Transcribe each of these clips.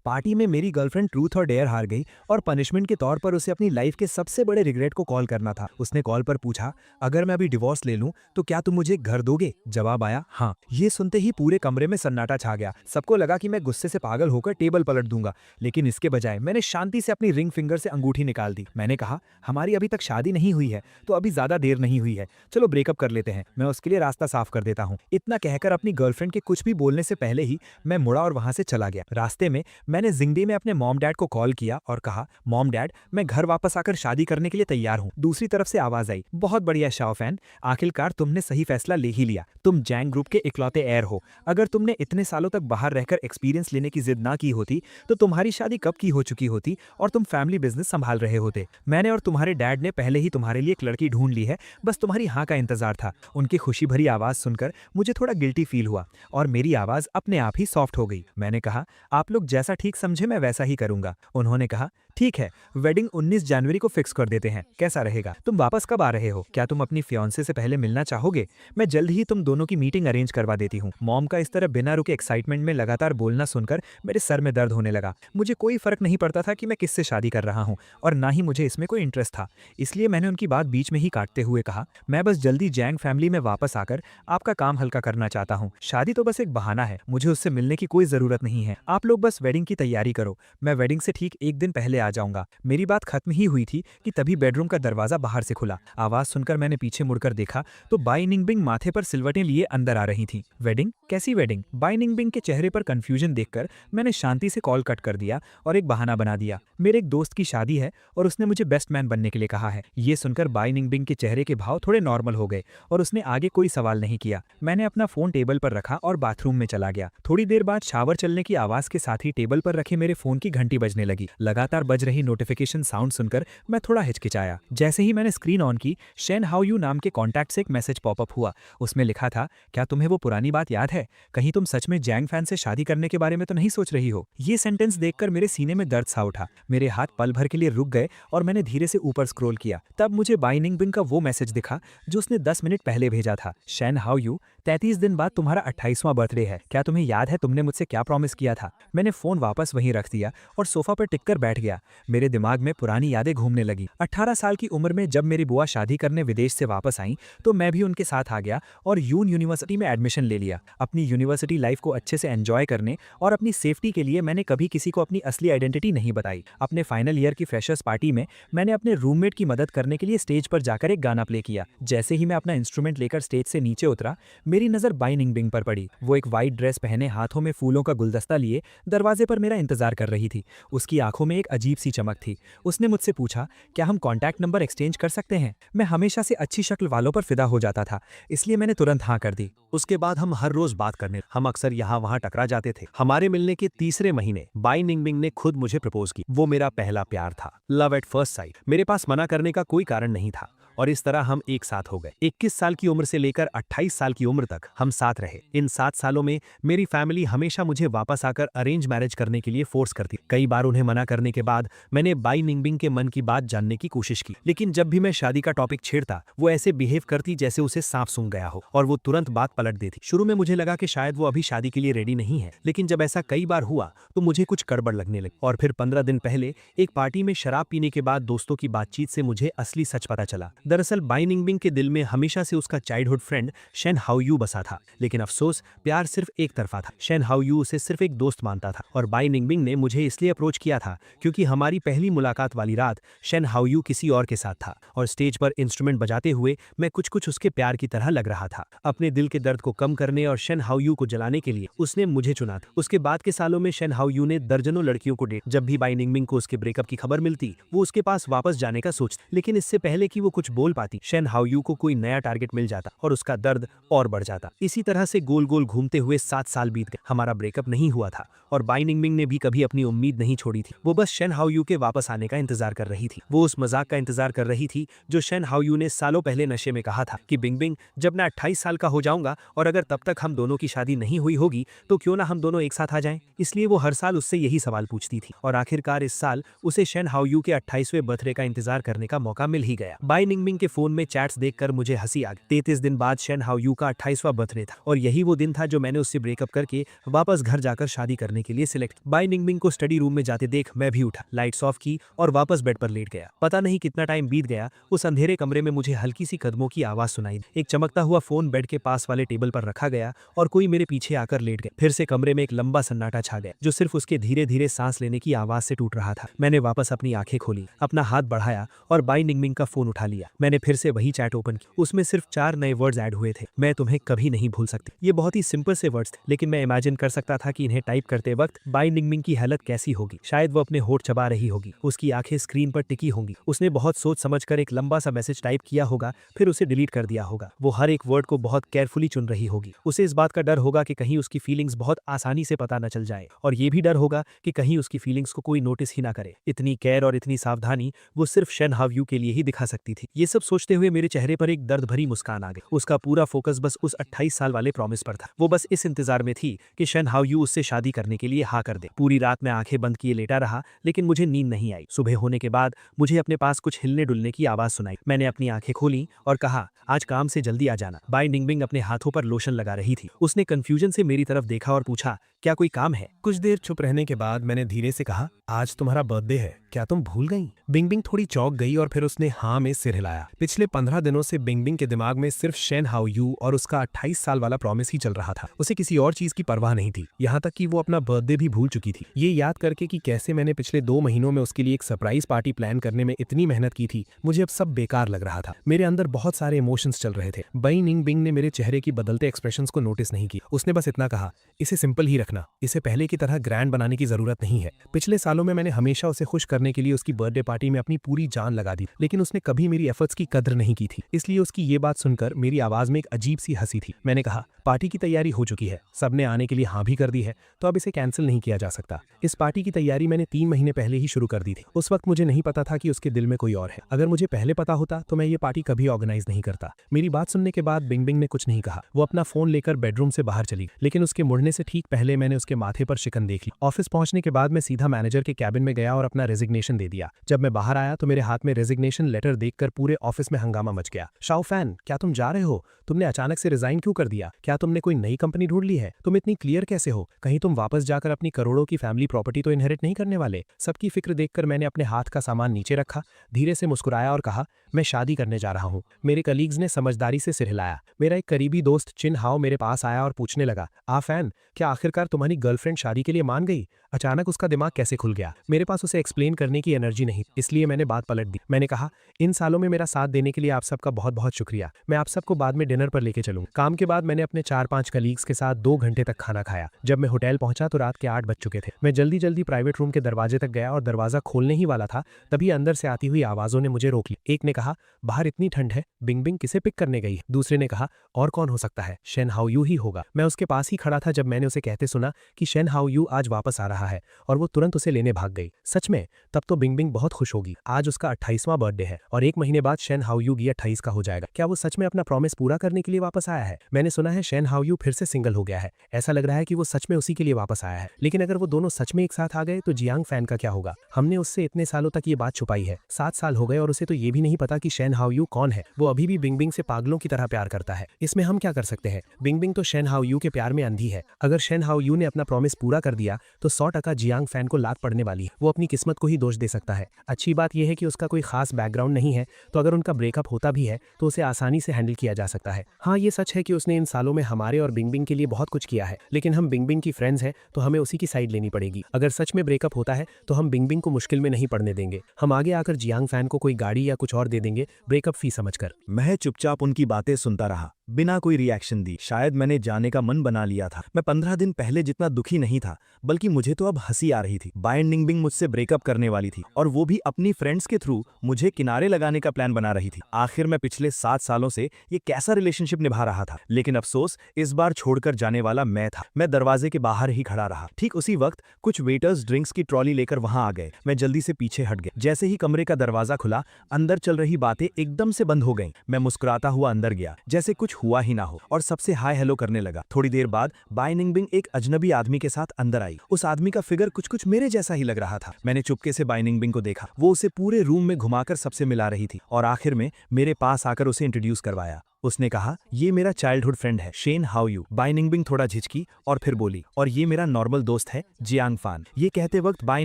Party में मेरी girlfriend truth और डेयर हार गई और पनिशमेंट के तौर पर उसे अपनी लाइफ के सबसे बड़े रिग्रेट को कॉल करना था। उसने कॉल पर पूछा, अगर मैं अभी डिवोर्स ले लूं तो क्या तुम मुझे एक घर दोगे? जवाब आया, हाँ। ये सुनते ही पूरे कमरे में सन्नाटा छा गया। सबको लगा कि मैं गुस्से से पागल होकर टेबल पलट दूंगा, लेकिन इसके बजाय मैंने शांति से अपनी रिंग फिंगर से अंगूठी निकाल दी। मैंने कहा, हमारी अभी तक शादी नहीं हुई है, तो अभी ज्यादा देर नहीं हुई है, चलो ब्रेकअप कर लेते हैं, मैं उसके लिए रास्ता साफ कर देता हूँ। इतना कहकर अपनी गर्लफ्रेंड के कुछ भी बोलने से पहले ही मैं मुड़ा और वहां से चला गया। रास्ते में मैंने जिंदगी में अपने मॉम डैड को कॉल किया और कहा, मॉम डैड, मैं घर वापस आकर शादी करने के लिए तैयार हूँ। दूसरी तरफ से आवाज आई, बहुत बढ़िया शाओ फैन, आखिरकार तुमने सही फैसला ले ही लिया। तुम जैंग ग्रुप के इकलौते एयर हो। अगर तुमने इतने सालों तक बाहर रहकर एक्सपीरियंस लेने की जिद ना की होती तो तुम्हारी शादी कब की हो चुकी होती और तुम फैमिली बिजनेस संभाल रहे होते। मैंने और तुम्हारे डैड ने पहले ही तुम्हारे लिए एक लड़की ढूंढ ली है, बस तुम्हारी हाँ का इंतजार था। उनकी खुशी भरी आवाज सुनकर मुझे थोड़ा गिल्टी फील हुआ और मेरी आवाज अपने आप ही सॉफ्ट हो गई। मैंने कहा, आप लोग जैसा ठीक समझे मैं वैसा ही करूंगा। उन्होंने कहा, ठीक है, वेडिंग 19 जनवरी को फिक्स कर देते हैं, कैसा रहेगा? तुम वापस कब आ रहे हो? क्या तुम अपनी फियांसे से पहले मिलना चाहोगे? मैं जल्द ही तुम दोनों की मीटिंग अरेंज करवा देती हूँ। मॉम का इस तरह बिना रुके एक्साइटमेंट में लगातार बोलना सुनकर मेरे सर में दर्द होने लगा। मुझे कोई फर्क नहीं पड़ता था कि मैं किससे शादी कर रहा हूँ और ना ही मुझे इसमें कोई इंटरेस्ट था। इसलिए मैंने उनकी बात बीच में ही काटते हुए कहा, मैं बस जल्दी जैंग फैमिली में वापस आकर आपका काम हल्का करना चाहता हूँ। शादी तो बस एक बहाना है, मुझे उससे मिलने की कोई जरूरत नहीं है। आप लोग बस वेडिंग की तैयारी करो, मैं वेडिंग से ठीक एक दिन पहले आ जाऊंगा। मेरी बात खत्म ही हुई थी कि तभी बेडरूम का दरवाजा बाहर से खुला। आवाज सुनकर मैंने पीछे मुड़कर देखा तो बाई निंगबिंग माथे पर सिलवटें लिए अंदर आ रही थी। वेडिंग? कैसी वेडिंग? बाई निंगबिंग के चेहरे पर कंफ्यूजन देखकर मैंने शांति से कॉल कट कर दिया और एक बहाना बना दिया, मेरे एक दोस्त की शादी है और उसने मुझे बेस्ट मैन बनने के लिए कहा है। ये सुनकर बाई निंगबिंग के चेहरे के भाव थोड़े नॉर्मल हो गए और उसने आगे कोई सवाल नहीं किया। मैंने अपना फोन टेबल पर रखा और बाथरूम में चला गया। थोड़ी देर बाद शावर चलने की आवाज के साथ ही टेबल पर रखे मेरे फोन की घंटी बजने लगी। लगातार बज रही नोटिफिकेशन साउंड सुनकर मैं थोड़ा हिचकिचाया। जैसे ही मैंने स्क्रीन ऑन की, शेन हाउ यू नाम के कॉन्टैक्ट से एक मैसेज पॉपअप हुआ। उसमें लिखा था, क्या तुम्हें वो पुरानी बात याद है? कहीं तुम सच में जैंग फैन से शादी करने के बारे में तो नहीं सोच रही हो? ये सेंटेंस देखकर मेरे सीने में दर्द सा उठा। मेरे हाथ पल भर के लिए रुक गए और मैंने धीरे से ऊपर स्क्रॉल किया। तब मुझे बाई निंगबिंग का वो मैसेज दिखा जो उसने 10 मिनट पहले भेजा था। शेन हाउ यू, 33 दिन बाद तुम्हारा 28वां बर्थडे है। क्या तुम्हें याद है तुमने मुझसे क्या प्रॉमिस किया था? मैंने फोन वापस वहीं रख दिया और सोफा पर टिककर बैठ गया। मेरे दिमाग में पुरानी यादें घूमने लगी। 18 साल की उम्र में जब मेरी बुआ शादी करने विदेश से वापस आई तो मैं भी उनके साथ आ गया और यून यूनिवर्सिटी में एडमिशन ले लिया। अपनी यूनिवर्सिटी लाइफ को अच्छे से एंजॉय करने और अपनी सेफ्टी के लिए मैंने कभी किसी को अपनी असली आइडेंटिटी नहीं बताई। अपने फाइनल ईयर की फ्रेशर्स पार्टी में मैंने अपने रूममेट की मदद करने के लिए स्टेज पर जाकर एक गाना प्ले किया। जैसे ही मैं अपना इंस्ट्रूमेंट लेकर स्टेज से नीचे उतरा, मेरी नजर बाई निंगबिंग पर पड़ी। वो एक वाइट ड्रेस पहने, हाथों में फूलों का गुलदस्ता लिए दरवाजे पर मेरा इंतजार कर रही थी। उसकी आंखों में एक अजीब सी चमक थी। उसने मुझसे पूछा, क्या हम कॉन्टैक्ट नंबर एक्सचेंज कर सकते हैं? मैं हमेशा से अच्छी शक्ल वालों पर फिदा हो जाता था, इसलिए मैंने तुरंत हाँ कर दी। उसके बाद हम हर रोज बात करने, हम अक्सर यहाँ वहाँ टकरा जाते थे। हमारे मिलने के तीसरे महीने बाई निंगबिंग ने खुद मुझे प्रपोज की। वो मेरा पहला प्यार था, लव एट फर्स्ट साइट। मेरे पास मना करने का कोई कारण नहीं था और इस तरह हम एक साथ हो गए। 21 साल की उम्र से लेकर 28 साल की उम्र तक हम साथ रहे। इन 7 सालों में मेरी फैमिली हमेशा मुझे वापस आकर अरेंज मैरिज करने के लिए फोर्स करती। कई बार उन्हें मना करने के बाद मैंने बाई निंगबिंग के मन की बात जानने की कोशिश की, लेकिन जब भी मैं शादी का टॉपिक छेड़ता वो ऐसे बिहेव करती जैसे उसे सांप सूंघ गया हो और वो तुरंत बात पलट देती। शुरू में मुझे लगा कि शायद वो अभी शादी के लिए रेडी नहीं है, लेकिन जब ऐसा कई बार हुआ तो मुझे कुछ गड़बड़ लगने लगी। और फिर 15 दिन पहले एक पार्टी में शराब पीने के बाद दोस्तों की बातचीत से मुझे असली सच पता चला। दरअसल बाई निंगबिंग के दिल में हमेशा से उसका childhood friend Shane how you बसा था, लेकिन अफसोस प्यार सिर्फ एक तरफा था। शेन हाउ यू उसे सिर्फ एक दोस्त मानता था और बाई निंगबिंग ने मुझे इसलिए अप्रोच किया था क्योंकि हमारी पहली मुलाकात वाली रात शेन हाउ यू किसी और के साथ था और स्टेज पर इंस्ट्रूमेंट बजाते हुए मैं कुछ उसके प्यार की तरह लग रहा था। अपने दिल के दर्द को कम करने और शेन हाउ यू को जलाने के लिए उसने मुझे चुना था। उसके बाद के सालों में शेन हाउ यू ने दर्जनों लड़कियों को डेट। जब भी बाई निंगबिंग को उसके ब्रेकअप की खबर मिलती वो उसके पास वापस जाने का सोचती, लेकिन इससे पहले कि वो कुछ बोल पाती शेन हाउ यू को कोई नया टारगेट मिल जाता और उसका दर्द और बढ़ जाता। इसी तरह से गोल गोल घूमते हुए 7 साल बीत गए। हमारा ब्रेकअप नहीं हुआ था और बाई निंगबिंग ने भी कभी अपनी उम्मीद नहीं छोड़ी थी। वो बस शेन हाउ यू के वापस आने का इंतजार कर रही थी। वो उस मजाक का इंतजार कर रही थी जो शेन हाउ यू ने सालों पहले नशे में कहा था कि बिंगबिंग, जब मैं 28 साल का हो जाऊंगा और अगर तब तक हम दोनों की शादी नहीं हुई होगी तो क्यों ना हम दोनों एक साथ आ जाएं। इसलिए वो हर साल उससे यही सवाल पूछती थी और आखिरकार इस साल उसे शेन हाउ यू के 28वें बर्थडे का इंतजार करने का मौका मिल ही गया। बाई निंगबिंग निंगमिंग के फोन में चैट्स देखकर मुझे हंसी आ गई। 33 दिन बाद शेन हाओयू का 28वां बर्थडे था और यही वो दिन था जो मैंने उससे ब्रेकअप करके वापस घर जाकर शादी करने के लिए सिलेक्ट। बाय निंगमिंग को स्टडी रूम में जाते देख मैं भी उठा, लाइट्स ऑफ की और वापस बेड पर लेट गया। पता नहीं कितना टाइम बीत गया, उस अंधेरे कमरे में मुझे हल्की सी कदमों की आवाज सुनाई। एक चमकता हुआ फोन बेड के पास वाले टेबल पर रखा गया और कोई मेरे पीछे आकर लेट गया। फिर से कमरे में एक लंबा सन्नाटा छा गया जो सिर्फ उसके धीरे धीरे सांस लेने की आवाज से टूट रहा था। मैंने वापस अपनी आंखें खोली, अपना हाथ बढ़ाया और बाय निंगमिंग का फोन उठा लिया। मैंने फिर से वही चैट ओपन की। उसमें सिर्फ 4 नए वर्ड्स ऐड हुए थे, मैं तुम्हें कभी नहीं भूल सकती। ये बहुत ही सिंपल से वर्ड्स थे, लेकिन मैं इमेजिन कर सकता था कि इन्हें टाइप करते वक्त बाय निंगमिंग की हालत कैसी होगी। शायद वो अपने होठ चबा रही होगी, उसकी आंखें स्क्रीन पर टिकी होंगी। उसने बहुत सोच समझकर एक लंबा सा मैसेज टाइप किया होगा, फिर उसे डिलीट कर दिया होगा। वो हर एक वर्ड को बहुत केयरफुली चुन रही होगी। उसे इस बात का डर होगा कि कहीं उसकी फीलिंग्स बहुत आसानी से पता न चल जाए, और ये भी डर होगा कि कहीं उसकी फीलिंग्स को कोई नोटिस ही ना करे। इतनी केयर और इतनी सावधानी वो सिर्फ शेन हाओयू के लिए ही दिखा सकती थी। ये सब सोचते हुए मेरे चेहरे पर एक दर्द भरी मुस्कान आ गई। उसका पूरा फोकस बस उस 28 साल वाले प्रॉमिस पर था। वो बस इस इंतजार में थी कि शेन हाओयू उससे शादी करने के लिए हाँ कर दे। पूरी रात मैं आंखें बंद किए लेटा रहा, लेकिन मुझे नींद नहीं आई। सुबह होने के बाद मुझे अपने पास कुछ हिलने डुलने की आवाज सुनाई। मैंने अपनी आंखें खोली और कहा, आज काम से जल्दी आ जाना। बाय निंगमिंग अपने हाथों पर लोशन लगा रही थी। उसने कंफ्यूजन से मेरी तरफ देखा और पूछा, क्या कोई काम है? कुछ देर चुप रहने के बाद मैंने धीरे से कहा, आज तुम्हारा बर्थडे है, क्या तुम भूल गई? बिंगबिंग थोड़ी चौंक गई और फिर उसने हाँ में सिर हिलाया। पिछले 15 दिनों से बिंगबिंग के दिमाग में सिर्फ शेन हाओयू और उसका 28 साल वाला प्रॉमिस ही चल रहा था। उसे किसी और चीज की परवाह नहीं थी, यहाँ तक कि वो अपना बर्थडे भी भूल चुकी थी। ये याद करके कि कैसे मैंने पिछले 2 महीनों में उसके लिए एक सरप्राइज पार्टी प्लान करने में इतनी मेहनत की थी, मुझे अब सब बेकार लग रहा था। मेरे अंदर बहुत सारे इमोशंस चल रहे थे। बाय निंगबिंग ने मेरे चेहरे की बदलते एक्सप्रेशंस को नोटिस नहीं किया। उसने बस इतना कहा, इसे सिंपल ही रखना, इसे पहले की तरह ग्रैंड बनाने की जरूरत नहीं है। पिछले सालों में मैंने हमेशा उसे खुश करने के लिए उसकी बर्थडे पार्टी में अपनी पूरी जान लगा दी, लेकिन उसने कभी मेरी एफर्ट्स की कदर नहीं की थी। इसलिए उसकी ये बात सुनकर मेरी आवाज में एक अजीब सी हंसी थी। मैंने कहा, पार्टी की तैयारी हो चुकी है, सबने आने के लिए हाँ भी कर दी है, तो अब इसे कैंसिल नहीं किया जा सकता। इस पार्टी की तैयारी मैंने 3 महीने पहले ही शुरू कर दी थी। उस वक्त मुझे नहीं पता था कि उसके दिल में कोई और है। अगर मुझे पहले पता होता तो मैं ये पार्टी कभी ऑर्गेनाइज नहीं करता। मेरी बात सुनने के बाद बिंगबिंग ने कुछ नहीं कहा। वो अपना फोन लेकर बेडरूम से बाहर चली, लेकिन उसके मुड़ने से ठीक पहले मैंने उसके माथे पर शिकन देख ली। ऑफिस पहुंचने के बाद मैं सीधा मैनेजर के कैबिन में गया और अपना रेजिग्नेशन दे दिया। जब मैं बाहर आया तो मेरे हाथ में रेजिग्नेशन लेटर देखकर पूरे ऑफिस में हंगामा मच गया। शाओफैन, क्या तुम जा रहे हो? तुमने अचानक से रिजाइन क्यों कर दिया? क्या तुमने कोई नई कंपनी ढूंढ ली है? तुम इतनी क्लियर कैसे हो? कहीं तुम वापस जाकर अपनी करोड़ों की फैमिली प्रॉपर्टी तो इनहेरिट नहीं करने वाले? सबकी फिक्र देखकर मैंने अपने हाथ का सामान नीचे रखा, धीरे से मुस्कुराया और कहा, मैं शादी करने जा रहा हूँ। मेरे कलीग्स ने समझदारी से सिर हिलाया। मेरा एक करीबी दोस्त चिन हाओ मेरे पास आया और पूछने लगा, फैन, क्या आखिरकार तुम्हारी गर्लफ्रेंड शादी के लिए मान गई? अचानक उसका दिमाग कैसे खुल गया? मेरे पास उसे एक्सप्लेन करने की एनर्जी नहीं, इसलिए मैंने बात पलट दी। मैंने कहा, इन सालों में मेरा साथ देने के लिए आप सबका बहुत बहुत शुक्रिया। मैं आप सबको बाद में डिनर पर लेके चलूंगा। काम के बाद मैंने अपने 4-5 कलीग्स के साथ 2 घंटे तक खाना खाया। जब मैं होटल पहुंचा तो रात के 8 बज चुके थे। मैं जल्दी जल्दी प्राइवेट रूम के दरवाजे तक गया और दरवाजा खोलने ही वाला था, तभी अंदर से आती हुई आवाजों ने मुझे रोक लिया। एक ने कहा, बाहर इतनी ठंड है, बिंगबिंग किसे पिक करने गई है? दूसरे ने कहा, और कौन हो सकता है? शेन हाओयू ही होगा। मैं उसके पास ही खड़ा था जब मैंने उसे कहते सुना कि शेन हाओयू आज वापस आ रहा है, और वो तुरंत उसे लेने भाग गई। सच में? तब तो बिंगबिंग बहुत खुश होगी। आज उसका 28वां बर्थडे है और 1 महीने बाद शेन हाओयू भी 28 का हो जाएगा। क्या वो सच में अपना प्रॉमिस पूरा करने के लिए वापस आया है? मैंने सुना है शेन हाओयू फिर से सिंगल हो गया है। ऐसा लग रहा है कि वो सच में उसी के लिए वापस आया है। लेकिन अगर वो दोनों सच में एक साथ आ गए तो जियांग फैन का क्या होगा? हमने उससे इतने सालों तक ये बात छुपाई है। 7 साल हो गए और उसे तो ये भी नहीं पता कि शेन हाओयू कौन है। वो अभी भी बिंगबिंग से पागलों की तरह प्यार करता है। इसमें हम क्या कर सकते हैं? बिंगबिंग तो शेन हाओयू के प्यार में अंधी है। अगर शेन हाओयू ने अपना प्रॉमिस पूरा कर दिया तो 100% जियांग फैन को लात पड़ने वाली है। वो अपनी किस्मत को ही दोष दे सकता है। अच्छी बात यह है कि उसका कोई खास बैकग्राउंड नहीं है, तो अगर उनका ब्रेकअप होता भी है तो उसे आसानी से हैंडल किया जा सकता है। हाँ, ये सच है कि उसने इन सालों में हमारे और बिंगबिंग के लिए बहुत कुछ किया है, लेकिन हम बिंगबिंग की फ्रेंड्स हैं तो हमें उसी की साइड लेनी पड़ेगी। अगर सच में ब्रेकअप होता है तो हम बिंगबिंग को मुश्किल में नहीं पड़ने देंगे। हम आगे आकर जियांग फैन को कोई गाड़ी या कुछ और दे देंगे ब्रेकअप फी समझकर। मैं चुपचाप उनकी बातें सुनता रहा, बिना कोई रिएक्शन दी। शायद मैंने जाने का मन बना लिया था। मैं 15 दिन पहले जितना दुखी नहीं था, बल्कि मुझे तो अब हंसी आ रही थी। बाय निंगबिंग मुझसे ब्रेकअप करने वाली थी और वो भी अपनी फ्रेंड्स के थ्रू मुझे किनारे लगाने का प्लान बना रही थी। आखिर मैं पिछले 7 सालों से ये कैसा रिलेशनशिप निभा रहा था, लेकिन अफसोस इस बार छोड़कर जाने वाला मैं था। मैं दरवाजे के बाहर ही खड़ा रहा। ठीक उसी वक्त कुछ वेटर्स ड्रिंक्स की ट्रॉली लेकर वहां आ गए। मैं जल्दी से पीछे हट गया। जैसे ही कमरे का दरवाजा खुला, अंदर चल रही बातें एकदम से बंद हो गईं। मैं मुस्कुराता हुआ अंदर गया, जैसे कुछ हुआ ही ना हो, और सबसे हाय हेलो करने लगा। थोड़ी देर बाद बाय निंगबिंग एक अजनबी आदमी के साथ अंदर आई। उस आदमी का फिगर कुछ कुछ मेरे जैसा ही लग रहा था। मैंने चुपके से बाई निंगबिंग को देखा। वो उसे पूरे रूम में घुमाकर सबसे मिला रही थी और आखिर में मेरे पास आकर उसे इंट्रोड्यूस करवाया। उसने कहा, ये मेरा चाइल्डहुड फ्रेंड है शेन हाउ यू। बाई निंगबिंग थोड़ा झिझकी और फिर बोली, और ये मेरा नॉर्मल दोस्त है जियांग फान। ये कहते वक्त बाई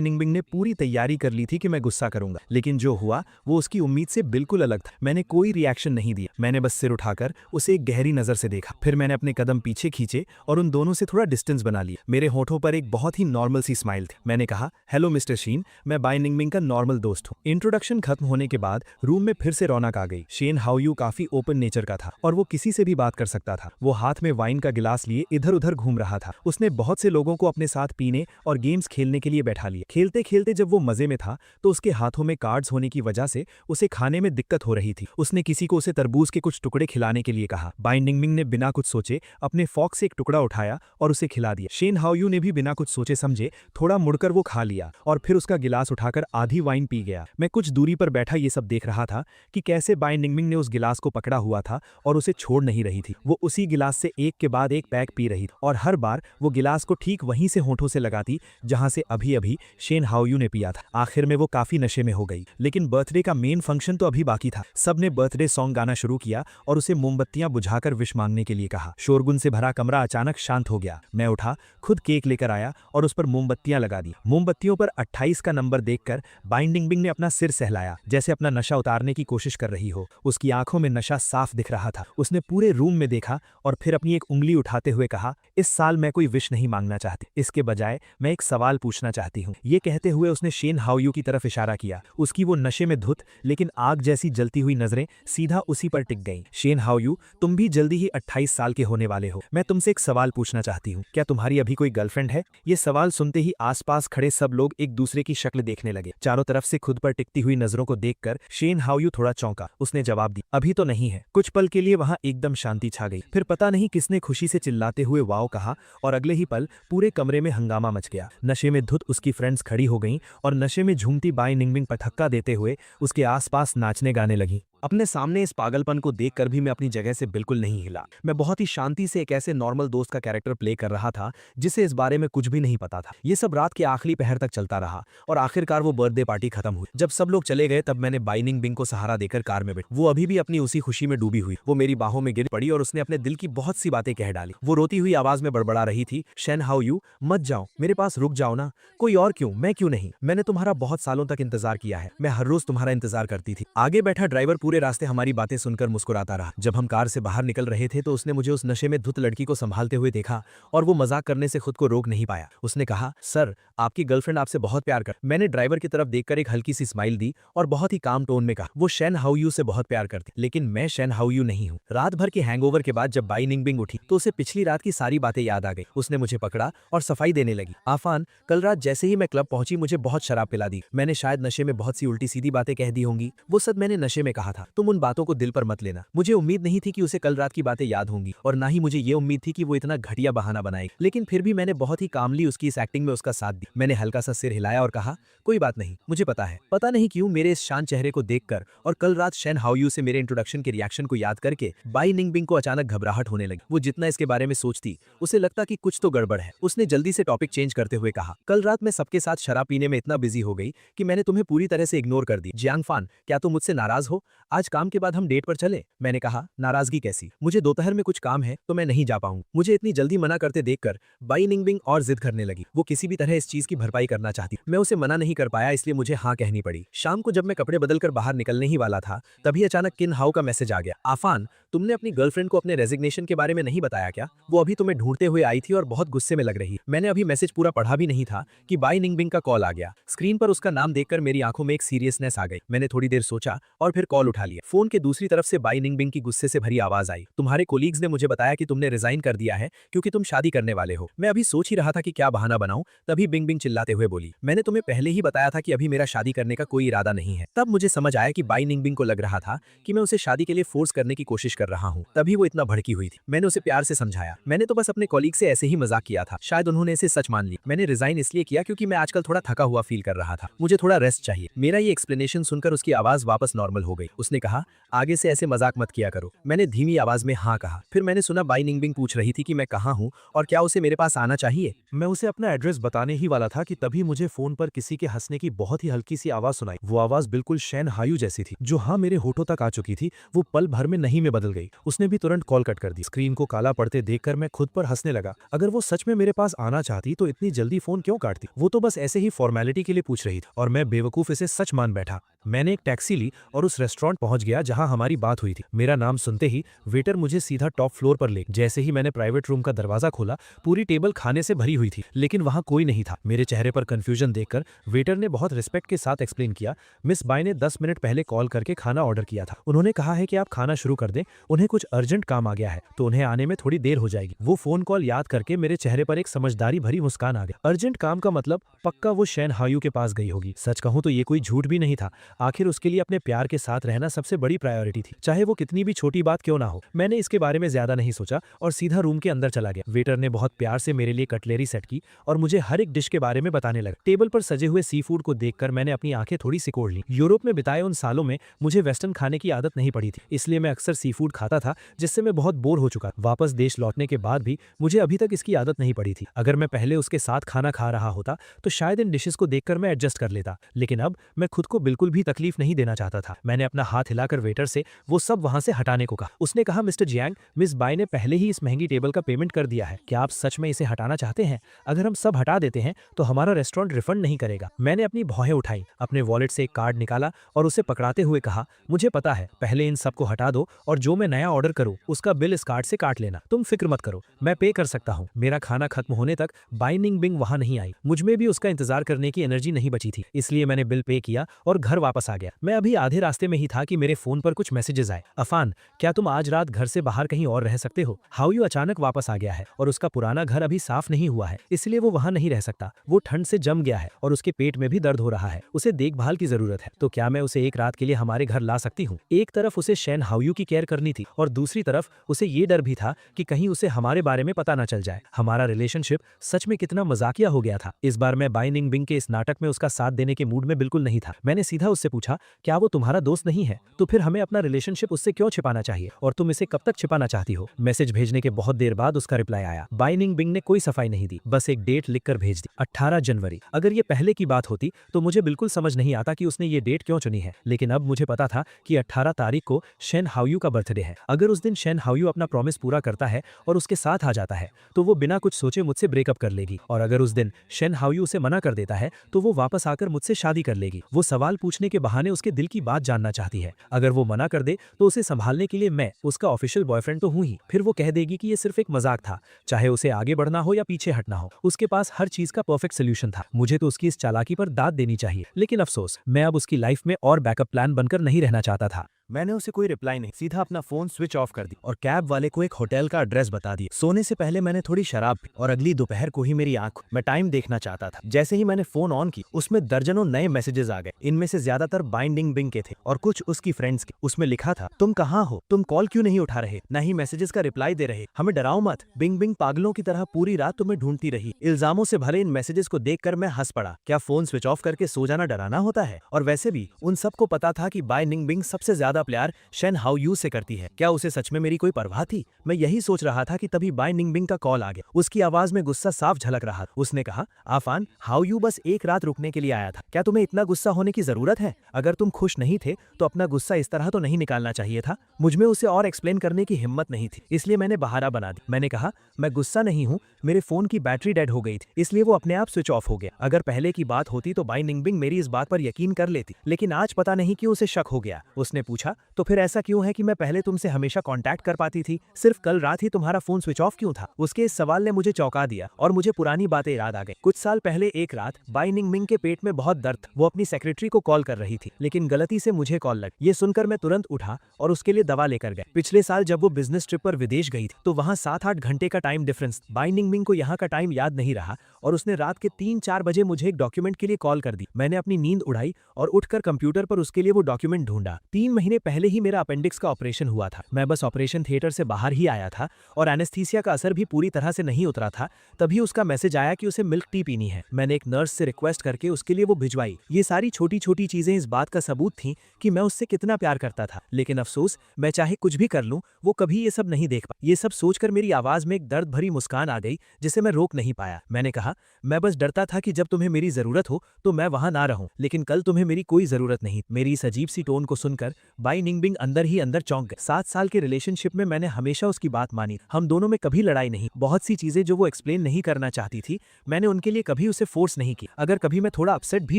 निंगबिंग ने पूरी तैयारी कर ली थी कि मैं गुस्सा करूंगा, लेकिन जो हुआ वो उसकी उम्मीद से बिल्कुल अलग था। मैंने कोई रिएक्शन नहीं दिया, मैंने बस सिर उठाकर उसे एक गहरी नजर से देखा। फिर मैंने अपने कदम पीछे खींचे और उन दोनों से थोड़ा डिस्टेंस बना लिया। मेरे होठों पर एक बहुत ही नॉर्मल सी स्माइल थी। मैंने कहा, हेलो मिस्टर शीन, मैं बाई निंगबिंग का नॉर्मल दोस्त हूँ। इंट्रोडक्शन खत्म होने के बाद रूम में फिर से रौनक आ गई। शेन हाउ यू काफी ओपन नेचर का था और वो किसी से भी बात कर सकता था। वो हाथ में वाइन का गिलास लिए इधर उधर घूम रहा था। उसने बहुत से लोगों को अपने साथ पीने और गेम्स खेलने के लिए बैठा लिया। खेलते खेलते जब वो मजे में था तो उसके हाथों में कार्ड्स होने की वजह से उसे खाने में दिक्कत हो रही थी। उसने किसी को उसे तरबूज के कुछ टुकड़े खिलाने के लिए कहा। बाई निंगबिंग ने बिना कुछ सोचे अपने फॉक से एक टुकड़ा उठाया और उसे खिला दिया। शेन हाउ यू ने भी बिना कुछ सोचे समझे थोड़ा मुड़कर वो खा लिया और फिर उसका गिलास उठाकर आधी वाइन पी गया। मैं कुछ दूरी पर बैठा ये सब देख रहा था कि कैसे बाई निंगबिंग ने उस गिलास को पकड़ा हुआ था और उसे छोड़ नहीं रही थी। वो उसी गिलास से एक के बाद एक पैक पी रही थी और हर बार वो गिलास को ठीक वहीं से होठों से लगाती जहां से अभी अभी शेन हाउ यू ने पिया था। आखिर में वो काफी नशे में हो गई, लेकिन बर्थडे का मेन फंक्शन तो अभी बाकी था। सबने बर्थडे सॉन्ग गाना शुरू किया और उसे मोमबत्तियां बुझाकर विश मांगने के लिए कहा। शोरगुल से भरा कमरा अचानक शांत हो गया। मैं उठा, खुद केक लेकर आया और उस पर मोमबत्तियां लगा दी। मोमबत्तियों पर 28 का नंबर देखकर बाई निंगबिंग ने अपना सिर सहलाया, जैसे अपना नशा उतारने की कोशिश कर रही हो। उसकी आंखों में नशा साफ दिख रहा था। उसने पूरे रूम में देखा और फिर अपनी एक उंगली उठाते हुए कहा, इस साल मैं कोई विश नहीं मांगना चाहती, इसके बजाय मैं एक सवाल पूछना चाहती हूँ। ये कहते हुए उसने शेन हाउ यू की तरफ इशारा किया। उसकी वो नशे में धुत लेकिन आग जैसी जलती हुई नजरें सीधा उसी पर टिक गईं। शेन हाउ यू, तुम भी जल्दी ही 28 साल के होने वाले हो। मैं तुमसे एक सवाल पूछना चाहती हूँ, क्या तुम्हारी अभी कोई गर्लफ्रेंड है? ये सवाल सुनते ही आसपास खड़े सब लोग एक दूसरे की शक्ल देखने लगे। चारों तरफ से खुद पर टिकती हुई नजरों को देखकर शेन हाउ यू थोड़ा चौंका। उसने जवाब दिया, अभी तो नहीं है। कुछ पल के लिए वहां एकदम शांति छा गई। फिर पता नहीं किसने खुशी से चिल्लाते हुए वाओ कहा और अगले ही पल पूरे कमरे में हंगामा मच गया। नशे में धुत उसकी फ्रेंड्स खड़ी हो गईं और नशे में झूमती बाई निंगबिंग पटक्का देते हुए उसके आसपास नाचने गाने लगी। अपने सामने इस पागलपन को देखकर भी मैं अपनी जगह से बिल्कुल नहीं हिला। मैं बहुत ही शांति से एक ऐसे नॉर्मल दोस्त का कैरेक्टर प्ले कर रहा था जिसे इस बारे में कुछ भी नहीं पता था। ये सब रात के आखिरी पहर तक चलता रहा और आखिरकार वो बर्थडे पार्टी खत्म हुई। जब सब लोग चले गए तब मैंने बाई निंगबिंग को सहारा देकर कार में बैठी। वो अभी भी अपनी उसी खुशी में डूबी हुई। वो मेरी बाहों में गिर पड़ी और उसने अपने दिल की बहुत सी बातें कह डाली। वो रोती हुई आवाज में बड़बड़ा रही थी, शेन हाउ यू, मत जाओ, मेरे पास रुक जाओ ना। कोई और क्यों, मैं क्यों नहीं? मैंने तुम्हारा बहुत सालों तक इंतजार किया है। मैं हर रोज तुम्हारा इंतजार करती थी। आगे बैठा ड्राइवर पूरे रास्ते हमारी बातें सुनकर मुस्कुराता रहा। जब हम कार से बाहर निकल रहे थे तो उसने मुझे उस नशे में धुत लड़की को संभालते हुए देखा और वो मजाक करने से खुद को रोक नहीं पाया। उसने कहा, सर, आपकी गर्लफ्रेंड आपसे बहुत प्यार कर। मैंने ड्राइवर की तरफ देखकर एक हल्की सी स्माइल दी और बहुत ही काम टोन में कहा, वो शेन हाउ यू से बहुत प्यार करती, लेकिन मैं शेन हाउ यू नहीं हूँ। रात भर के हैंगओवर के बाद जब बाई निंगबिंग उठी तो उसे पिछली रात की सारी बातें याद आ गई। उसने मुझे पकड़ा और सफाई देने लगी। आफान, कल रात जैसे ही मैं क्लब पहुंची मुझे बहुत शराब पिला दी। मैंने शायद नशे में बहुत सी उल्टी सीधी बातें कह दी होंगी। वो सब मैंने नशे में कहा था। तुम उन बातों को दिल पर मत लेना। मुझे उम्मीद नहीं थी कि उसे कल रात की बातें याद होंगी और ना ही मुझे ये उम्मीद थी कि वो इतना घटिया बहाना बनाएगी, लेकिन फिर भी मैंने बहुत ही कामली उसकी इस एक्टिंग में उसका साथ दिया। मैंने हल्का सा सिर हिलाया और कहा, कोई बात नहीं, मुझे पता है। पता नहीं क्यों मेरे इस शांत चेहरे को देखकर और कल रात शेन हाउ यू से मेरे इंट्रोडक्शन के रिएक्शन को याद करके बाई निंगबिंग को अचानक घबराहट होने लगी। वो जितना इसके बारे में सोचती उसे लगता कि कुछ तो गड़बड़ है। उसने जल्दी से टॉपिक चेंज करते हुए कहा, कल रात मैं सबके साथ शराब पीने में इतना बिजी हो गई कि मैंने तुम्हें पूरी तरह से इग्नोर कर दी। जियांग फान, क्या तुम मुझसे नाराज हो? आज काम के बाद हम डेट पर चले? मैंने कहा, नाराजगी कैसी? मुझे दोपहर में कुछ काम है तो मैं नहीं जा पाऊंगा। मुझे इतनी जल्दी मना करते देखकर बाई निंगबिंग और जिद करने लगी। वो किसी भी तरह इस चीज की भरपाई करना चाहती। मैं उसे मना नहीं कर पाया, इसलिए मुझे हाँ कहनी पड़ी। शाम को जब मैं कपड़े बदलकर बाहर निकलने ही वाला था तभी अचानक किन हाउ का मैसेज आ गया, आफान, तुमने अपनी गर्लफ्रेंड को अपने रेजिग्नेशन के बारे में नहीं बताया क्या? वो अभी तुम्हें ढूंढते हुए आई थी और बहुत गुस्से में लग रही। मैंने अभी मैसेज पूरा पढ़ा भी नहीं था कि बाई निंगबिंग का कॉल आ गया। स्क्रीन पर उसका नाम देखकर मेरी आंखों में एक सीरियसनेस आ गई। मैंने थोड़ी देर सोचा और फिर कॉल उठा लिया। फोन के दूसरी तरफ से बाई निंगबिंग की गुस्से से भरी आवाज आई, तुम्हारे कोलीग्स ने मुझे बताया कि तुमने रिजाइन कर दिया है क्योंकि तुम शादी करने वाले हो। मैं अभी सोच ही रहा था कि क्या बहाना बनाऊं, तभी बिंग बिंग चिल्लाते हुए बोली, मैंने तुम्हें पहले ही बताया था कि अभी मेरा शादी करने का कोई इरादा नहीं है। तब मुझे समझ आया कि बाई निंगबिंग को लग रहा था कि मैं उसे शादी के लिए फोर्स करने की कोशिश कर रहा हूँ, तभी वो इतना भड़की हुई थी। मैंने उसे प्यार से समझाया, मैंने तो बस अपने कॉलीग से ऐसे ही मजाक किया था, शायद उन्होंने इसे सच मान लिया। मैंने रिजाइन इसलिए किया क्योंकि मैं आजकल थोड़ा थका हुआ फील कर रहा था, मुझे थोड़ा रेस्ट चाहिए। मेरा ये एक्सप्लेनेशन सुनकर उसकी आवाज वापस नॉर्मल हो गई। उसने कहा, आगे से ऐसे मजाक मत किया करो। मैंने धीमी आवाज में हाँ कहा। फिर मैंने सुना बाई निंगबिंग पूछ रही थी कि मैं कहाँ हूँ और क्या उसे मेरे पास आना चाहिए। मैं उसे अपना एड्रेस बताने ही वाला था कि तभी मुझे फोन पर किसी के हंसने की बहुत ही हल्की सी आवाज सुनाई। वो आवाज बिल्कुल शैन हायू जैसी थी, जो हाँ मेरे होठों तक आ चुकी थी। वो पल भर में नहीं में बदल गई। उसने भी तुरंत कॉल कट कर दी। स्क्रीन को काला पड़ते देखकर मैं खुद पर हंसने लगा। अगर वो सच में मेरे पास आना चाहती तो इतनी जल्दी फोन क्यों काटती? वो तो बस ऐसे ही फॉर्मेलिटी के लिए पूछ रही थी और मैं बेवकूफ इसे सच मान बैठा। मैंने एक टैक्सी ली और उस रेस्टोरेंट पहुंच गया जहां हमारी बात हुई थी। मेरा नाम सुनते ही वेटर मुझे सीधा टॉप फ्लोर पर ले। जैसे ही मैंने प्राइवेट रूम का दरवाजा खोला, पूरी टेबल खाने से भरी हुई थी, लेकिन वहां कोई नहीं था। मेरे चेहरे पर कंफ्यूजन देखकर वेटर ने बहुत रिस्पेक्ट के साथ एक्सप्लेन किया, मिस बाई ने 10 मिनट पहले कॉल करके खाना ऑर्डर किया था। उन्होंने कहा है कि आप खाना शुरू कर दें, उन्हें कुछ अर्जेंट काम आ गया है तो उन्हें आने में थोड़ी देर हो जाएगी। वो फोन कॉल याद करके मेरे चेहरे पर एक समझदारी भरी मुस्कान आ गया। अर्जेंट काम का मतलब पक्का वो शैन हायू के पास गई होगी। सच कहूं तो ये कोई झूठ भी नहीं था। आखिर उसके लिए अपने प्यार के साथ रहना सबसे बड़ी प्रायोरिटी थी, चाहे वो कितनी भी छोटी बात क्यों ना हो। मैंने इसके बारे में ज्यादा नहीं सोचा और सीधा रूम के अंदर चला गया। वेटर ने बहुत प्यार से मेरे लिए कटलेरी सेट की और मुझे हर एक डिश के बारे में बताने लगा। टेबल पर सजे हुए सी फूड को देखकर मैंने अपनी आंखें थोड़ी सिकोड़ ली। यूरोप में बिताए उन सालों में मुझे वेस्टर्न खाने की आदत नहीं पड़ी थी, इसलिए मैं अक्सर सी फूड खाता था, जिससे मैं बहुत बोर हो चुका। वापस देश लौटने के बाद भी मुझे अभी तक इसकी आदत नहीं पड़ी थी। अगर मैं पहले उसके साथ खाना खा रहा होता तो शायद इन डिशेस को देखकर मैं एडजस्ट कर लेता, लेकिन अब मैं खुद को बिल्कुल भी तकलीफ नहीं देना चाहता था। मैंने अपना हाथ हिलाकर वेटर से वो सब वहां से हटाने को कहा। उसने कहा, मिस्टर जियांग, मिस बाई ने पहले ही इस महंगी टेबल का पेमेंट कर दिया है। क्या आप सच में इसे हटाना चाहते हैं? अगर हम सब हटा देते हैं तो हमारा रेस्टोरेंट रिफंड नहीं करेगा। मैंने अपनी भौहें उठाई, अपने वॉलेट से एक कार्ड निकाला और उसे पकड़ाते हुए कहा, मुझे पता है, पहले इन सबको हटा दो और जो मैं नया ऑर्डर करूं उसका बिल इस कार्ड से काट लेना। तुम फिक्र मत करो, मैं पे कर सकता हूं। मेरा खाना खत्म होने तक बाई निंगबिंग वहां नहीं आई। मुझमें भी उसका इंतजार करने की एनर्जी नहीं बची थी, इसलिए मैंने बिल पे किया और घर वापस आ गया। मैं अभी आधे रास्ते में ही था कि मेरे फोन पर कुछ मैसेजेस आए। अफान, क्या तुम आज रात घर से बाहर कहीं और रह सकते हो? हायू अचानक वापस आ गया है और उसका पुराना घर अभी साफ नहीं हुआ है, इसलिए वो वहां नहीं रह सकता। वो ठंड से जम गया है और उसके पेट में भी दर्द हो रहा है। उसे देखभाल की जरूरत है, तो क्या मैं उसे एक रात के लिए हमारे घर ला सकती हूँ? एक तरफ उसे शैन हायू की केयर करनी थी और दूसरी तरफ उसे ये डर भी था कि कहीं उसे हमारे बारे में पता न चल जाए। हमारा रिलेशनशिप सच में कितना मजाकिया हो गया था। इस बार मैं बाई निंगबिंग के इस नाटक में उसका साथ देने के मूड में बिल्कुल नहीं था। मैंने सीधा उससे पूछा, क्या वो तुम्हारा दोस्त नहीं है? तो फिर हमें अपना रिलेशनशिप उससे क्यों छिपाना चाहिए और तुम इसे कब तक छिपाना चाहती हो? मैसेज भेजने के बहुत देर बाद उसका रिप्लाई आया। बाई निंगबिंग ने कोई सफाई नहीं दी, बस एक डेट लिखकर भेज दी, 18 जनवरी। अगर ये पहले की बात होती तो मुझे बिल्कुल समझ नहीं आता कि उसने ये डेट क्यों चुनी है, लेकिन अब मुझे पता था कि 18 तारीख को शैन हायू का बर्थडे है। अगर उस दिन शैन हायू अपना प्रॉमिस पूरा करता है और उसके साथ आ जाता है तो वो बिना कुछ सोचे मुझसे ब्रेकअप कर लेगी, और अगर उस दिन शैन हायू उसे मना कर देता है तो वो वापस आकर मुझसे शादी कर लेगी। वो सवाल पूछने के बहाने उसके दिल की बात जानना चाहती है। अगर वो मना कर दे तो उसे संभालने के लिए मैं उसका ऑफिशियल बॉयफ्रेंड तो हूं ही। फिर वो कह देगी कि ये सिर्फ एक मजाक था, चाहे उसे आगे बढ़ना हो या पीछे हटना हो, उसके पास हर चीज का परफेक्ट सोल्यूशन था। मुझे तो उसकी इस चालाकी पर दाद देनी चाहिए, लेकिन अफसोस, मैं अब उसकी लाइफ में और बैकअप प्लान बनकर नहीं रहना चाहता था। मैंने उसे कोई रिप्लाई नहीं, सीधा अपना फोन स्विच ऑफ कर दी और कैब वाले को एक होटल का एड्रेस बता दिया। सोने से पहले मैंने थोड़ी शराब पी और अगली दोपहर को ही मेरी आंख, मैं टाइम देखना चाहता था। जैसे ही मैंने फोन ऑन की, उसमें दर्जनों नए मैसेजेस आ गए। इनमें से ज्यादातर बाई निंगबिंग के थे और कुछ उसकी फ्रेंड्स के। उसमें लिखा था, तुम कहाँ हो? तुम कॉल क्यों नहीं उठा रहे, न ही मैसेजेस का रिप्लाई दे रहे? हमें डराओ मत। बिंग पागलों की तरह पूरी रात तुम्हें ढूंढती रही। इल्जामों से भरे इन मैसेजेस को देखकर मैं हंस पड़ा। क्या फोन स्विच ऑफ करके सो जाना डराना होता है? और वैसे भी उन सबको पता था कि बाई निंगबिंग सबसे ज्यादा प्यार शैन हायू से करती है। क्या उसे सच में मेरी कोई परवाह थी? मैं यही सोच रहा था कि तभी बाई निंगबिंग का कॉल आ गया। उसकी आवाज में गुस्सा साफ झलक रहा था। उसने कहा, आफान, हायू बस एक रात रुकने के लिए आया था। क्या तुम्हें इतना गुस्सा होने की जरूरत है? अगर तुम खुश नहीं थे तो अपना गुस्सा इस तरह तो नहीं निकालना चाहिए था। मुझमें उसे और एक्सप्लेन करने की हिम्मत नहीं थी, इसलिए मैंने बहाना बना दी। मैंने कहा, मैं गुस्सा नहीं हूँ, मेरे फोन की बैटरी डेड हो गई थी, इसलिए वो अपने आप स्विच ऑफ हो गया। अगर पहले की बात होती तो बाई निंगबिंग मेरी इस बात पर यकीन कर लेती, लेकिन आज पता नहीं क्यों उसे शक हो गया। उसने पूछा, तो फिर ऐसा क्यों है कि मैं पहले तुमसे हमेशा कांटेक्ट कर पाती थी, सिर्फ कल रात ही तुम्हारा फोन स्विच ऑफ क्यों था? उसके इस सवाल ने मुझे चौंका दिया और मुझे पुरानी बातें याद आ गई। कुछ साल पहले एक रात बाई निंगबिंग के पेट में बहुत दर्द था। वो अपनी सेक्रेटरी को कॉल कर रही थी, लेकिन गलती से मुझे कॉल लगी। ये सुनकर मैं तुरंत उठा और उसके लिए दवा लेकर गया। पिछले साल जब वो बिजनेस ट्रिप पर विदेश गई थी तो वहाँ 7-8 घंटे का टाइम डिफरेंस। बाई निंगबिंग को यहाँ का टाइम याद नहीं रहा और उसने रात के 3-4 बजे मुझे एक डॉक्यूमेंट के लिए कॉल कर दी। मैंने अपनी नींद उड़ाई और उठकर कंप्यूटर पर उसके लिए वो डॉक्यूमेंट ढूंढा। 3 महीने पहले ही मेरा अपेंडिक्स का ऑपरेशन हुआ था। मैं बस ऑपरेशन थिएटर से बाहर ही आया था और एनेस्थीसिया का असर भी पूरी तरह से नहीं उतरा था। तभी उसका मैसेज आया कि उसे मिल्क टी पीनी है। मैंने एक नर्स से रिक्वेस्ट करके उसके लिए वो भिजवाई। ये सारी छोटी छोटी चीजें इस बात का सबूत थीं कि मैं उससे कितना प्यार करता था। लेकिन अफसोस, मैं चाहे कुछ भी कर लूं, वो कभी ये सब नहीं देख पाया। ये सब सोचकर मेरी आवाज में एक दर्द भरी मुस्कान आ गई जिसे मैं रोक नहीं पाया। मैंने कहा, मैं बस डरता था कि जब तुम्हें मेरी जरूरत हो तो मैं वहां ना रहूं, लेकिन कल तुम्हें मेरी कोई जरूरत नहीं। मेरी इस अजीब सी टोन को सुनकर बाई निंगबिंग अंदर ही अंदर चौंक गए। 7 साल के रिलेशनशिप में मैंने हमेशा उसकी बात मानी। हम दोनों में कभी लड़ाई नहीं। बहुत सी चीजें जो वो एक्सप्लेन नहीं करना चाहती थी, मैंने उनके लिए कभी उसे फोर्स नहीं की। अगर कभी मैं थोड़ा अपसेट भी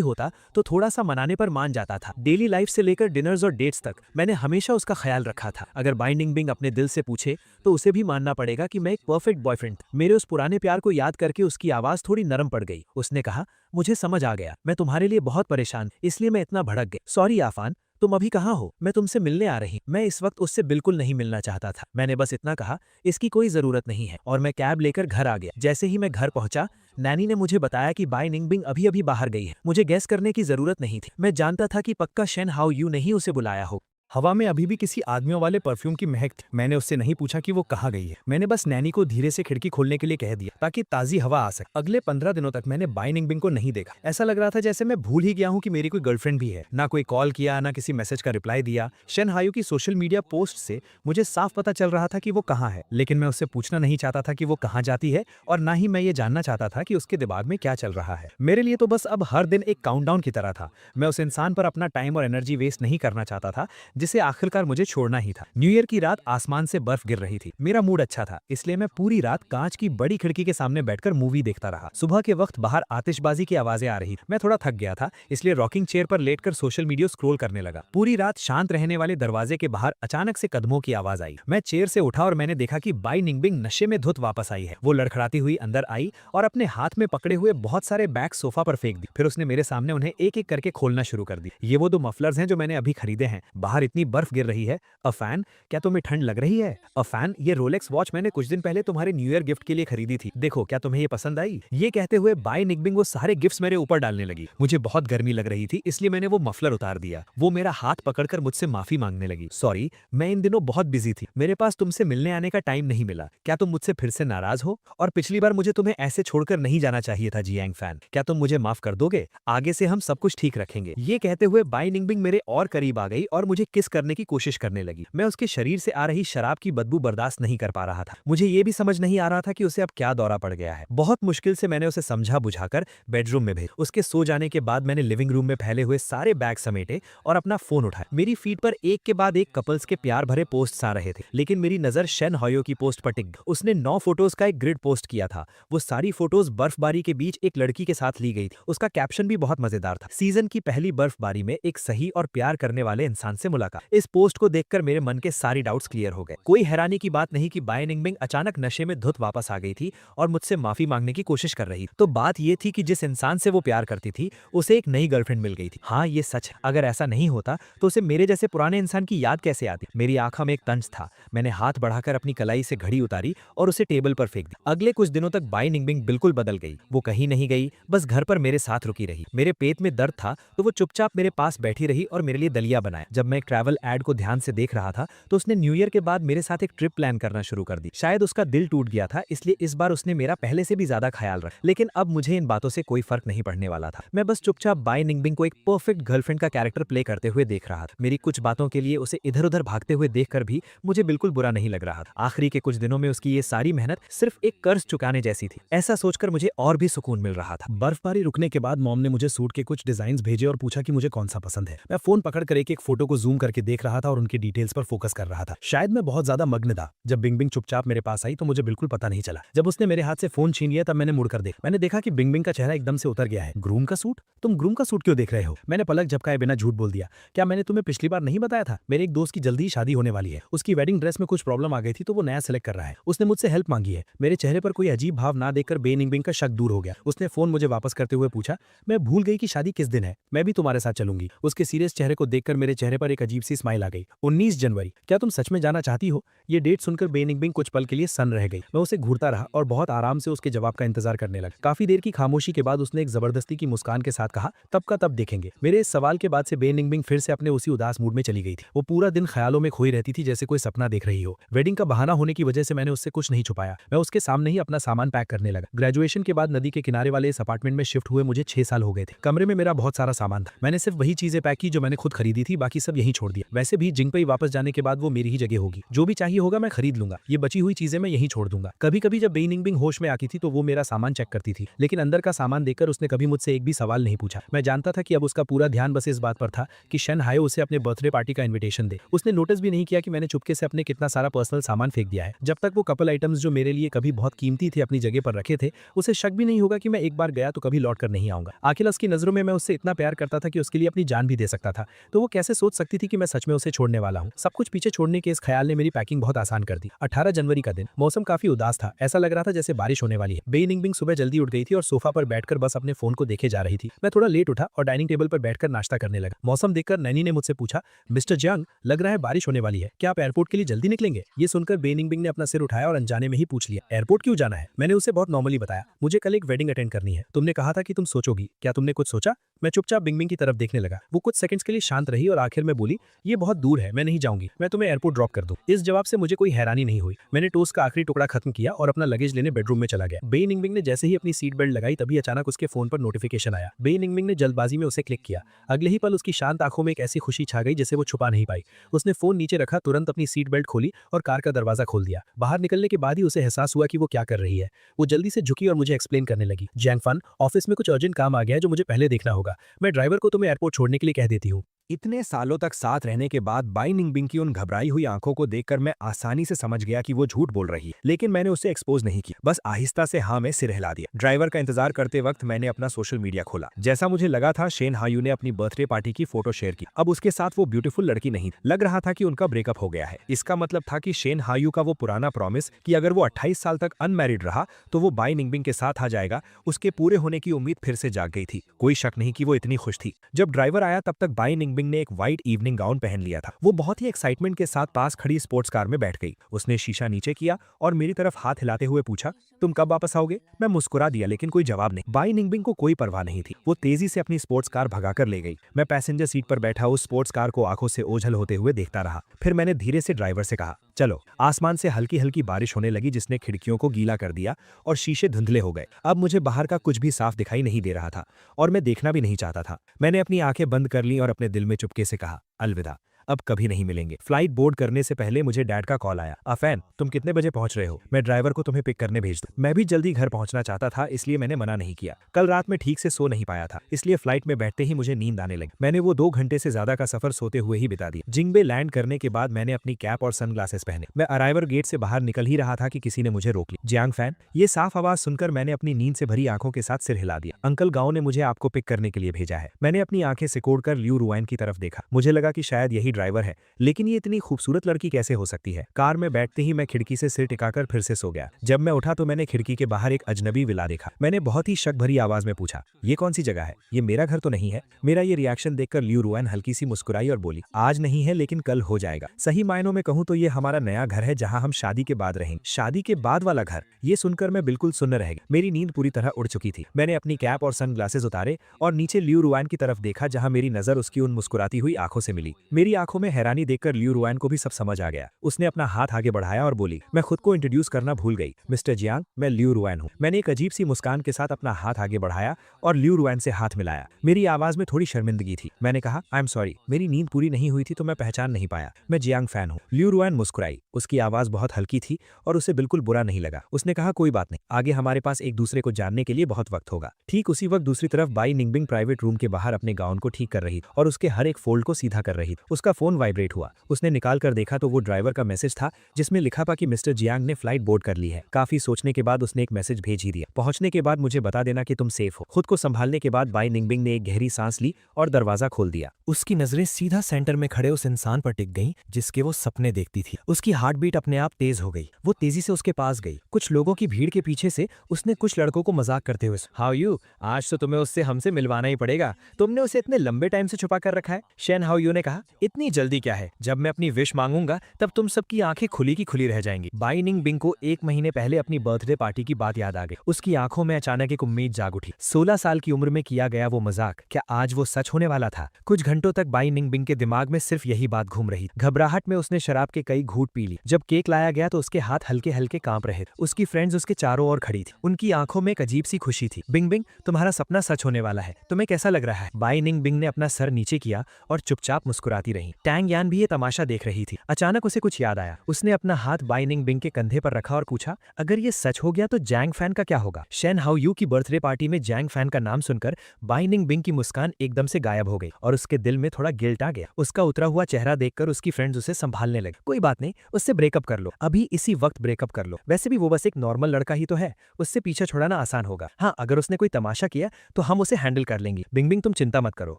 होता तो थोड़ा सा मनाने पर मान जाता था। डेली लाइफ से लेकर डिनर्स और डेट्स तक मैंने हमेशा उसका ख्याल रखा था। अगर बाई निंगबिंग अपने दिल से पूछे तो उसे भी मानना पड़ेगा कि मैं एक परफेक्ट बॉयफ्रेंड था। मेरे उस पुराने प्यार को याद करके उसकी आवाज थोड़ी नरम पड़ गई। उसने कहा, मुझे समझ आ गया, मैं तुम्हारे लिए बहुत परेशान, इसलिए मैं इतना भड़क गई। सॉरी आफान, तुम अभी कहाँ हो? मैं तुमसे मिलने आ रही। मैं इस वक्त उससे बिल्कुल नहीं मिलना चाहता था। मैंने बस इतना कहा, इसकी कोई जरूरत नहीं है, और मैं कैब लेकर घर आ गया। जैसे ही मैं घर पहुंचा, नैनी ने मुझे बताया कि बाई निंगबिंग अभी अभी बाहर गई है। मुझे गैस करने की जरूरत नहीं थी। मैं जानता था कि पक्का शेन हाओ यू ने ही उसे बुलाया हो। हवा में अभी भी किसी आदमियों वाले परफ्यूम की महक थी। मैंने उससे नहीं पूछा कि वो कहाँ गई है। मैंने बस नैनी को धीरे से खिड़की खोलने के लिए कह दिया ताकि ताजी हवा आ सके। अगले 15 दिनों तक मैंने बाई निंगबिंग को नहीं देखा। ऐसा लग रहा था जैसे मैं भूल ही गया हूँ कि मेरी कोई गर्लफ्रेंड भी है। ना कोई कॉल किया, ना किसी मैसेज का रिप्लाई दिया। शेन हायू की सोशल मीडिया पोस्ट से मुझे साफ पता चल रहा था कि वो कहाँ है, लेकिन मैं उससे पूछना नहीं चाहता था कि वो कहाँ जाती है, और ना ही मैं ये जानना चाहता था कि उसके दिमाग में क्या चल रहा है। मेरे लिए तो बस अब हर दिन एक काउंटडाउन की तरह था। मैं उस इंसान पर अपना टाइम और एनर्जी वेस्ट नहीं करना चाहता था जिसे आखिरकार मुझे छोड़ना ही था। न्यू ईयर की रात आसमान से बर्फ गिर रही थी। मेरा मूड अच्छा था, इसलिए मैं पूरी रात कांच की बड़ी खिड़की के सामने बैठकर मूवी देखता रहा। सुबह के वक्त बाहर आतिशबाजी की आवाजें आ रही थी। मैं थोड़ा थक गया था, इसलिए रॉकिंग चेयर पर लेटकर सोशल मीडिया स्क्रॉल करने लगा। पूरी रात शांत रहने वाले दरवाजे के बाहर अचानक से कदमों की आवाज आई। मैं चेयर से उठा और मैंने देखा कि बाई निंगबिंग नशे में धुत वापस आई है। वो लड़खड़ाती हुई अंदर आई और अपने हाथ में पकड़े हुए बहुत सारे बैग सोफा पर फेंक दी। फिर उसने मेरे सामने उन्हें एक एक करके खोलना शुरू कर दी। ये वो 2 मफलर्स हैं जो मैंने अभी खरीदे हैं। बाहर इतनी बर्फ गिर रही है। अ फैन, क्या तुम्हें ठंड लग रही है? अ फैन, ये रोलेक्स वॉच मैंने कुछ दिन पहले तुम्हारे न्यू ईयर गिफ्ट के लिए खरीदी थी। देखो, क्या तुम्हें ये पसंद आई? ये कहते हुए बाई निंगबिंग वो सारे गिफ्ट्स मेरे ऊपर डालने लगी। मुझे बहुत गर्मी लग रही थी, इसलिए मैंने वो मफलर उतार दिया। वो मेरा हाथ पकड़कर मुझसे माफी मांगने लगी। सॉरी, मैं इन दिनों बहुत बिजी थी, मेरे पास तुमसे मिलने आने का टाइम नहीं मिला। क्या तुम मुझसे फिर से नाराज हो? और पिछली बार मुझे तुम्हें ऐसे छोड़कर नहीं जाना चाहिए था जियांग फैन। क्या तुम मुझे माफ कर दोगे? आगे से हम सब कुछ ठीक रखेंगे। ये कहते हुए बाई निंगबिंग मेरे और करीब आ गई और मुझे किस करने की कोशिश करने लगी। मैं उसके शरीर से आ रही शराब की बदबू बर्दाश्त नहीं कर पा रहा था। मुझे ये भी समझ नहीं आ रहा था कि उसे अब क्या दौरा पड़ गया है। बहुत मुश्किल से मैंने उसे समझा बुझाकर बेडरूम में भेज। उसके सो जाने के बाद मैंने लिविंग रूम में फैले हुए सारे बैग समेटे और अपना फोन उठाया। मेरी फीड पर एक के बाद एक कपल्स के प्यार भरे पोस्ट्स आ रहे थे, लेकिन मेरी नजर शेन हायो की पोस्ट पर टिक गई। उसने 9 फोटोज का एक ग्रिड पोस्ट किया था। वो सारी फोटोज बर्फबारी के बीच एक लड़की के साथ ली गई थी। उसका कैप्शन भी बहुत मजेदार था, सीजन की पहली बर्फबारी में एक सही और प्यार करने वाले इंसान से मुलाकात। इस पोस्ट को देखकर मेरे मन के सारी डाउट्स क्लियर हो गए। कोई हैरानी की बात नहीं कि बाई निंगबिंग अचानक नशे में धुत वापस आ गई थी और मुझसे माफी मांगने की कोशिश कर रही थी। तो बात ये थी कि जिस इंसान से वो प्यार करती थी उसे एक नई गर्लफ्रेंड मिल गई थी। हाँ, ये सच है। अगर ऐसा नहीं होता तो उसे मेरे जैसे पुराने इंसान की याद कैसे आती? मेरी आंखों में एक तंज था। मैंने हाथ बढ़ाकर अपनी कलाई से घड़ी उतारी और उसे टेबल पर फेंक दी। अगले कुछ दिनों तक बाई निंगबिंग बिल्कुल बदल गई। वो कहीं नहीं गई, बस घर पर मेरे साथ रुकी रही। मेरे पेट में दर्द था तो वो चुपचाप मेरे पास बैठी रही और मेरे लिए दलिया बनाया। जब मैं एक ट्रैवल एड को ध्यान से देख रहा था तो उसने न्यू ईयर के बाद मेरे साथ एक ट्रिप प्लान करना शुरू कर दी। शायद उसका दिल टूट गया था, इसलिए इस बार उसने मेरा पहले से भी ज्यादा ख्याल रखा। लेकिन अब मुझे इन बातों से कोई फर्क नहीं पड़ने वाला था। मैं बस चुपचाप बाई निंगबिंग को एक परफेक्ट गर्लफ्रेंड का कैरेक्टर प्ले करते हुए देख रहा था। मेरी कुछ बातों के लिए उसे इधर उधर भागते हुए देखकर भी मुझे बिल्कुल बुरा नहीं लग रहा था। आखिरी के कुछ दिनों में उसकी ये सारी मेहनत सिर्फ एक कर्ज चुकाने जैसी थी। ऐसा सोचकर मुझे और भी सुकून मिल रहा था। बर्फबारी रुकने के बाद मॉम ने मुझे सूट के कुछ डिजाइन भेजे और पूछा कि मुझे कौन सा पसंद है। मैं फोन पकड़कर एक फोटो को जूम करके देख रहा था और उनकी डिटेल्स पर फोकस कर रहा था। शायद मैं बहुत ज्यादा मग्न था। जब बिंगबिंग चुपचाप मेरे पास आई तो मुझे बिल्कुल पता नहीं चला। जब उसने मेरे हाथ से फोन छीन लिया तब मैंने मुड़कर देखा। मैंने देखा कि बिंगबिंग का चेहरा एकदम से उतर गया है। ग्रूम का सूट? तुम ग्रूम का सूट क्यों देख रहे हो? मैंने पलक झपकाए बिना झूठ बोल दिया। क्या मैंने तुम्हें पिछली बार नहीं बताया था? मेरे एक दोस्त की जल्दी ही शादी होने वाली है। उसकी वेडिंग ड्रेस में कुछ प्रॉब्लम आ गई थी तो वो नया सेलेक्ट कर रहा है। उसने मुझसे हेल्प मांगी है। मेरे चेहरे पर कोई अजीब भाव ना देखकर बाई निंगबिंग का शक दूर हो गया। उसने फोन मुझे वापस करते हुए पूछा, मैं भूल गई कि शादी किस दिन है, मैं भी तुम्हारे साथ चलूंगी। उसके सीरियस चेहरे को देखकर मेरे चेहरे पर एक अजीब सी स्माइल आ गई। 19 जनवरी, क्या तुम सच में जाना चाहती हो? ये डेट सुनकर बे निंगबिंग कुछ पल के लिए सन्न रह गई। मैं उसे घूरता रहा और बहुत आराम से उसके जवाब का इंतजार करने लगा। काफी देर की खामोशी के बाद उसने एक जबरदस्ती की मुस्कान के साथ कहा, तब का तब देखेंगे। मेरे इस सवाल के बाद से बे निंगबिंग फिर से अपने उसी उदास मूड में चली गई थी। वो पूरा दिन ख्यालों में खोई रहती थी, जैसे कोई सपना देख रही हो। वेडिंग का बहाना होने की वजह से मैंने उससे कुछ नहीं छुपाया। मैं उसके सामने ही अपना सामान पैक करने लगा। ग्रेजुएशन के बाद नदी के किनारे वाले इस अपार्टमेंट में शिफ्ट हुए मुझे 6 साल हो गए थे। कमरे में मेरा बहुत सारा सामान था। मैंने सिर्फ वही चीजें पैक की जो मैंने खुद खरीदी थी, बाकी सब यहीं छोड़ दिया। वैसे भी जिंगपई वापस जाने के बाद वो मेरी ही जगह होगी। जो भी चाहिए होगा मैं खरीद लूंगा। ये बची हुई चीजें मैं यहीं छोड़ दूंगा। कभी कभी जब बे निंगबिंग होश में आती थी तो वो मेरा सामान चेक करती थी, लेकिन अंदर का सामान देखकर उसने कभी मुझसे एक भी सवाल नहीं पूछा। मैं जानता था कि अब उसका पूरा ध्यान बस इस बात पर था कि शन हायो उसे अपने बर्थडे पार्टी का इन्विटेशन दे। उसने नोटिस भी नहीं किया कि मैंने चुपके से अपने कितना सारा पर्सनल सामान फेंक दिया है। जब तक वो कपल आइटम्स जो मेरे लिए कभी बहुत कीमती थे अपनी जगह पर रखे थे, उसे शक भी नहीं होगा कि मैं एक बार गया तो कभी लौट कर नहीं आऊंगा। आखिर उसकी नजरों में मैं उससे इतना प्यार करता था कि उसके लिए अपनी जान भी दे सकता था। तो वो कैसे सोच सकती थी कि मैं सच में उसे छोड़ने वाला हूँ। सब कुछ पीछे छोड़ने के इस ख्याल ने मेरी पैकिंग बहुत आसान कर दी। 18 जनवरी का दिन, मौसम काफी उदास था। ऐसा लग रहा था जैसे बारिश होने वाली है। बे निंगबिंग सुबह जल्दी उठ गई थी और सोफा पर बैठकर बस अपने फोन को देखे जा रही थी। मैं थोड़ा लेट उठा और डाइनिंग टेबल पर बैठकर नाश्ता करने लगा। मौसम देखकर नैनी ने मुझसे पूछा, मिस्टर जियांग, लग रहा है बारिश होने वाली है, क्या आप एयरपोर्ट के लिए जल्दी निकलेंगे? ये सुनकर बे निंगबिंग ने अपना सिर उठाया और अनजाने में ही पूछ लिया, एयरपोर्ट क्यों जाना है? मैंने उसे बहुत नॉर्मली बताया, मुझे कल एक वेडिंग अटेंड करनी है। तुमने कहा था कि तुम सोचोगी, क्या तुमने कुछ सोचा? मैं चुपचाप बिंगबिंग की तरफ देखने लगा। वो कुछ सेकंड्स के लिए शांत रही और आखिर में बोली, ये बहुत दूर है, मैं नहीं जाऊंगी, मैं तुम्हें एयरपोर्ट ड्रॉप कर दूं। इस जवाब से मुझे कोई हैरानी नहीं हुई। मैंने टोस्ट का आखिरी टुकड़ा खत्म किया और अपना लगेज लेने बेडरूम में चला गया। बे निंगबिंग ने जैसे ही अपनी सीट बेल्ट लगाई तभी अचानक उसके फोन पर नोटिफिकेशन आया। बे निंगबिंग ने जल्दबाजी में उसे क्लिक किया। अगले ही पल उसकी शांत आंखों में एक ऐसी खुशी छा गई जिसे वो छुपा नहीं पाई। उसने फोन नीचे रखा, तुरंत अपनी सीट बेल्ट खोली और कार का दरवाजा खोल दिया। बाहर निकलने के बाद ही उसे एहसास हुआ कि वो क्या कर रही है। वो जल्दी से झुकी और मुझे एक्सप्लेन करने लगी, जियांग फन, ऑफिस में कुछ अर्जेंट काम आ गया है जो मुझे पहले देखना होगा। मैं ड्राइवर को तुम्हें एयरपोर्ट छोड़ने के लिए कह देती हूँ। इतने सालों तक साथ रहने के बाद बाई निंगबिंग की उन घबराई हुई आंखों को देखकर मैं आसानी से समझ गया कि वो झूठ बोल रही है, लेकिन मैंने उसे एक्सपोज नहीं किया। बस आहिस्ता से हाँ में सिर हिला दिया। ड्राइवर का इंतजार करते वक्त मैंने अपना सोशल मीडिया खोला। जैसा मुझे लगा था, शेन हायू ने अपनी बर्थडे पार्टी की फोटो शेयर की। अब उसके साथ वो ब्यूटीफुल लड़की नहीं, लग रहा था कि उनका ब्रेकअप हो गया है। इसका मतलब था कि शेन हायू का वो पुराना प्रॉमिस कि अगर वो 28 साल तक अनमैरिड रहा तो वो बाई निंगबिंग के साथ आ जाएगा, उसके पूरे होने की उम्मीद फिर से जाग गई थी। कोई शक नहीं कि वो इतनी खुश थी। जब ड्राइवर आया तब तक बाई निंगबिंग ने एक व्हाइट इवनिंग गाउन पहन लिया था। वो बहुत ही एक्साइटमेंट के साथ पास खड़ी स्पोर्ट्स कार में बैठ गई। उसने शीशा नीचे किया और मेरी तरफ हाथ हिलाते हुए पूछा, तुम कब वापस आओगे? मैं मुस्कुरा दिया, लेकिन कोई जवाब नहीं। बाई निंगबिंग को कोई परवाह नहीं थी। वो तेजी से अपनी स्पोर्ट्स कार भगाकर ले गई। मैं पैसेंजर सीट पर बैठा उस स्पोर्ट्स कार को आंखों से ओझल होते हुए देखता रहा। फिर मैंने धीरे से ड्राइवर से कहा, चलो। आसमान से हल्की हल्की बारिश होने लगी जिसने खिड़कियों को गीला कर दिया और शीशे धुंधले हो गए। अब मुझे बाहर का कुछ भी साफ दिखाई नहीं दे रहा था और मैं देखना भी नहीं चाहता था। मैंने अपनी आंखें बंद कर ली और अपने दिल में चुपके से कहा, अलविदा, अब कभी नहीं मिलेंगे। फ्लाइट बोर्ड करने से पहले मुझे डैड का कॉल आया, अफैन, तुम कितने बजे पहुंच रहे हो? मैं ड्राइवर को तुम्हें पिक करने भेज दूं। मैं भी जल्दी घर पहुंचना चाहता था, इसलिए मैंने मना नहीं किया। कल रात में ठीक से सो नहीं पाया था, इसलिए फ्लाइट में बैठते ही मुझे नींद आने लगी। मैंने वो 2 घंटे से ज्यादा का सफर सोते हुए ही बिता दिया। जिंगबे लैंड करने के बाद मैंने अपनी कैप और सनग्लासेस पहने। मैं अराइवर गेट से बाहर निकल ही रहा था कि किसी ने मुझे रोक लिया। जियांग फैन, ये साफ आवाज सुनकर मैंने अपनी नींद से भरी आंखों के साथ सिर हिला दिया। अंकल गांव ने मुझे आपको पिक करने के लिए भेजा है। मैंने अपनी आंखें सिकोड़कर लियू रुआन की तरफ देखा। मुझे लगा कि शायद यही ड्राइवर है, लेकिन ये इतनी खूबसूरत लड़की कैसे हो सकती है? कार में बैठते ही मैं खिड़की से सिर टिकाकर फिर से सो गया। जब मैं उठा तो मैंने खिड़की के बाहर एक अजनबी विला देखा। मैंने बहुत ही शक भरी आवाज में पूछा, ये कौन सी जगह है? ये मेरा घर तो नहीं है? मेरा ये रिएक्शन देखकर लियू रुआन हल्की सी मुस्कुराई और बोली, आज नहीं है लेकिन कल हो जाएगा। सही मायनों में कहूं तो ये हमारा नया घर है जहां हम शादी के बाद रहेंगे। शादी के बाद वाला घर? ये सुनकर मैं बिल्कुल सुन्न रह गया। मेरी नींद पूरी तरह उड़ चुकी थी। मैंने अपनी कैप और सनग्लासेस उतारे और नीचे लियू रुआन की तरफ देखा जहां मेरी नजर उसकी उन मुस्कुराती हुई आंखों से मिली। मेरी आंखों में हैरानी देखकर लियू रुआन को भी सब समझ आ गया। उसने अपना हाथ आगे बढ़ाया और बोली, मैं खुद को इंट्रोड्यूस करना भूल गई, मिस्टर जियांग, मैं लियू रुआन हूँ। मैंने एक अजीब सी मुस्कान के साथ अपना हाथ आगे बढ़ाया और लियू रुआन से हाथ मिलाया। मेरी आवाज में थोड़ी शर्मिंदगी थी। मैंने कहा, आई एम सॉरी, मेरी नींद पूरी नहीं हुई थी तो मैं पहचान नहीं पाया। मैं जियांग फैन हूँ। लियू रुआन मुस्कुराई। उसकी आवाज बहुत हल्की थी और उसे बिल्कुल बुरा नहीं लगा। उसने कहा, कोई बात नहीं, आगे हमारे पास एक दूसरे को जानने के लिए बहुत वक्त होगा। ठीक उसी वक्त दूसरी तरफ बाई निंगबिंग प्राइवेट रूम के बाहर अपने गाउन को ठीक कर रही और उसके हर एक फोल्ड को सीधा कर रही। उसका फोन वाइब्रेट हुआ। उसने निकाल कर देखा तो वो ड्राइवर का मैसेज था जिसमें लिखा था कि मिस्टर जियांग ने फ्लाइट बोर्ड कर ली है। काफी सोचने के बाद उसने एक मैसेज भेज ही दिया, पहुंचने के बाद मुझे बता देना कि तुम सेफ हो। खुद को संभालने के बाद बाई निंगबिंग ने एक गहरी सांस ली और दरवाजा खोल दिया। उसकी नजरें सीधा सेंटर में खड़े उस इंसान पर टिक गईं जिसके वो सपने देखती थी। उसकी हार्ट बीट अपने आप तेज हो गई। वो तेजी से उसके पास गई। कुछ लोगों की भीड़ के पीछे से उसने कुछ लड़कों को मजाक करते हुए, हाउ यू, आज तो तुम्हें उससे हमसे मिलवाना ही पड़ेगा, तुमने उसे इतने लंबे टाइम से छुपा कर रखा है। शेन हाओ यू ने कहा, इतने इतनी जल्दी क्या है? जब मैं अपनी विश मांगूंगा तब तुम सबकी आंखें खुली की खुली रह जाएंगी। बाई निंगबिंग को 1 महीने पहले अपनी बर्थडे पार्टी की बात याद आ गई। उसकी आंखों में अचानक एक उम्मीद जाग उठी। 16 साल की उम्र में किया गया वो मजाक क्या आज वो सच होने वाला था? कुछ घंटों तक बाई निंगबिंग के दिमाग में सिर्फ यही बात घूम रही। घबराहट में उसने शराब के कई घूंट पी ली। जब केक लाया गया तो उसके हाथ हल्के हल्के कांप रहे थे। उसकी फ्रेंड्स उसके चारों ओर खड़ी थी। उनकी आंखों में एक अजीब सी खुशी थी। बिंग बिंग, तुम्हारा सपना सच होने वाला है। तुम्हें कैसा लग रहा है? बाई निंगबिंग ने अपना सर नीचे किया और चुपचाप मुस्कुराती रही। टैंग यान भी ये तमाशा देख रही थी। अचानक उसे कुछ याद आया। उसने अपना हाथ बाई निंगबिंग के कंधे पर रखा और पूछा, अगर ये सच हो गया तो जैंग फैन का क्या होगा? शेन हाओ यू की बर्थडे पार्टी में जैंग फैन का नाम सुनकर बाई निंगबिंग की मुस्कान एकदम से गायब हो गई और उसके दिल में थोड़ा गिल्ट आ गया। उसका उतरा हुआ चेहरा देखकर उसकी फ्रेंड्स उसे संभालने लगे। कोई बात नहीं, उससे ब्रेकअप कर लो, अभी इसी वक्त ब्रेकअप कर लो। वैसे भी वो बस एक नॉर्मल लड़का ही तो है, उससे पीछा छुड़ाना आसान होगा। हाँ, अगर उसने कोई तमाशा किया तो हम उसे हैंडल कर लेंगे। बिंग बिंग, तुम चिंता मत करो।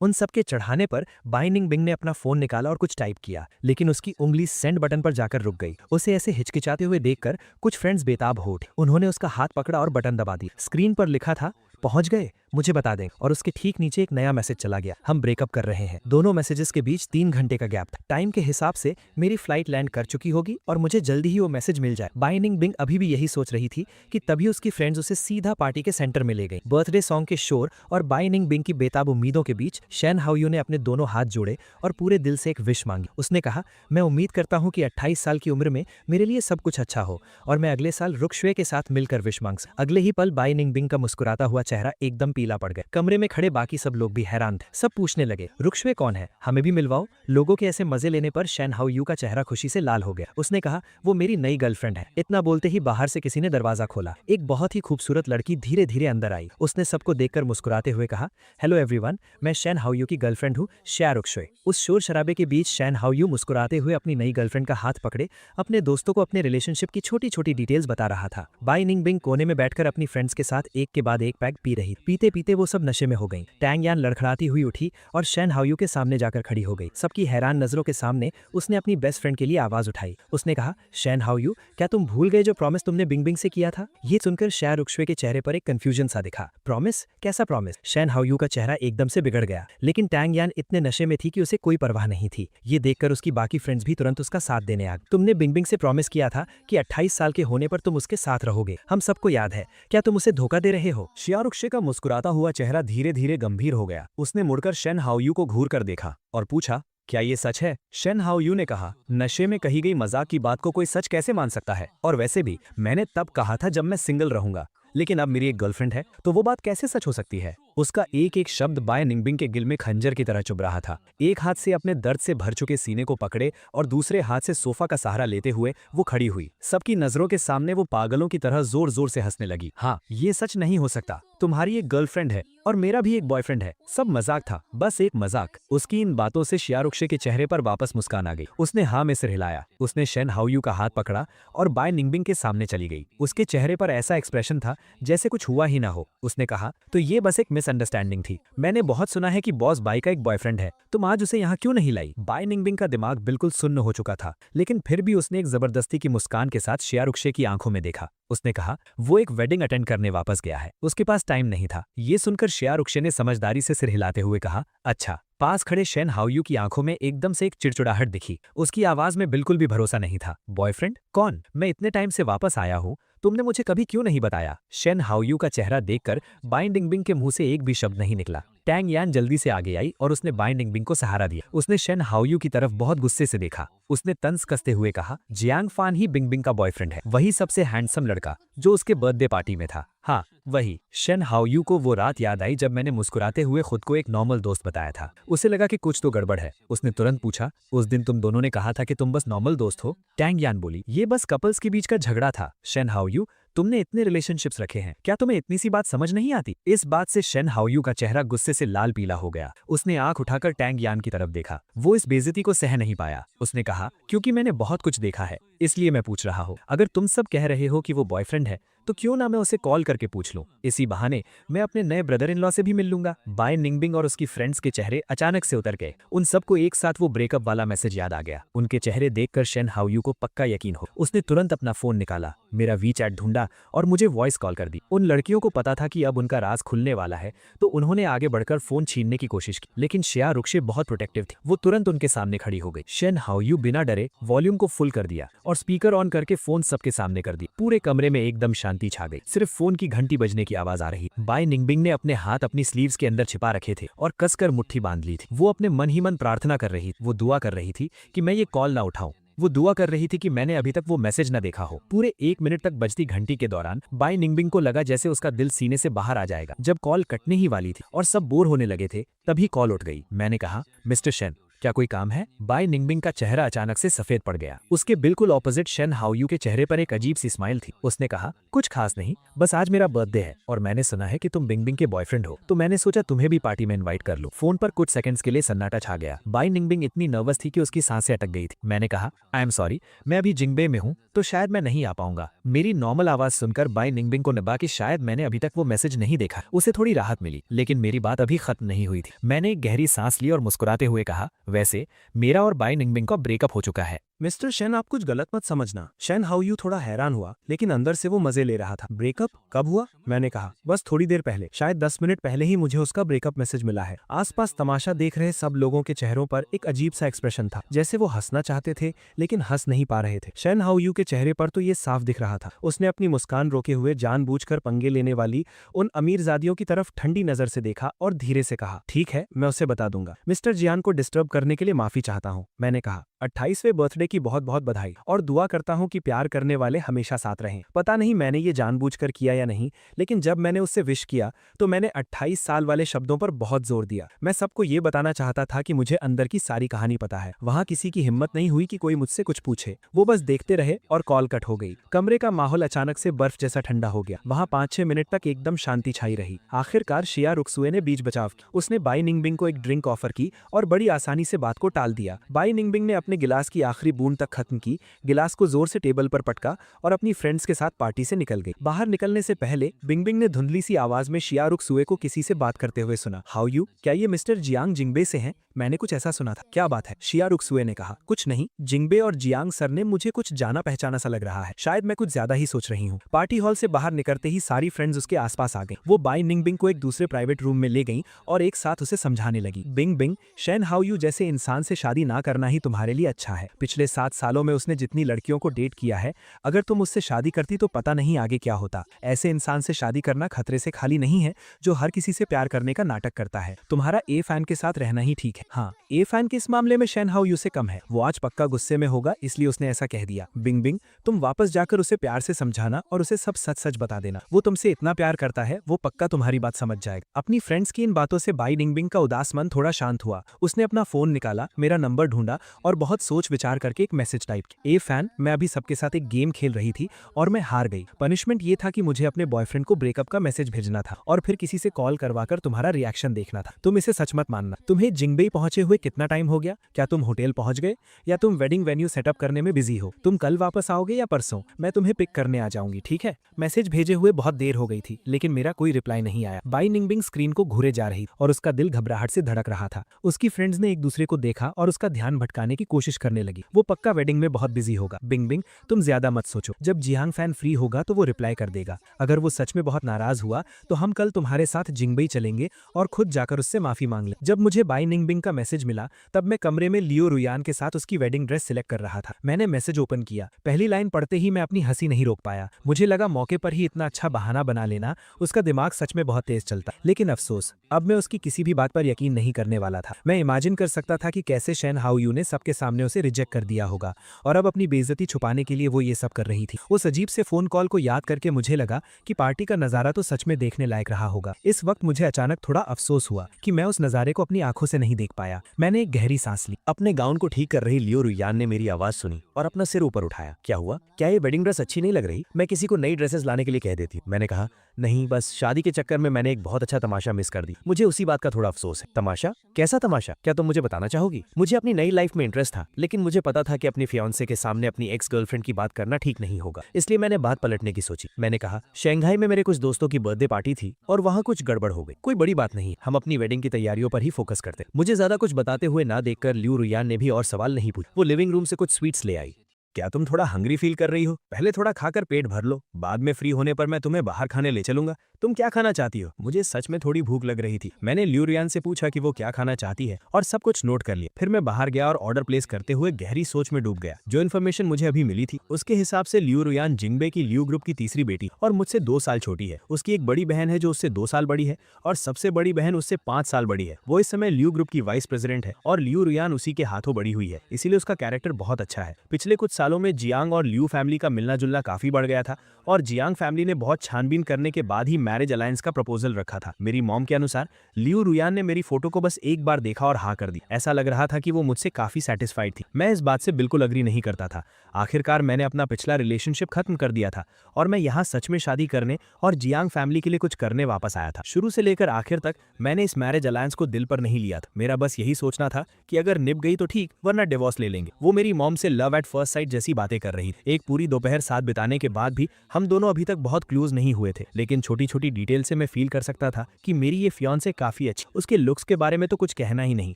उन सबके चढ़ाने पर बाई निंगबिंग ने अपना फोन निकाला और कुछ टाइप किया, लेकिन उसकी उंगली सेंड बटन पर जाकर रुक गई। उसे ऐसे हिचकिचाते हुए देखकर कुछ फ्रेंड्स बेताब हो उठे। उन्होंने उसका हाथ पकड़ा और बटन दबा दी। स्क्रीन पर लिखा था, पहुंच गए, मुझे बता दें। और उसके ठीक नीचे एक नया मैसेज चला गया, हम ब्रेकअप कर रहे हैं। दोनों मैसेजेस के बीच 3 घंटे का गैप था। टाइम के हिसाब से मेरी फ्लाइट लैंड कर चुकी होगी और मुझे जल्दी ही वो मैसेज मिल जाए। बाई निंगबिंग अभी भी यही सोच रही थी कि तभी उसकी फ्रेंड्स उसे सीधा पार्टी के सेंटर में ले गई। बर्थडे सॉन्ग के शोर और बाई निंगबिंग की बेताब उम्मीदों के बीच शेन हाओ यू ने अपने दोनों हाथ जोड़े और पूरे दिल से एक विश मांगी। उसने कहा, मैं उम्मीद करता हूँ कि 28 साल की उम्र में मेरे लिए सब कुछ अच्छा हो और मैं अगले साल रुक्शवे के साथ मिलकर विश मांग सकूं। अगले ही पल बाई निंगबिंग का मुस्कुराता हुआ चेहरा एकदम पीला पड़ गया। कमरे में खड़े बाकी सब लोग भी हैरान थे। सब पूछने लगे, रुक्शवे कौन है? हमें भी मिलवाओ। लोगों के ऐसे मजे लेने पर शेन हाओ यू का चेहरा खुशी से लाल हो गया। उसने कहा, वो मेरी नई गर्लफ्रेंड है। इतना बोलते ही बाहर से किसी ने दरवाजा खोला। एक बहुत ही खूबसूरत लड़की धीरे धीरे अंदर आई। उसने सबको देखकर मुस्कुराते हुए कहा, हेलो एवरीवन, मैं शेन हाओ यू की गर्लफ्रेंड हूँ, शेया रुक्शवे। उस शोर शराबे के बीच शेन हाओ यू मुस्कुराते हुए अपनी नई गर्लफ्रेंड का हाथ पकड़े अपने दोस्तों को अपने रिलेशनशिप की छोटी छोटी डिटेल्स बता रहा था। बाई निंगबिंग कोने में बैठकर अपनी फ्रेंड्स के साथ एक के बाद एक पैग पी रही। पीते पीते वो सब नशे में हो गई। टैंग यान लड़खड़ाती हुई उठी और शेन हाओ यू के सामने जाकर खड़ी हो गई। सबकी हैरान नजरों के सामने उसने अपनी बेस्ट फ्रेंड के लिए आवाज उठाई। उसने कहा, शेन हाओ यू, क्या तुम भूल गए जो प्रॉमिस तुमने बिंग बिंग से किया था? ये सुनकर शेया रुक्शवे के चेहरे पर एक कंफ्यूजन सा दिखा। प्रॉमिस? कैसा प्रॉमिस? शेन हाओ यू का चेहरा एकदम से बिगड़ गया, लेकिन टैंग यान इतने नशे में थी कि उसे कोई परवाह नहीं थी। ये देखकर उसकी बाकी फ्रेंड्स भी तुरंत उसका साथ देने आ गए। तुमने बिंग बिंग से प्रॉमिस किया था कि 28 साल के होने पर तुम उसके साथ रहोगे, हम सबको याद है। क्या तुम उसे धोखा दे रहे हो? शेया रुक्शवे का मुस्कुराता हुआ चेहरा धीरे धीरे गंभीर हो गया। उसने मुड़कर शेन हाओ यू को घूर कर देखा और पूछा, क्या ये सच है? शेन हाओ यू ने कहा, नशे में कही गई मजाक की बात को कोई सच कैसे मान सकता है? और वैसे भी मैंने तब कहा था जब मैं सिंगल रहूंगा, लेकिन अब मेरी एक गर्लफ्रेंड है, तो वो बात कैसे सच हो सकती है? उसका एक एक शब्द बाय निंगबिंग के गिल में खंजर की तरह चुभ रहा था। एक हाथ से अपने दर्द से भर चुके सीने को पकड़े और दूसरे हाथ से सोफा का सहारा लेते हुए वो खड़ी हुई। सबकी नजरों के सामने वो पागलों की तरह जोर जोर से हंसने लगी। हाँ, ये सच नहीं हो सकता। तुम्हारी एक गर्लफ्रेंड है और मेरा भी एक बॉयफ्रेंड है। सब मजाक था, बस एक मजाक। उसकी इन बातों से शेया रुक्शवे के चेहरे पर वापस मुस्कान आ गई। उसने हाँ में सिर हिलाया। उसने शेन हाओ यू का हाथ पकड़ा और बाय निंगबिंग के सामने चली गई। उसके चेहरे पर ऐसा एक्सप्रेशन था जैसे कुछ हुआ ही ना हो। उसने कहा, तो ये बस एक मिसअंडरस्टैंडिंग थी। मैंने बहुत सुना है कि बॉस बाई का एक बॉयफ्रेंड है, तुम आज उसे यहाँ क्यों नहीं लाई? बाय निंगबिंग का दिमाग बिल्कुल सुन्न हो चुका था, लेकिन फिर भी उसने एक जबरदस्ती की मुस्कान के साथ शेया रुक्शवे की आंखों में देखा। उसने कहा, वो एक वेडिंग अटेंड करने वापस गया है, उसके पास टाइम नहीं था। ये सुनकर शेया रुक्शवे ने समझदारी से सिर हिलाते हुए कहा, अच्छा। पास खड़े शेन हाओ यू की आंखों में एकदम से एक चिड़चिड़ाहट दिखी। उसकी आवाज में बिल्कुल भी भरोसा नहीं था। बॉयफ्रेंड? कौन? मैं इतने टाइम से वापस आया हूँ, तुमने मुझे कभी क्यों नहीं बताया? शेन हाओ यू का चेहरा देखकर बाय निंगबिंग के मुंह से एक भी शब्द नहीं निकला। टैंग यान जल्दी से आगे आई और उसने बाय निंगबिंग को सहारा दिया। उसने शेन हाओ यू की तरफ बहुत गुस्से से देखा। उसने तंज कसते हुए कहा, जियांग फान ही बिंग बिंग का बॉयफ्रेंड है, वही सबसे हैंडसम लड़का जो उसके बर्थडे पार्टी में था। हाँ, वही। शेन हाओ यू को वो रात याद आई जब मैंने मुस्कुराते हुए खुद को एक नॉर्मल दोस्त बताया था। उसे लगा कि कुछ तो गड़बड़ है। उसने तुरंत पूछा, उस दिन तुम दोनों ने कहा था कि तुम बस नॉर्मल दोस्त हो? टैंग यान बोली, ये बस कपल्स के बीच का झगड़ा था। शेन हाओ यू, तुमने इतने रिलेशनशिप्स रखे हैं, क्या तुम्हें इतनी सी बात समझ नहीं आती? इस बात से शेन हाओ यू का चेहरा गुस्से से लाल पीला हो गया। उसने आंख उठाकर टैंग यान की तरफ देखा। वो इस बेइज्जती को सह नहीं पाया। उसने कहा, क्योंकि मैंने बहुत कुछ देखा है, इसलिए मैं पूछ रहा हूँ। अगर तुम सब कह रहे हो कि वो बॉयफ्रेंड है, तो क्यों ना मैं उसे कॉल करके पूछ लूं। इसी बहाने मैं अपने नए ब्रदर इन लॉ से भी मिल लूंगा। बाय निंगबिंग और उसकी फ्रेंड्स के चेहरे अचानक से उतर गए। उन सबको एक साथ वो ब्रेकअप वाला मैसेज याद आ गया। उनके चेहरे देखकर शेन हाओयू को पक्का यकीन हो। उसने तुरंत अपना फोन निकाला, मेरा वीचैट ढूंढा और मुझे वॉइस कॉल कर दी। उन लड़कियों को पता था कि अब उनका राज खुलने वाला है, तो उन्होंने आगे बढ़कर फोन छीनने की कोशिश की, लेकिन शिया रुक्शे बहुत प्रोटेक्टिव थी। वो तुरंत उनके सामने खड़ी हो गई। शेन हाओयू बिना डरे वॉल्यूम को फुल कर दिया और स्पीकर ऑन करके फोन सबके सामने कर दी। पूरे कमरे में एकदम शांति छा गई। सिर्फ फोन की घंटी बजने की आवाज आ रही। बाय निंगबिंग ने अपने हाथ अपनी स्लीव्स के अंदर छिपा रखे थे और कसकर मुट्ठी बांध ली थी। वो अपने मन ही मन प्रार्थना कर रही थी। वो दुआ कर रही थी कि मैं ये कॉल ना उठाऊं। वो दुआ कर रही थी कि मैंने अभी तक वो मैसेज न देखा हो। पूरे 1 मिनट तक बजती घंटी के दौरान बाय निंगबिंग को लगा जैसे उसका दिल सीने से बाहर आ जाएगा। जब कॉल कटने ही वाली थी और सब बोर होने लगे थे, तभी कॉल उठ गई। मैंने कहा, मिस्टर शेन, क्या कोई काम है? बाय निंगबिंग का चेहरा अचानक से सफेद पड़ गया। उसके बिल्कुल ऑपोजिट शेन हाओयू के चेहरे पर एक अजीब सी स्माइल थी। उसने कहा, कुछ खास नहीं, बस आज मेरा बर्थडे है और मैंने सुना है कि तुम बिंगबिंग के बॉयफ्रेंड हो, तो मैंने सोचा तुम्हें भी पार्टी में इनवाइट कर लूं। फोन पर कुछ सेकंड्स के लिए सन्नाटा छा गया। बाय निंगबिंग इतनी नर्वस थी कि उसकी सांसें अटक गई थी। मैंने कहा, आई एम सॉरी, मैं अभी जिंगबे में हूँ, तो शायद मैं नहीं आ पाऊंगा। मेरी नॉर्मल आवाज सुनकर बाय निंगबिंग को लगा कि शायद मैंने अभी तक वो मैसेज नहीं देखा। उसे थोड़ी राहत मिली, लेकिन मेरी बात अभी खत्म नहीं हुई थी। मैंने एक गहरी सांस ली और मुस्कुराते हुए कहा, वैसे मेरा और बाय निंगबिंग का ब्रेकअप हो चुका है। मिस्टर शेन, आप कुछ गलत मत समझना। शेन हाओयू थोड़ा हैरान हुआ, लेकिन अंदर से वो मजे ले रहा था। ब्रेकअप कब हुआ? मैंने कहा, बस थोड़ी देर पहले, शायद 10 मिनट पहले ही मुझे उसका ब्रेकअप मैसेज मिला है। आसपास तमाशा देख रहे सब लोगों के चेहरों पर एक अजीब सा एक्सप्रेशन था, जैसे वो हंसना चाहते थे लेकिन हंस नहीं पा रहे थे। शेन हाओयू के चेहरे पर तो ये साफ दिख रहा था। उसने अपनी मुस्कान रोके हुए जानबूझकर पंगे लेने वाली उन अमीरजादियों की तरफ ठंडी नजर से देखा और धीरे से कहा, ठीक है, मैं उसे बता दूंगा। मिस्टर जियान को डिस्टर्ब करने के लिए माफी चाहता हूँ। मैंने कहा, 28वें बर्थडे की बहुत बहुत बधाई और दुआ करता हूं कि प्यार करने वाले हमेशा साथ रहें। पता नहीं मैंने ये जानबूझकर किया या नहीं, लेकिन जब मैंने उससे विश किया तो मैंने 28 साल वाले शब्दों पर बहुत जोर दिया। मैं सबको ये बताना चाहता था कि मुझे अंदर की सारी कहानी पता है। वहां किसी की हिम्मत नहीं हुई कि कोई मुझसे कुछ पूछे। वो बस देखते रहे और कॉल कट हो गई। कमरे का माहौल अचानक से बर्फ जैसा ठंडा हो गया। वहां 5-6 मिनट तक एकदम शांति छाई रही। आखिरकार शिया रुक्सुए ने बीच बचाव की। उसने बाय निंगबिंग को एक ड्रिंक ऑफर की और बड़ी आसानी से बात को टाल दिया। बाय निंगबिंग ने अपने गिलास की आखिरी बूंद तक खत्म की, गिलास को जोर से टेबल पर पटका और अपनी फ्रेंड्स के साथ पार्टी से निकल गई। बाहर निकलने से पहले बिंगबिंग ने धुंधली सी आवाज में शिया रुक्सुए को किसी से बात करते हुए सुना, हाउ यू, क्या ये मिस्टर जियांग जिंगबे से हैं? मैंने कुछ ऐसा सुना था। क्या बात है? शिया रुक्सुए ने कहा, कुछ नहीं, जिंगबे और जियांग सर ने मुझे कुछ जाना पहचाना सा लग रहा है। शायद मैं कुछ ज्यादा ही सोच रही हूँ। पार्टी हॉल से बाहर निकलते ही सारी फ्रेंड्स उसके आसपास आ गईं। वो बाय निंगबिंग को एक दूसरे प्राइवेट रूम में ले गईं और एक साथ उसे समझाने लगी। बिंग, शेन हाओयू जैसे इंसान से शादी ना करना ही तुम्हारे लिए अच्छा है। पिछले 7 सालों में उसने जितनी लड़कियों को डेट किया है, अगर तुम उससे शादी करती तो पता नहीं आगे क्या होता। ऐसे इंसान से शादी करना खतरे से खाली नहीं है जो हर किसी से प्यार करने का नाटक करता है। तुम्हारा ए फैन के साथ रहना ही ठीक है। हाँ, ए फैन के इस मामले में शेन हाओयू से कम है। वो आज पक्का गुस्से में होगा, इसलिए उसने ऐसा कह दिया। बिंग, तुम वापस जाकर उसे प्यार से समझाना और उसे सब सच सच बता देना। वो तुमसे इतना प्यार करता है, वो पक्का तुम्हारी बात समझ जाएगा। अपनी फ्रेंड्स की इन बातों से बाय निंगबिंग का उदास मन थोड़ा शांत हुआ। उसने अपना फोन निकाला, मेरा नंबर ढूंढा और बहुत सोच विचार करके एक मैसेज टाइप किया। ए फैन, मैं अभी सबके साथ एक गेम खेल रही थी और मैं हार गई। पनिशमेंट ये था कि मुझे अपने बॉयफ्रेंड को ब्रेकअप का मैसेज भेजना था और फिर किसी से कॉल करवाकर तुम्हारा रिएक्शन देखना था। तुम इसे सच मत मानना। तुम्हें जिंगबे पहुंचे हुए कितना टाइम हो गया? क्या तुम होटल पहुंच गए या तुम वेडिंग वेन्यू सेटअप करने में बिजी हो? तुम कल वापस आओगे या परसों? मैं तुम्हें पिक करने आ जाऊंगी, ठीक है? मैसेज भेजे हुए बहुत देर हो गई थी, लेकिन मेरा कोई रिप्लाई नहीं आया। बाय निंगबिंग स्क्रीन को घूरे जा रही और उसका दिल घबराहट से धड़क रहा था। उसकी फ्रेंड्स ने एक दूसरे को देखा और उसका ध्यान भटकाने की कोशिश करने लगी। वो पक्का वेडिंग में बहुत बिजी होगा। बिंग, तुम ज्यादा मत सोचो। जब जियांग फैन फ्री होगा तो वो रिप्लाई कर देगा। अगर वो सच में बहुत नाराज हुआ तो हम कल तुम्हारे साथ जिंगबई चलेंगे और खुद जाकर उससे माफी मांग ले। जब मुझे बाय निंगबिंग का मैसेज मिला तब मैं कमरे में लियो रुयान के साथ उसकी वेडिंग ड्रेस सिलेक्ट कर रहा था। मैंने मैसेज ओपन किया। पहली लाइन पढ़ते ही मैं अपनी हंसी नहीं रोक पाया। मुझे लगा मौके पर ही इतना अच्छा बहाना बना लेना। उसका दिमाग सच में बहुत तेज चलता, लेकिन अफसोस, अब मैं उसकी किसी भी बात पर यकीन नहीं करने वाला था। मैं इमेजिन कर सकता था कि कैसे शेन हाओयू ने सबके सामने उसे रिजेक्ट कर दिया होगा और अब अपनी बेइज्जती छुपाने के लिए वो ये सब कर रही थी। उस अजीब से फोन कॉल को याद करके मुझे लगा कि पार्टी का नजारा तो सच में देखने लायक रहा होगा। इस वक्त मुझे अचानक थोड़ा अफसोस हुआ कि मैं उस नजारे को अपनी आंखों से नहीं देख पाया। मैंने एक गहरी सांस ली। अपने गाउन को ठीक कर रही लियो रुयान ने मेरी आवाज सुनी और अपना सिर ऊपर उठाया। क्या हुआ? क्या ये वेडिंग ड्रेस अच्छी नहीं लग रही? मैं किसी को नई ड्रेसेस लाने के लिए कह देती। मैंने कहा, नहीं, बस शादी के चक्कर में मैंने एक बहुत अच्छा तमाशा मिस कर दी। मुझे उसी बात का थोड़ा अफसोस है। तमाशा? कैसा तमाशा? क्या तुम मुझे बताना चाहोगी? मुझे अपनी नई लाइफ में इंटरेस्ट था, लेकिन मुझे पता था कि अपनी फियांसे के सामने अपनी एक्स गर्लफ्रेंड की बात करना ठीक नहीं होगा, इसलिए मैंने बात पलटने की सोची। मैंने कहा, शंघाई में मेरे कुछ दोस्तों की बर्थडे पार्टी थी और वहाँ कुछ गड़बड़ हो गई। कोई बड़ी बात नहीं, हम अपनी वेडिंग की तैयारियों पर ही फोकस करते। मुझे ज्यादा कुछ बताते हुए ना देखकर लियू रुयान ने भी और सवाल नहीं पूछे। वो लिविंग रूम से कुछ स्वीट्स ले आई। क्या तुम थोड़ा हंग्री फील कर रही हो? पहले थोड़ा खाकर पेट भर लो, बाद में फ्री होने पर मैं तुम्हें बाहर खाने ले चलूंगा। तुम क्या खाना चाहती हो? मुझे सच में थोड़ी भूख लग रही थी। मैंने लियू रुयान से पूछा कि वो क्या खाना चाहती है और सब कुछ नोट कर लिया। फिर मैं बाहर गया और ऑर्डर प्लेस करते हुए गहरी सोच में डूब गया। जो इन्फॉर्मेशन मुझे अभी मिली थी उसके हिसाब से लियू रुयान जिंगबे की लियू ग्रुप की तीसरी बेटी और मुझसे 2 साल छोटी है। उसकी एक बड़ी बहन है जो उससे 2 साल बड़ी है और सबसे बड़ी बहन उससे 5 साल बड़ी है। वो इस समय लियू ग्रुप की वाइस प्रेसिडेंट है और लियू रुयान उसी के हाथों बड़ी हुई है, इसीलिए उसका कैरेक्टर बहुत अच्छा है। पिछले कुछ सालों में जियांग और लियू फैमिली का मिलना जुलना काफी बढ़ गया था और जियांग फैमिली ने बहुत छानबीन करने के बाद ही मैरिज अलायंस का प्रपोजल रखा था। मेरी मॉम के अनुसार लियू रुयान ने मेरी फोटो को बस एक बार देखा और हाँ कर दी। ऐसा लग रहा था कि वो मुझसे काफी सेटिस्फाइड थी। मैं इस बात से बिल्कुल अग्री नहीं करता था। आखिरकार मैंने अपना पिछला रिलेशनशिप खत्म कर दिया था और मैं यहाँ सच में शादी करने और जियांग फैमिली के लिए कुछ करने वापस आया था। शुरू से लेकर आखिर तक मैंने इस मैरिज अलायंस को दिल पर नहीं लिया था। मेरा बस यही सोचना था कि अगर निभ गई तो ठीक, वरना डिवोर्स ले लेंगे। वो मेरी मॉम से लव एट फर्स्ट साइट जैसी बातें कर रही थी। एक पूरी दोपहर साथ बिताने के बाद भी हम दोनों अभी तक बहुत क्लोज नहीं हुए थे, लेकिन छोटी छोटी डिटेल से मैं फील कर सकता था कि मेरी ये फियांसे काफी अच्छी। उसके लुक्स के बारे में तो कुछ कहना ही नहीं,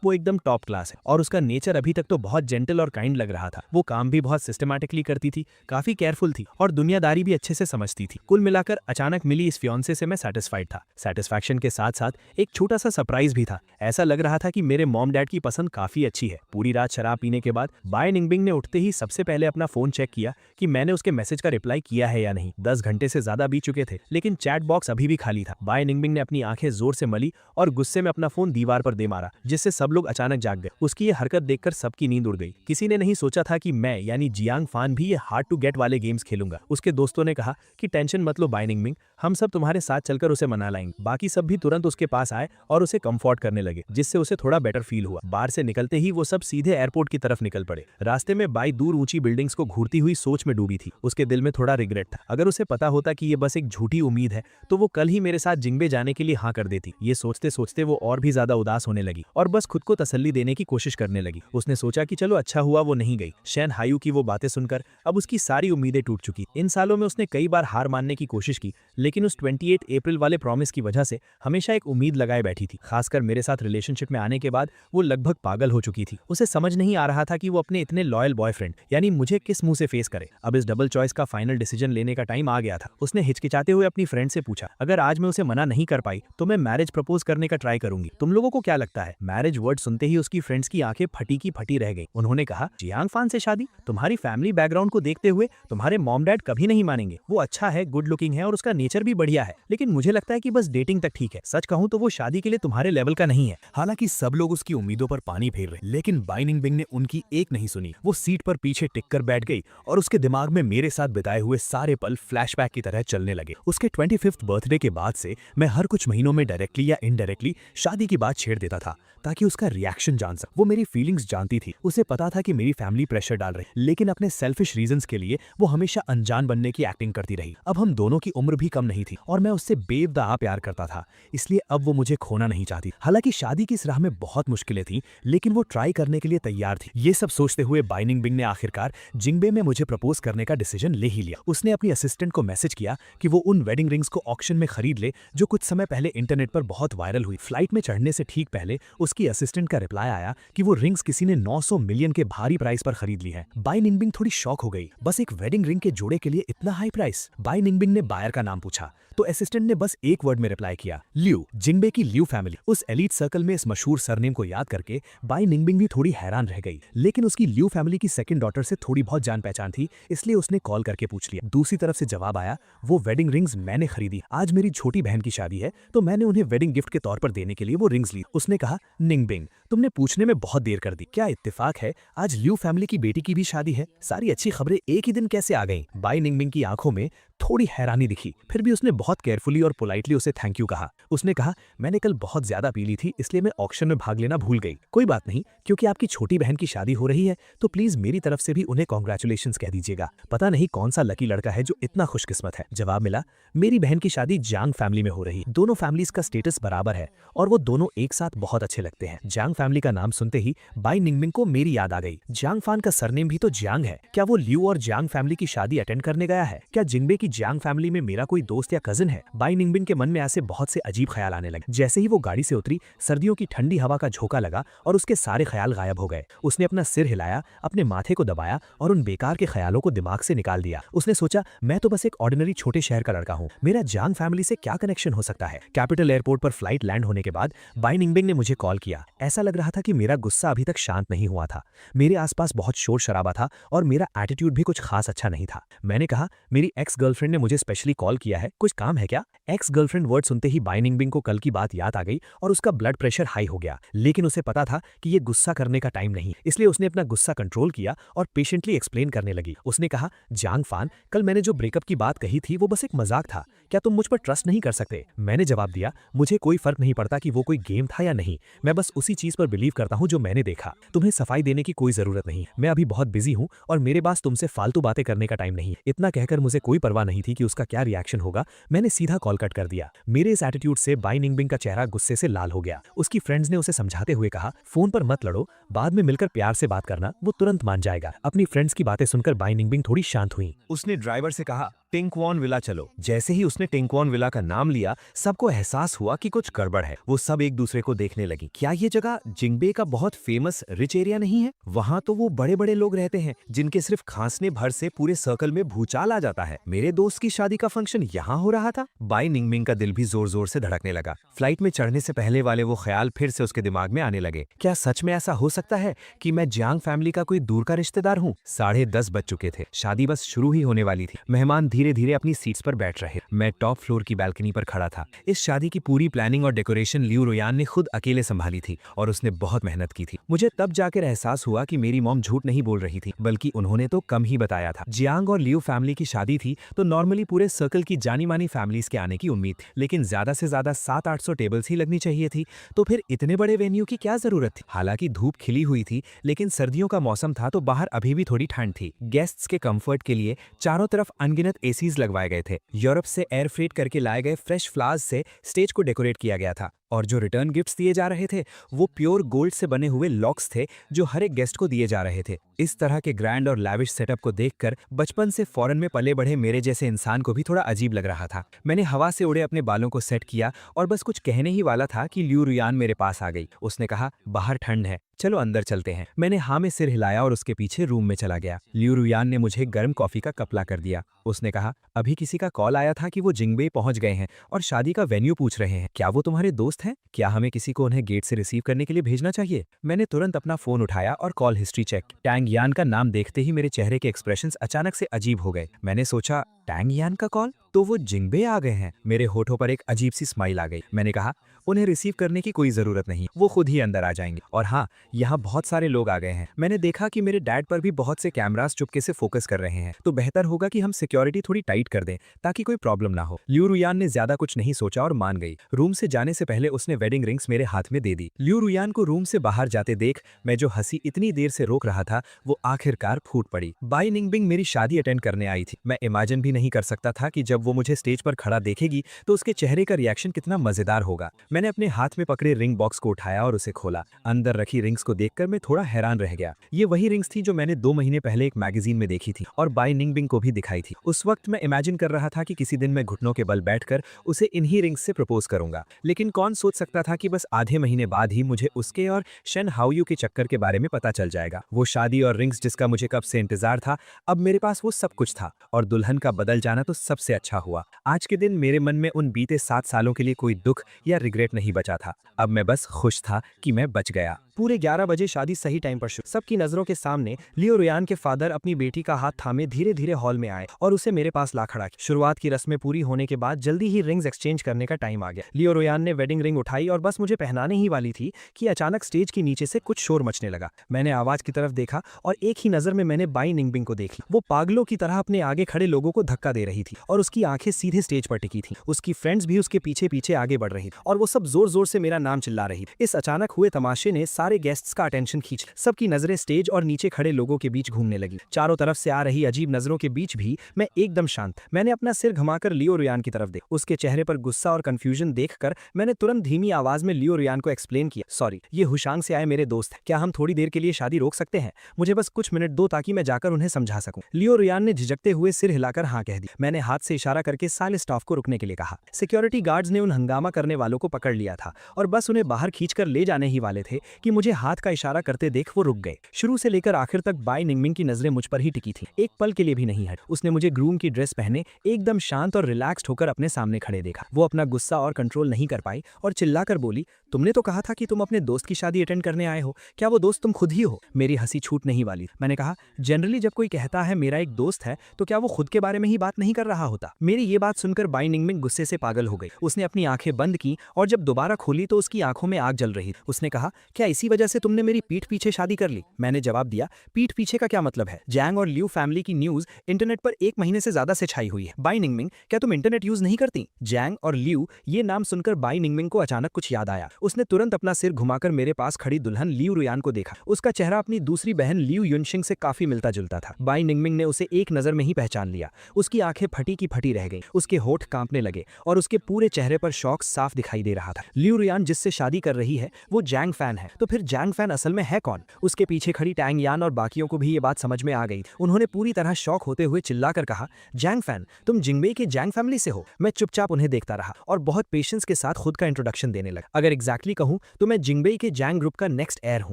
वो एकदम टॉप क्लास है और उसका नेचर अभी तक तो बहुत जेंटल और काइंड लग रहा था। वो काम भी बहुत सिस्टमैटिकली करती थी, काफी केयरफुल थी और दुनियादारी भी अच्छे से समझती थी। कुल मिलाकर अचानक मिली इस फियांसे से मैं सेटिस्फाइड था। सेटिस्फैक्शन के साथ साथ एक छोटा सा सरप्राइज भी था। ऐसा लग रहा था कि मेरे मॉम डैड की पसंद काफी अच्छी है। पूरी रात शराब पीने के बाद बाय निंगबिंग ने उठते ही सबसे पहले अपना फोन चेक किया कि मैंने उसके मैसेज का रिप्लाई किया है या नहीं। 10 घंटे से ज्यादा बीत चुके थे, लेकिन चैट बॉक्स अभी भी खाली था। बाय निंगबिंग ने अपनी आंखें जोर से मली और गुस्से में अपना फोन दीवार पर दे मारा, जिससे सब लोग अचानक जाग गए। उसकी ये हरकत देखकर सबकी नींद उड़ गई। किसी ने नहीं सोचा था कि मैं यानी जियांग फान भी ये हार्ड टू गेट वाले गेम्स खेलूंगा। उसके दोस्तों ने कहा कि टेंशन मत लो बाय निंगबिंग, हम सब तुम्हारे साथ चलकर उसे मना लाएंगे। बाकी सब भी तुरंत उसके पास आए और उसे कंफर्ट करने लगे, जिससे उसे थोड़ा बेटर फील हुआ। बार से निकलते ही वो सब सीधे एयरपोर्ट की तरफ निकल पड़े। रास्ते में बाई दूर ऊंची बिल्डिंग्स को घूरती हुई सोच में डूबी थी। उसके दिल में थोड़ा रिग्रेट था। अगर उसे पता होता कि ये बस एक झूठी उम्मीद है तो वो कल ही मेरे साथ जिंगबे जाने के लिए हाँ कर देती। ये सोचते सोचते वो और भी ज्यादा उदास होने लगी और बस खुद को तसल्ली देने की कोशिश करने लगी। उसने सोचा कि चलो अच्छा हुआ वो नहीं गई। शैन हायू की वो बातें सुनकर अब उसकी सारी उम्मीदें टूट चुकी। इन सालों में उसने कई बार हार मानने की कोशिश की, लेकिन उस 28 अप्रैल वाले प्रॉमिस की वजह से हमेशा एक उम्मीद लगाए बैठी थी। खासकर मेरे साथ रिलेशनशिप में आने के बाद वो लगभग पागल हो चुकी थी। उसे समझ नहीं आ रहा था कि वो अपने इतने लॉयल बॉयफ्रेंड यानी मुझे किस मुंह से फेस करे। अब इस डबल चॉइस का फाइनल डिसीजन लेने का टाइम आ गया था। उसने हिचकिचाते हुए अपनी फ्रेंड से पूछा, अगर आज मैं उसे मना नहीं कर पाई तो मैं मैरिज प्रपोज करने का ट्राई करूंगी। तुम लोगों को क्या लगता है? मैरिज वर्ड सुनते ही उसकी फ्रेंड्स की आंखें फटी की फटी रह गई। उन्होंने कहा, जियांग फान से शादी? तुम्हारी फैमिली बैकग्राउंड को देखते हुए तुम्हारे मॉम डैड कभी नहीं मानेंगे। वो अच्छा है, गुड लुकिंग है और उसका नेचर भी बढ़िया है, लेकिन मुझे लगता है कि बस डेटिंग तक ठीक है। सच कहूं तो वो शादी के लिए तुम्हारे लेवल का नहीं है। हालांकि सब लोग उसकी उम्मीदों पर पानी फेर रहे, लेकिन बाय निंगबिंग ने उनकी एक नहीं सुनी। वो सीट पर पीछे टिककर बैठ गई और उसके दिमाग में मेरे साथ बिताए हुए सारे पल फ्लैशबैक की तरह चलने लगे। उसके 25th बर्थडे के बाद से मैं हर कुछ महीनों में डायरेक्टली या इनडायरेक्टली शादी की बात छेड़ देता था ताकि उसका रिएक्शन जान सक। वो मेरी फीलिंग्स जानती थी। उसे पता था कि मेरी फैमिली प्रेशर डाल रही, लेकिन अपने सेल्फिश रीजंस के लिए वो हमेशा अनजान बनने की एक्टिंग करती रही। अब हम दोनों की उम्र भी कम नहीं थी और मैं उससे बेवजह प्यार करता था, इसलिए अब वो मुझे खोना नहीं चाहती। हालांकि शादी की इस राह में बहुत मुश्किलें थी, लेकिन वो ट्राई करने के लिए तैयार थी। ये सब सोचते हुए बाय निंगबिंग ने आखिरकार जिंगबे में मुझे प्रपोज करने का डिसीजन ले ही लिया। उसने अपनी असिस्टेंट को मैसेज किया कि वो उन वेडिंग रिंग्स को ऑक्शन में खरीद ले जो कुछ समय पहले इंटरनेट पर बहुत वायरल हुई। फ्लाइट में चढ़ने से ठीक पहले उसकी असिस्टेंट का रिप्लाई आया कि वो रिंग्स किसी ने 900 मिलियन के भारी प्राइस पर खरीद ली है। बाय निंगबिंग थोड़ी शॉक हो गई। बस एक वेडिंग रिंग के जोड़े के लिए इतना हाई प्राइस? बाय निंगबिंग ने बायर का नाम पूछा तो असिस्टेंट ने बस एक वर्ड में रिप्लाई किया, लियू। जिंगबे की लियू फैमिली। उस एलीट सर्कल में इस मशहूर सरनेम को याद करके बाय निंगबिंग भी थोड़ी हैरान रह गई, लेकिन उसकी लियू फैमिली की सेकंड डॉटर से थोड़ी बहुत जान पहचान थी, इसलिए उसने कॉल करके पूछ लिया। दूसरी तरफ से जवाब आया, वो वेडिंग रिंग्स मैंने खरीदी। आज मेरी छोटी बहन की शादी है तो मैंने उन्हें वेडिंग गिफ्ट के तौर पर देने के लिए वो रिंग्स ली। उसने कहा, निंगबिंग तुमने पूछने में बहुत देर कर दी। क्या इत्तेफाक है, आज लियू फैमिली की बेटी की भी शादी है? सारी अच्छी खबरें एक ही दिन कैसे आ गईं? बाय निंगबिंग की आंखों में थोड़ी हैरानी दिखी, फिर भी उसने बहुत केयरफुली और पोलाइटली उसे थैंक यू कहा। उसने कहा, मैंने कल बहुत ज्यादा पी ली थी, इसलिए मैं ऑक्शन में भाग लेना भूल गई। कोई बात नहीं, क्योंकि आपकी छोटी बहन की शादी हो रही है तो प्लीज मेरी तरफ से भी उन्हें कॉन्ग्रेचुलेशंस कह दीजिएगा। पता नहीं कौन सा लकी लड़का है जो इतना खुशकिस्मत है। जवाब मिला, मेरी बहन की शादी जांग फैमिली में हो रही है। दोनों फैमिलीज का स्टेटस बराबर है और वो दोनों एक साथ बहुत अच्छे लगते हैं। जांग फैमिली का नाम सुनते ही बाई निंगमिंग को मेरी याद आ गई। जांग फान का सरनेम भी तो जांग है। क्या वो लियू और जांग फैमिली की शादी अटेंड करने गया है? क्या जिंगबे की जांग फैमिली में मेरा कोई दोस्त या कजिन है? बाई निंगबिन के मन में ऐसे बहुत से अजीब ख्याल आने लगे। जैसे ही वो गाड़ी से उतरी, सर्दियों की ठंडी हवा का झोंका लगा और उसके सारे ख्याल गायब हो गए। उसने अपना सिर हिलाया, अपने माथे को दबाया और उन बेकार के ख्यालों को दिमाग से निकाल दिया। उसने सोचा, मैं तो बस एक ऑर्डिनरी छोटे शहर का लड़का हूँ, मेरा जांग फैमिली से क्या कनेक्शन हो सकता है? कैपिटल एयरपोर्ट पर फ्लाइट लैंड होने के बाद बाई निंगबिंग ने मुझे कॉल किया। ऐसा लग रहा था कि मेरा गुस्सा अभी तक शांत नहीं हुआ था। मेरे आसपास बहुत शोर शराबा था और मेरा एटीट्यूड भी कुछ खास अच्छा नहीं था। मैंने कहा, मेरी एक्स गर्लफ्रेंड ने मुझे स्पेशली कॉल किया है, कुछ काम है क्या? एक्स गर्लफ्रेंड वर्ड सुनते ही बाई निंगबिंग को कल की बात याद आ गई और उसका ब्लड प्रेशर हाई हो गया। लेकिन उसे पता था कि ये गुस्सा करने का टाइम नहीं, इसलिए उसने अपना गुस्सा कंट्रोल किया और पेशेंटली एक्सप्लेन करने लगी। उसने कहा, जांग फान, कल मैंने जो ब्रेकअप की बात कही थी वो बस एक मजाक था। क्या तुम मुझ पर ट्रस्ट नहीं कर सकते? मैंने जवाब दिया, मुझे कोई फर्क नहीं पड़ता कि वो कोई गेम था या नहीं, मैं बस उसी चीज पर बिलीव करता हूँ जो मैंने देखा। तुम्हें सफाई देने की कोई जरूरत नहीं, मैं अभी बहुत बिजी हूँ और मेरे पास तुमसे फालतू बातें करने का टाइम नहीं। इतना कहकर मुझे कोई परवाह नहीं थी कि उसका क्या रिएक्शन होगा। मैंने सीधा कॉल कट कर दिया। मेरे इस एटीट्यूड से बाई निंगबिंग का चेहरा गुस्से से लाल हो गया। उसकी फ्रेंड्स ने उसे समझाते हुए कहा, फोन पर मत लड़ो, बाद में मिलकर प्यार से बात करना, वो तुरंत मान जाएगा। अपनी फ्रेंड्स की बातें सुनकर बाई निंगबिंग थोड़ी शांत हुई। उसने ड्राइवर से कहा, टिंकवॉन विला चलो। जैसे ही उसने टिंकवॉन विला का नाम लिया, सबको एहसास हुआ कि कुछ गड़बड़ है। वो सब एक दूसरे को देखने लगी। क्या ये जगह जिंगबे का बहुत फेमस रिच एरिया नहीं है? वहां तो वो बड़े बड़े लोग रहते हैं जिनके सिर्फ खांसने भर से पूरे सर्कल में भूचाल आ जाता है। मेरे दोस्त की शादी का फंक्शन यहाँ हो रहा था। बाई निंगमिंग का दिल भी जोर जोर से धड़कने लगा। फ्लाइट में चढ़ने से पहले वाले वो ख्याल फिर से उसके दिमाग में आने लगे। क्या सच में ऐसा हो सकता है कि मैं जांग फैमिली का कोई दूर का रिश्तेदार हूँ? 10:30 बज चुके थे। शादी बस शुरू ही होने वाली थी। मेहमान धीरे धीरे अपनी सीट्स पर बैठ रहे। मैं टॉप फ्लोर की बैल्कनी पर खड़ा था। इस शादी की पूरी प्लानिंग और डेकोरेशन लियू रुयान ने खुद अकेले संभाली थी और उसने बहुत मेहनत की थी। मुझे तब जाकर एहसास हुआ कि मेरी मॉम झूठ नहीं बोल रही थी, बल्कि उन्होंने तो कम ही बताया था। जियांग और लियू फैमिली की शादी थी तो नॉर्मली पूरे सर्कल की जानी मानी फैमिलीज के आने की उम्मीद थी, लेकिन ज्यादा से ज्यादा 700-800 टेबल्स ही लगनी चाहिए थी। तो फिर इतने बड़े वेन्यू की क्या जरूरत थी? हालांकि धूप खिली हुई थी, लेकिन सर्दियों का मौसम था तो बाहर अभी भी थोड़ी ठंड थी। गेस्ट्स के कंफर्ट के लिए चारों तरफ अनगिनत एसीज लगवाए गए थे। यूरोप से एयर फ्रेट करके लाए गए फ्रेश फ्लावर्स से स्टेज को डेकोरेट किया गया था और जो रिटर्न गिफ्ट्स दिए जा रहे थे वो प्योर गोल्ड से बने हुए लॉक्स थे जो हर एक गेस्ट को दिए जा रहे थे। इस तरह के ग्रैंड और लैविश सेटअप को देखकर बचपन से फॉरेन में पले बढ़े मेरे जैसे इंसान को भी थोड़ा अजीब लग रहा था। मैंने हवा से उड़े अपने बालों को सेट किया और बस कुछ कहने ही वाला था कि लियू रुयान मेरे पास आ गई। उसने कहा, बाहर ठंड है, चलो अंदर चलते हैं। मैंने हाँ में सिर हिलाया और उसके पीछे रूम में चला गया। लियू रुयान ने मुझे गर्म कॉफी का कप ला कर दिया। उसने कहा, अभी किसी का कॉल आया था कि वो जिंगबे पहुंच गए हैं और शादी का वेन्यू पूछ रहे हैं। क्या वो तुम्हारे दोस्त हैं? क्या हमें किसी को उन्हें गेट से रिसीव करने के लिए भेजना चाहिए? मैंने तुरंत अपना फोन उठाया और कॉल हिस्ट्री चेक। टैंग यान का नाम देखते ही मेरे चेहरे के एक्सप्रेशंस अचानक से अजीब हो गए। मैंने सोचा, टैंग यान का कॉल? तो वो जिंगबे आ गए हैं। मेरे होठों पर एक अजीब सी स्माइल आ गई। मैंने कहा, उन्हें रिसीव करने की कोई जरूरत नहीं, वो खुद ही अंदर आ जाएंगे। और हाँ, यहाँ बहुत सारे लोग आ गए हैं। मैंने देखा कि मेरे डैड पर भी बहुत से कैमरास चुपके से फोकस कर रहे हैं, तो बेहतर होगा कि हम सिक्योरिटी थोड़ी टाइट कर दें ताकि कोई प्रॉब्लम ना हो। लियू रुयान ने ज्यादा कुछ नहीं सोचा और मान गई। रूम से जाने से पहले उसने वेडिंग रिंग्स मेरे हाथ में दे दी। लियू रुयान को रूम से बाहर जाते देख मैं जो हंसी इतनी देर से रोक रहा था वो आखिरकार फूट पड़ी। बाई निंगबिंग मेरी शादी अटेंड करने आई थी। मैं इमेजिन भी नहीं कर सकता था कि जब वो मुझे स्टेज पर खड़ा देखेगी तो उसके चेहरे का रिएक्शन कितना मजेदार होगा। मैंने अपने हाथ में पकड़े रिंग बॉक्स को उठाया और उसे खोला। अंदर रखी रिंग्स को देखकर मैं थोड़ा हैरान रह गया। ये वही रिंग्स थी जो मैंने 2 महीने पहले एक मैगजीन में देखी थी और बाई निंगबिंग को भी दिखाई थी। उस वक्त मैं इमेजिन कर रहा था कि किसी दिन मैं घुटनों के बल बैठकर उसे इन्हीं रिंग्स से प्रपोज करूंगा। लेकिन कौन सोच सकता था कि बस आधे महीने बाद ही मुझे उसके और शेन हाओयू के चक्कर के बारे में पता चल जाएगा। वो शादी और रिंग्स जिसका मुझे कब से इंतजार था, अब मेरे पास वो सब कुछ था और दुल्हन का बदल जाना तो सबसे अच्छा हुआ। आज के दिन मेरे मन में उन बीते 7 सालों के लिए कोई दुख या रिग्रेट नहीं बचा था। अब मैं बस खुश था कि मैं बच गया। पूरे 11 बजे शादी सही टाइम पर शुरू। सबकी नजरों के सामने लियो रुयान के फादर अपनी बेटी का हाथ थामे धीरे धीरे हॉल में आए और उसे मेरे पास ला खड़ा किया। शुरुआत की रस्में पूरी होने के बाद जल्दी ही रिंग्स एक्सचेंज करने का टाइम आ गया। लियो रुयान ने वेडिंग रिंग उठाई और बस मुझे पहनाने ही वाली थी कि अचानक स्टेज के नीचे से कुछ शोर मचने लगा। मैंने आवाज की तरफ देखा और एक ही नजर में मैंने बाई निंगबिंग को देख ली। वो पागलों की तरह अपने आगे खड़े लोगों को धक्का दे रही थी और उसकी आंखें सीधे स्टेज पर टिकी थी। उसकी फ्रेंड्स भी उसके पीछे पीछे आगे बढ़ रही थी और वो सब जोर जोर से मेरा नाम चिल्ला रही थी। इस अचानक हुए तमाशे ने सारे गेस्ट्स का अटेंशन खींच। सबकी नजरें स्टेज और नीचे खड़े लोगों के बीच घूमने लगी। चारों तरफ से आ रही अजीब नजरों के बीच भी मैं एकदम शांत। मैंने अपना सिर घुमाकर लियो रुयान की तरफ देखा। उसके चेहरे पर गुस्सा और कंफ्यूजन देखकर मैंने तुरंत धीमी आवाज में लियो रुयान को एक्सप्लेन किया, सॉरी, ये हुशांग से आए मेरे दोस्त हैं। क्या हम थोड़ी देर के लिए शादी रोक सकते हैं? मुझे बस कुछ मिनट दो ताकि मैं जाकर उन्हें समझा सकूं। लियो रुयान ने झिझकते हुए सिर हिलाकर हाँ कह दी। मैंने हाथ से इशारा करके सारे स्टाफ को रुकने के लिए कहा। सिक्योरिटी गार्ड्स ने उन हंगामा करने वालों को पकड़ लिया था और बस उन्हें बाहर खींचकर ले जाने ही वाले थे कि मुझे हाथ का इशारा करते देख वो रुक गए। शुरू से लेकर आखिर तक बाई निंगमिंग की नजरें मुझ पर ही टिकी थी। एक पल के लिए भी नहीं हट। उसने मुझे ग्रूम की ड्रेस पहने एकदम शांत और रिलैक्स्ड होकर अपने सामने खड़े देखा। वो अपना गुस्सा और कंट्रोल नहीं कर पाई और चिल्लाकर बोली, तुमने तो कहा था कि तुम अपने दोस्त की शादी अटेंड करने आए हो, क्या वो दोस्त तुम खुद ही हो? मेरी हंसी छूट नहीं वाली। मैंने कहा, जनरली जब कोई कहता है मेरा एक दोस्त है तो क्या वो खुद के बारे में ही बात नहीं कर रहा होता? मेरी ये बात सुनकर बाई निंगमिंग गुस्से से पागल हो गई। उसने अपनी आंखें बंद की और जब दोबारा खोली तो उसकी आंखों में आग जल रही। उसने कहा, क्या इसी वजह से तुमने मेरी पीठ पीछे शादी कर ली? मैंने जवाब दिया, पीठ पीछे का क्या मतलब है? जैंग और लियू फैमिली की न्यूज इंटरनेट पर 1 महीने से ज्यादा से छाई हुई है। बाई निंगमिंग, क्या तुम इंटरनेट यूज नहीं करती? जैंग और लियू, ये नाम सुनकर बाई निंगमिंग को अचानक कुछ याद आया। उसने तुरंत अपना सिर घुमाकर मेरे पास खड़ी दुल्हन लियू रुयान को देखा। उसका चेहरा अपनी दूसरी बहन लियू युनशिंग से काफी मिलता जुलता था। बाई निंगमिंग ने उसे एक नजर में ही पहचान लिया। उसकी आंखें फटी की फटी रह गईं, उसके होठ कांपने लगे और उसके पूरे चेहरे पर शौक साफ दिखाई दे रहा था। लियू रुयान जिससे शादी कर रही है वो जैंग फैन है, तो फिर जैंग फैन असल में है कौन? उसके पीछे खड़ी टैंग यान और बाकियों को भी ये बात समझ में आ गई। उन्होंने पूरी तरह शौक होते हुए चिल्लाकर कहा, जैंग फैन, तुम जिंगबेई के जैंग फैमिली से हो? मैं चुपचाप उन्हें देखता रहा और बहुत पेशेंस के साथ खुद का इंट्रोडक्शन देने लगा। अगर एग्जैक्टली कहूं तो मैं जिंगबेई के जैंग ग्रुप का नेक्स्ट एयर हूं।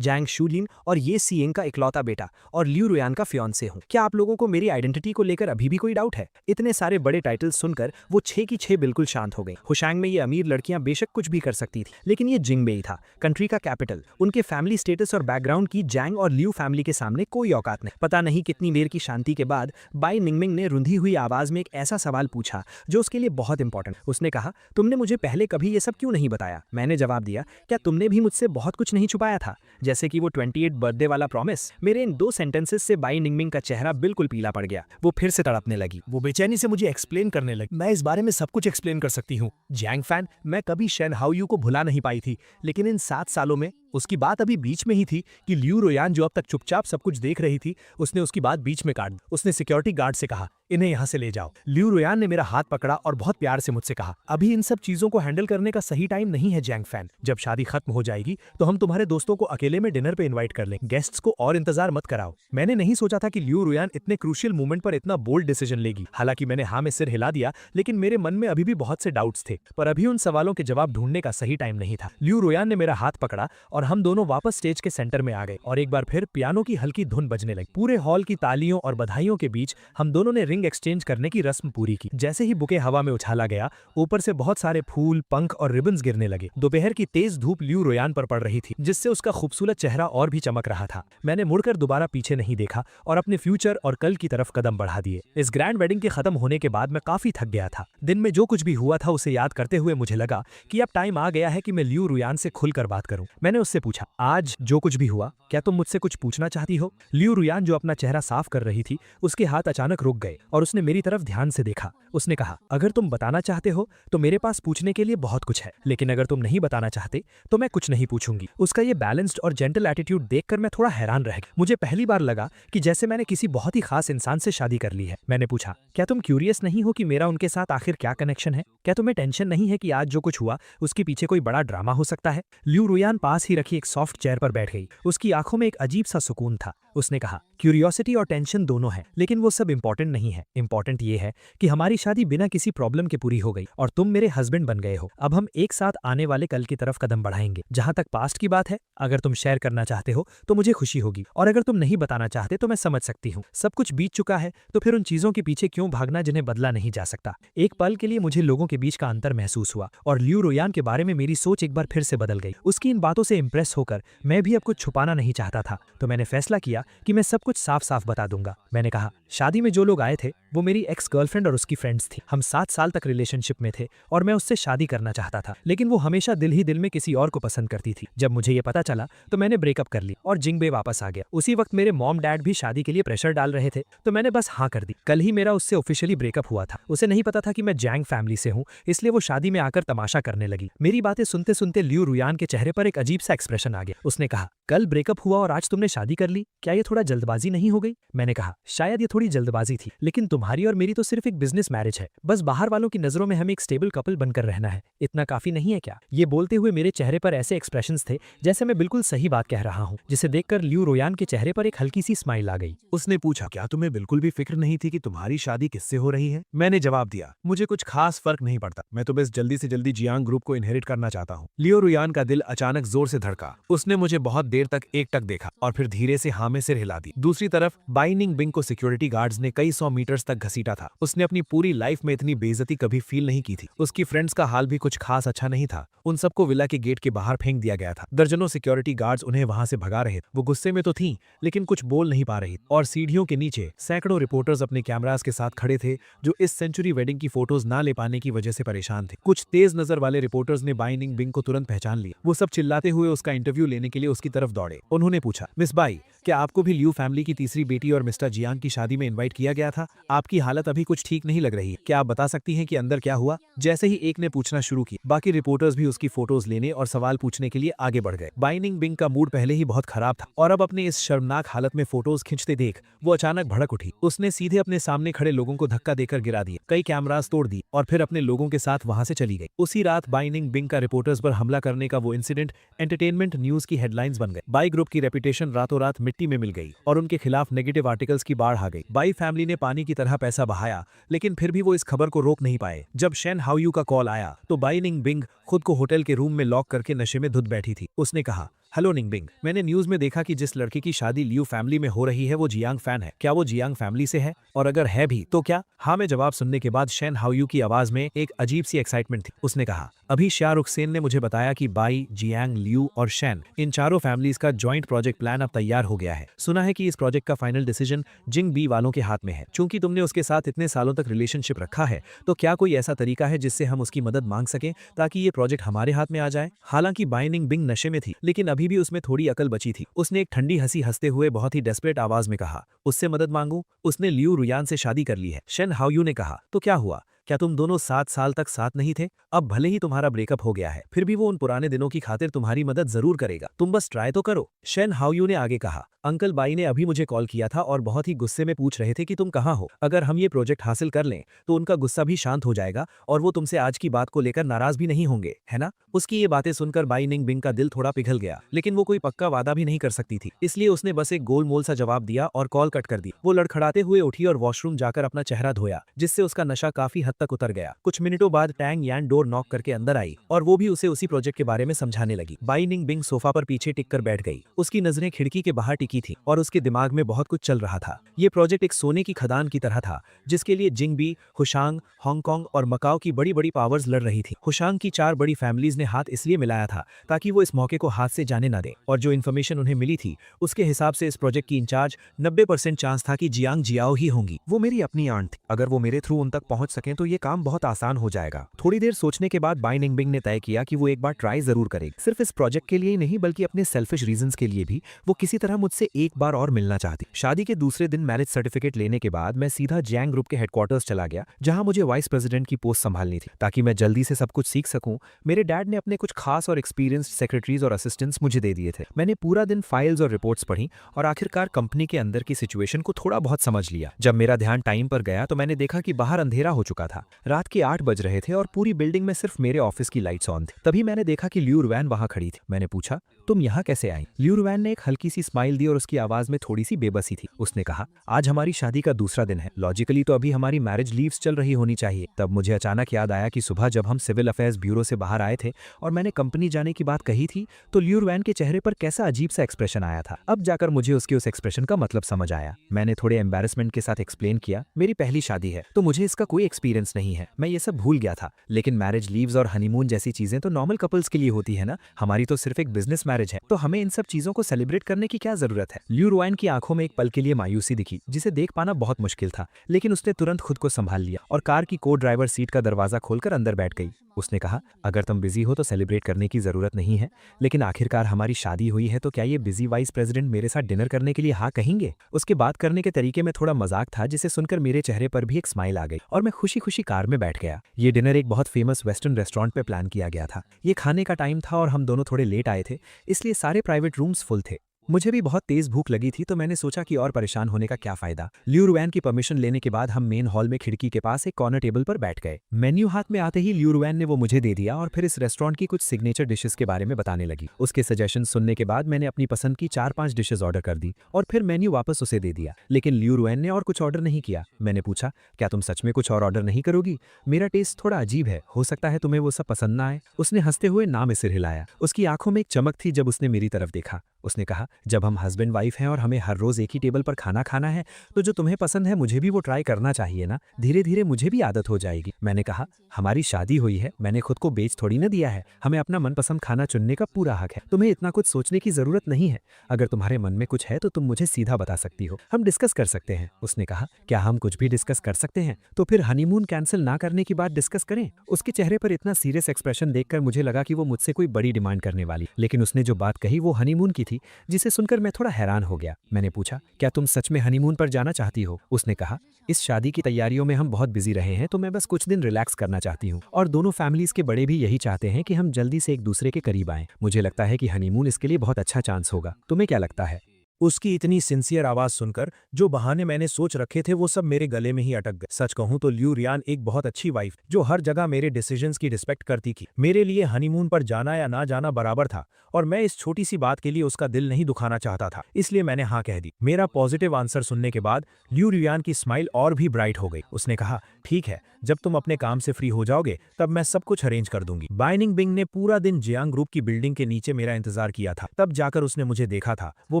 जैंग शूलिन और ये सीएंग का इकलौता बेटा और लियू रुयान का फियांसे हूं। क्या आप लोगों को मेरी आइडेंटिटी को लेकर अभी भी कोई डाउट है? इतने सारे बड़े टाइटल्स सुनकर वो 6 की 6 बिल्कुल शांत हो गई। हुशांग में ये अमीर लड़कियां बेशक कुछ भी कर सकती थी, लेकिन ये जिंगबेई था, कंट्री का कैपिटल। उनके फैमिली स्टेटस और बैकग्राउंड की जैंग और लियू फैमिली के सामने कोई औकात नहीं। पता नहीं कितनी देर की शांति के बाद बाई निंगमिंग ने रुंधी हुई आवाज में एक ऐसा सवाल पूछा जो उसके लिए बहुत इंपॉर्टेंट। उसने कहा, तुमने मुझे पहले कभी ये सब क्यों नहीं बताया? मैंने जवाब दिया, क्या तुमने भी मुझसे बहुत कुछ नहीं छुपाया था, जैसे कि वो 28 बर्थडे वाला प्रॉमिस? मेरे इन 2 सेंटेंसेस से बाई निंगमिंग का चेहरा बिल्कुल पीला पड़ गया। वो फिर से तड़पने लगी। वो बेचैनी से मुझे एक्सप्लेन करने लगी। मैं इस बारे में सब कुछ एक्सप्लेन कर सकती हूँ। जैंग फैन, मैं कभी शेन हाओयू को भुला नहीं पाई थी, लेकिन इन 7 सालों में उसकी बात अभी बीच में ही थी कि लियू रुयान जो अब तक चुपचाप सब कुछ देख रही थी, उसने उसकी बात बीच में काट दी। उसने सिक्योरिटी गार्ड से कहा, इन्हें यहाँ से ले जाओ। लियू रुयान ने मेरा हाथ पकड़ा और बहुत प्यार से मुझसे कहा, अभी इन सब चीजों को हैंडल करने का सही टाइम नहीं है जैंग फैन। जब शादी खत्म हो जाएगी तो हम तुम्हारे दोस्तों को अकेले में डिनर पे इनवाइट कर लेंगे। गेस्ट्स को और इंतजार मत कराओ। मैंने नहीं सोचा था कि लियू रुयान इतने क्रूशियल मोमेंट पर इतना बोल्ड डिसीजन लेगी। हालांकि मैंने हाँ में सिर हिला दिया, लेकिन मेरे मन में अभी भी बहुत से डाउट्स थे। पर अभी उन सवालों के जवाब ढूंढने का सही टाइम नहीं था। लियू रुयान ने मेरा हाथ पकड़ा और हम दोनों वापस स्टेज के सेंटर में आ गए और एक बार फिर पियानो की हल्की धुन बजने लगी। पूरे हॉल की तालियों और बधाइयों के बीच हम दोनों ने रिंग एक्सचेंज करने की रस्म पूरी की। जैसे ही बुके हवा में उछाला गया, ऊपर से बहुत सारे फूल, पंख और रिबन्स गिरने लगे। दोपहर की तेज धूप लियू रुयान पर पड़ रही थी, जिससे उसका खूबसूरत चेहरा और भी चमक रहा था। मैंने मुड़कर दोबारा पीछे नहीं देखा और अपने फ्यूचर और कल की तरफ कदम बढ़ा दिए। इस ग्रैंड वेडिंग के खत्म होने के बाद मैं काफी थक गया था। दिन में जो कुछ भी हुआ था उसे याद करते हुए मुझे लगा कि अब टाइम आ गया है कि मैं लियू रुयान से खुलकर बात करूं। मैंने उससे पूछा, आज जो कुछ भी हुआ, क्या तुम मुझसे कुछ पूछना चाहती हो? लियू रुयान जो अपना चेहरा साफ कर रही थी, उसके हाथ अचानक रुक गए और उसने मेरी तरफ ध्यान से देखा। उसने कहा, अगर तुम बताना चाहते हो तो मेरे पास पूछने के लिए बहुत कुछ है, लेकिन अगर तुम नहीं बताना चाहते तो मैं कुछ नहीं पूछूंगी। उसका ये बैलेंस्ड और जेंटल एटीट्यूड देखकर मैं थोड़ा हैरान रह गया। मुझे पहली बार लगा कि जैसे मैंने किसी बहुत ही खास इंसान से शादी कर ली है। मैंने पूछा, क्या तुम क्यूरियस नहीं हो कि मेरा उनके साथ आखिर क्या कनेक्शन है? क्या तुम्हें टेंशन नहीं है कि आज जो कुछ हुआ उसके पीछे कोई बड़ा ड्रामा हो सकता है? लियू रुयान पास ही रखी एक सॉफ्ट चेयर पर बैठ गई। उसकी आंखों में एक अजीब सा सुकून था। उसने कहा, क्यूरियोसिटी और टेंशन दोनों है, लेकिन वो सब इंपॉर्टेंट नहीं है। है, इंपॉर्टेंट ये है कि हमारी शादी बिना किसी प्रॉब्लम के पूरी हो गई और तुम मेरे हस्बैंड बन गए हो। अब हम एक साथ आने वाले कल की तरफ कदम बढ़ाएंगे। जहां तक पास्ट की बात है, अगर तुम शेयर करना चाहते हो तो मुझे खुशी होगी, और अगर तुम नहीं बताना चाहते तो मैं समझ सकती हूँ। सब कुछ बीत चुका है तो फिर उन चीजों के पीछे क्यों भागना जिन्हें बदला नहीं जा सकता। एक पल के लिए मुझे लोगों के बीच का अंतर महसूस हुआ और लियू रोयान के बारे में मेरी सोच एक बार फिर से बदल गई। उसकी इन बातों से इंप्रेस होकर मैं भी अब कुछ छुपाना नहीं चाहता था, तो मैंने फैसला किया कि मैं सब कुछ साफ साफ बता दूंगा। मैंने कहा, शादी में जो लोग आए थे वो मेरी एक्स गर्लफ्रेंड और उसकी फ्रेंड्स थी। हम 7 साल तक रिलेशनशिप में थे और मैं उससे शादी करना चाहता था, लेकिन वो हमेशा दिल ही दिल में किसी और को पसंद करती थी। जब मुझे ये पता चला तो मैंने ब्रेकअप कर ली और जिंगबे वापस आ गया। उसी वक्त मेरे मॉम डैड भी शादी के लिए प्रेशर डाल रहे थे, तो मैंने बस हाँ कर दी। कल ही मेरा उससे ऑफिशियली ब्रेकअप हुआ था। उसे नहीं पता था कि मैं जैंग फैमिली से हूँ, इसलिए वो शादी में आकर तमाशा करने लगी। मेरी बातें सुनते सुनते लियू रुयान के चेहरे पर एक अजीब सा एक्सप्रेशन आ गया। उसने कहा, कल ब्रेकअप हुआ और आज तुमने शादी कर ली, क्या ये थोड़ा जल्दबाजी नहीं हो गई? मैंने कहा, शायद ये थोड़ी जल्दबाजी थी, लेकिन तुम्हारी और मेरी तो सिर्फ एक बिजनेस मैरिज है। बस बाहर वालों की नजरों में हमें एक स्टेबल कपल बनकर रहना है, इतना काफी नहीं है क्या? ये बोलते हुए मेरे चेहरे पर ऐसे एक्सप्रेशंस थे जैसे मैं बिल्कुल सही बात कह रहा हूँ, जिसे देखकर लियू रोयान के चेहरे पर एक हल्की सी स्माइल आ गई। उसने पूछा, क्या तुम्हें बिल्कुल भी फिक्र नहीं थी कि तुम्हारी शादी किससे हो रही है? मैंने जवाब दिया, मुझे कुछ खास फर्क नहीं पड़ता, मैं तो बस जल्दी से जल्दी जियांग ग्रुप को इनहेरिट करना चाहता हूँ। लियो रुयान का दिल अचानक जोर से धड़का। उसने मुझे बहुत देर तक एकटक देखा और फिर धीरे से हाँ में सिर हिला दी। दूसरी तरफ बाई निंगबिंग को सिक्योरिटी गार्ड्स ने कई 100 मीटर्स तक घसीटा था। उसने अपनी पूरी लाइफ में इतनी बेइज्जती कभी फील नहीं की थी। उसकी फ्रेंड्स का हाल भी कुछ खास अच्छा नहीं था। उन सबको विला के गेट के बाहर फेंक दिया गया था। दर्जनों सिक्योरिटी गार्ड्स उन्हें वहां से भगा रहे थे। वो गुस्से में तो थीं, लेकिन कुछ बोल नहीं पा रही, और सीढ़ियों के नीचे सैकड़ों रिपोर्टर्स अपने कैमरास के साथ खड़े थे, जो इस सेंचुरी वेडिंग की फोटोज ना ले पाने की वजह से परेशान थे। कुछ तेज नजर वाले रिपोर्टर्स ने बाई निंगबिंग को तुरंत पहचान लिया। वो सब चिल्लाते हुए उसका इंटरव्यू लेने के लिए उसकी तरफ दौड़े। उन्होंने पूछा, मिस बाई, क्या आपको भी लियू फैमिली की तीसरी बेटी और मिस्टर जियांग की शादी में इनवाइट किया गया था? आपकी हालत अभी कुछ ठीक नहीं लग रही है, क्या आप बता सकती हैं कि अंदर क्या हुआ? जैसे ही एक ने पूछना शुरू किया, बाकी रिपोर्टर्स भी उसकी फोटोज लेने और सवाल पूछने के लिए आगे बढ़ गए। बाई निंगबिंग का मूड पहले ही बहुत खराब था, और अब अपने इस शर्मनाक हालत में फोटोज खींचते देख वो अचानक भड़क उठी। उसने सीधे अपने सामने खड़े लोगों को धक्का देकर गिरा दिया, कई कैमरास तोड़ दिए और फिर अपने लोगों के साथ वहां से चली गई। उसी रात बाई निंगबिंग का रिपोर्टर्स पर हमला करने का वो इंसिडेंट एंटरटेनमेंट न्यूज की हेडलाइंस बन गए। बाई ग्रुप की रेपुटेशन रातों रात मिट्टी में मिल गई और उनके खिलाफ नेगेटिव आर्टिकल्स की बाढ़ आ गई। बाई फैमिली ने पानी की तरह पैसा बहाया, लेकिन फिर भी वो इस खबर को रोक नहीं पाए। जब शेन हाओयू का कॉल आया तो बाई निंगबिंग खुद को होटल के रूम में लॉक करके नशे में धुत बैठी थी। उसने कहा, हेलो निंगबिंग, मैंने न्यूज में देखा कि जिस लड़के की शादी लियू फैमिली में हो रही है वो जियांग फैन है। क्या वो जियांग फैमिली से है? और अगर है भी तो क्या? हाँ में जवाब सुनने के बाद शेन हाओयू की आवाज में एक अजीब सी एक्साइटमेंट थी। उसने कहा, अभी शाहरुखसेन ने मुझे बताया कि बाई, जियांग, लियू और शेन, इन चारों फैमिलीज का जॉइंट प्रोजेक्ट प्लान अब तैयार हो गया है। सुना है कि इस प्रोजेक्ट का फाइनल डिसीजन जिंग बी वालों के हाथ में है। चूंकि तुमने उसके साथ इतने सालों तक रिलेशनशिप रखा है, तो क्या कोई ऐसा तरीका है जिससे हम उसकी मदद मांग सकें ताकि ये प्रोजेक्ट हमारे हाथ में आ जाए? हालांकि बाई निंगबिंग नशे में थी, लेकिन अभी भी उसमें थोड़ी अकल बची थी। उसने एक ठंडी हंसी हंसते हुए बहुत ही डेस्परेट आवाज में कहा, उससे मदद मांगू? उसने लियू रुयान से शादी कर ली है। शेन हाओयू ने कहा, तो क्या हुआ? क्या तुम दोनों 7 साल तक साथ नहीं थे? अब भले ही तुम्हारा ब्रेकअप हो गया है, फिर भी वो उन पुराने दिनों की खातिर तुम्हारी मदद जरूर करेगा। तुम बस ट्राई तो करो। शेन हाओयू ने आगे कहा, अंकल बाई ने अभी मुझे कॉल किया था और बहुत ही गुस्से में पूछ रहे थे कि तुम कहाँ हो। अगर हम ये प्रोजेक्ट हासिल कर लें तो उनका गुस्सा भी शांत हो जाएगा और वो तुमसे आज की बात को लेकर नाराज भी नहीं होंगे, है ना? उसकी ये बातें सुनकर बाई निंगबिंग का दिल थोड़ा पिघल गया, लेकिन वो कोई पक्का वादा भी नहीं कर सकती थी, इसलिए उसने बस एक गोलमोल सा जवाब दिया और कॉल कट कर दी। वो लड़खड़ाते हुए उठी और वॉशरूम जाकर अपना चेहरा धोया, जिससे उसका नशा काफी हद तक उतर गया। कुछ मिनटों बाद टैंग यान डोर नॉक करके अंदर आई और वो भी उसे उसी प्रोजेक्ट के बारे में समझाने लगी। बाई निंगबिंग सोफा पर पीछे टिक कर बैठ गई। उसकी नजरें खिड़की के बाहर टिकी थी और उसके दिमाग में बहुत कुछ चल रहा था। ये प्रोजेक्ट एक सोने की खदान की तरह था, जिसके लिए जिंगबी, हुशांग, हांगकांग और मकाओ की बड़ी बड़ी पावर्स लड़ रही थी। हुशांग की 4 बड़ी फैमिलीज ने हाथ इसलिए मिलाया था ताकि वो इस मौके को हाथ से जाने ना दे, और जो इन्फॉर्मेशन उन्हें मिली थी उसके हिसाब से इस प्रोजेक्ट की इंचार्ज 90% चांस था कि जियांग जियाओ ही होंगी। वो मेरी अपनी आंट थी, अगर वो मेरे थ्रू उन तक पहुंच सकें तो ये काम बहुत आसान हो जाएगा। थोड़ी देर सोचने के बाद बाई निंगबिंग ने तय किया कि वो एक बार ट्राई जरूर करेगी, सिर्फ इस प्रोजेक्ट के लिए ही नहीं बल्कि अपने सेल्फिश रीजंस के लिए भी। वो किसी तरह मुझसे एक बार और मिलना चाहती। शादी के दूसरे दिन मैरिज सर्टिफिकेट लेने के बाद मैं सीधा जियांग ग्रुप के हेडक्वार्टर्स चला गया, जहां मुझे वाइस प्रेसिडेंट की पोस्ट संभालनी थी, ताकि मैं जल्दी से सब कुछ सीख सकूं। मेरे डैड ने अपने कुछ खास और एक्सपीरियंस्ड सेक्रेटरीज और असिस्टेंट्स मुझे दे दिए थे। मैंने पूरा दिन फाइल्स और रिपोर्ट्स पढ़ी और आखिरकार कंपनी के अंदर की सिचुएशन को थोड़ा बहुत समझ लिया। जब मेरा ध्यान टाइम पर गया तो मैंने देखा कि बाहर अंधेरा हो चुका था। रात के 8 बज रहे थे और पूरी बिल्डिंग में सिर्फ मेरे ऑफिस की लाइट्स ऑन थी। तभी मैंने देखा कि लियू रुयान वहां खड़ी थी। मैंने पूछा, तुम यहाँ कैसे आई? लियू रुआन ने एक हल्की सी स्माइल दी और उसकी आवाज में थोड़ी सी बेबसी थी। उसने कहा, आज हमारी शादी का दूसरा दिन है। लॉजिकली तो अभी हमारी मैरिज लीव्स चल रही होनी चाहिए। तब मुझे अचानक याद आया कि सुबह जब हम सिविल अफेयर्स ब्यूरो से बाहर आए थे और मैंने कंपनी जाने की बात कही थी, तो लियू रुआन के चेहरे पर कैसा अजीब सा एक्सप्रेशन आया था। अब जाकर मुझे उसके उस एक्सप्रेशन का मतलब समझ आया। मैंने थोड़े एम्बैरेसमेंट के साथ एक्सप्लेन किया, मेरी पहली शादी है तो मुझे इसका कोई एक्सपीरियंस नहीं है, मैं ये सब भूल गया था। लेकिन मैरिज लीव्स और हनीमून जैसी चीजें तो नॉर्मल कपल्स के लिए होती है ना, हमारी तो सिर्फ एक बिजनेस मैरिज है, तो हमें इन सब चीजों को सेलिब्रेट करने की क्या जरूरत है। लियू रुआन की आंखों में एक पल के लिए मायूसी दिखी, जिसे देख पाना बहुत मुश्किल था, लेकिन उसने तुरंत खुद को संभाल लिया और कार की को ड्राइवर सीट का दरवाजा खोलकर अंदर बैठ गई। उसने कहा, अगर तुम बिजी हो तो सेलिब्रेट करने की जरूरत नहीं है, लेकिन आखिरकार हमारी शादी हुई है, तो क्या ये बिजी वाइस प्रेसिडेंट मेरे साथ डिनर करने के लिए हाँ कहेंगे? उसके बात करने के तरीके में थोड़ा मजाक था, जिसे सुनकर मेरे चेहरे पर भी एक स्माइल आ गई और मैं खुशी खुशी कार में बैठ गया। ये डिनर एक बहुत फेमस वेस्टर्न रेस्टोरेंट पे प्लान किया गया था। ये खाने का टाइम था और हम दोनों थोड़े लेट आए थे, इसलिए सारे प्राइवेट रूम्स फुल थे। मुझे भी बहुत तेज भूख लगी थी, तो मैंने सोचा कि और परेशान होने का क्या फायदा। लियू रुआन की परमिशन लेने के बाद हम मेन हॉल में खिड़की के पास एक कॉर्नर टेबल पर बैठ गए। मेन्यू हाथ में आते ही लियू रुआन ने वो मुझे दे दिया और फिर इस रेस्टोरेंट की कुछ सिग्नेचर डिशेस के बारे में बताने लगी। उसके सजेशन सुनने के बाद मैंने अपनी पसंद की 4-5 डिशेस ऑर्डर कर दी और फिर मेन्यू वापस उसे दे दिया। लेकिन लियू रुआन ने और कुछ ऑर्डर नहीं किया। मैंने पूछा, क्या तुम सच में कुछ और ऑर्डर नहीं करोगी? मेरा टेस्ट थोड़ा अजीब है, हो सकता है तुम्हें वो सब पसंद ना आए। उसने हंसते हुए ना में सिर हिलाया। उसकी आंखों में एक चमक थी जब उसने मेरी तरफ देखा। उसने कहा, जब हम हस्बैंड वाइफ हैं और हमें हर रोज एक ही टेबल पर खाना खाना है, तो जो तुम्हें पसंद है मुझे भी वो ट्राई करना चाहिए ना, धीरे धीरे मुझे भी आदत हो जाएगी। मैंने कहा, हमारी शादी हुई है, मैंने खुद को बेच थोड़ी ना दिया है, हमें अपना मनपसंद खाना चुनने का पूरा हक है, तुम्हें इतना कुछ सोचने की जरूरत नहीं है। अगर तुम्हारे मन में कुछ है तो तुम मुझे सीधा बता सकती हो, हम डिस्कस कर सकते हैं। उसने कहा, क्या हम कुछ भी डिस्कस कर सकते हैं? तो फिर हनीमून कैंसिल ना करने की बात डिस्कस करें। उसके चेहरे पर इतना सीरियस एक्सप्रेशन देखकर मुझे लगा कि वो मुझसे कोई बड़ी डिमांड करने वाली, लेकिन उसने जो बात कही वो हनीमून की थी, जिसे सुनकर मैं थोड़ा हैरान हो गया। मैंने पूछा, क्या तुम सच में हनीमून पर जाना चाहती हो? उसने कहा, इस शादी की तैयारियों में हम बहुत बिजी रहे हैं, तो मैं बस कुछ दिन रिलैक्स करना चाहती हूँ और दोनों फैमिलीज के बड़े भी यही चाहते हैं कि हम जल्दी से एक दूसरे के करीब आएं। मुझे लगता है कि हनीमून इसके लिए बहुत अच्छा चांस होगा। तुम्हें क्या लगता है? उसकी इतनी सिंसियर आवाज सुनकर जो बहाने मैंने सोच रखे थे वो सब मेरे गले में ही अटक गए। सच कहूं तो लियू रियान एक बहुत अच्छी वाइफ जो हर जगह मेरे डिसीजंस की रिस्पेक्ट करती थी। मेरे लिए हनीमून पर जाना या ना जाना बराबर था और मैं इस छोटी सी बात के लिए उसका दिल नहीं दुखाना चाहता था, इसलिए मैंने हाँ कह दी। मेरा पॉजिटिव आंसर सुनने के बाद लियू रियान की स्माइल और भी ब्राइट हो गई। उसने कहा, ठीक है, जब तुम अपने काम से फ्री हो जाओगे तब मैं सब कुछ अरेंज कर दूंगी। बाइनिंग बिंग ने पूरा दिन जियांग ग्रुप की बिल्डिंग के नीचे मेरा इंतजार किया था। तब जाकर उसने मुझे देखा था। वो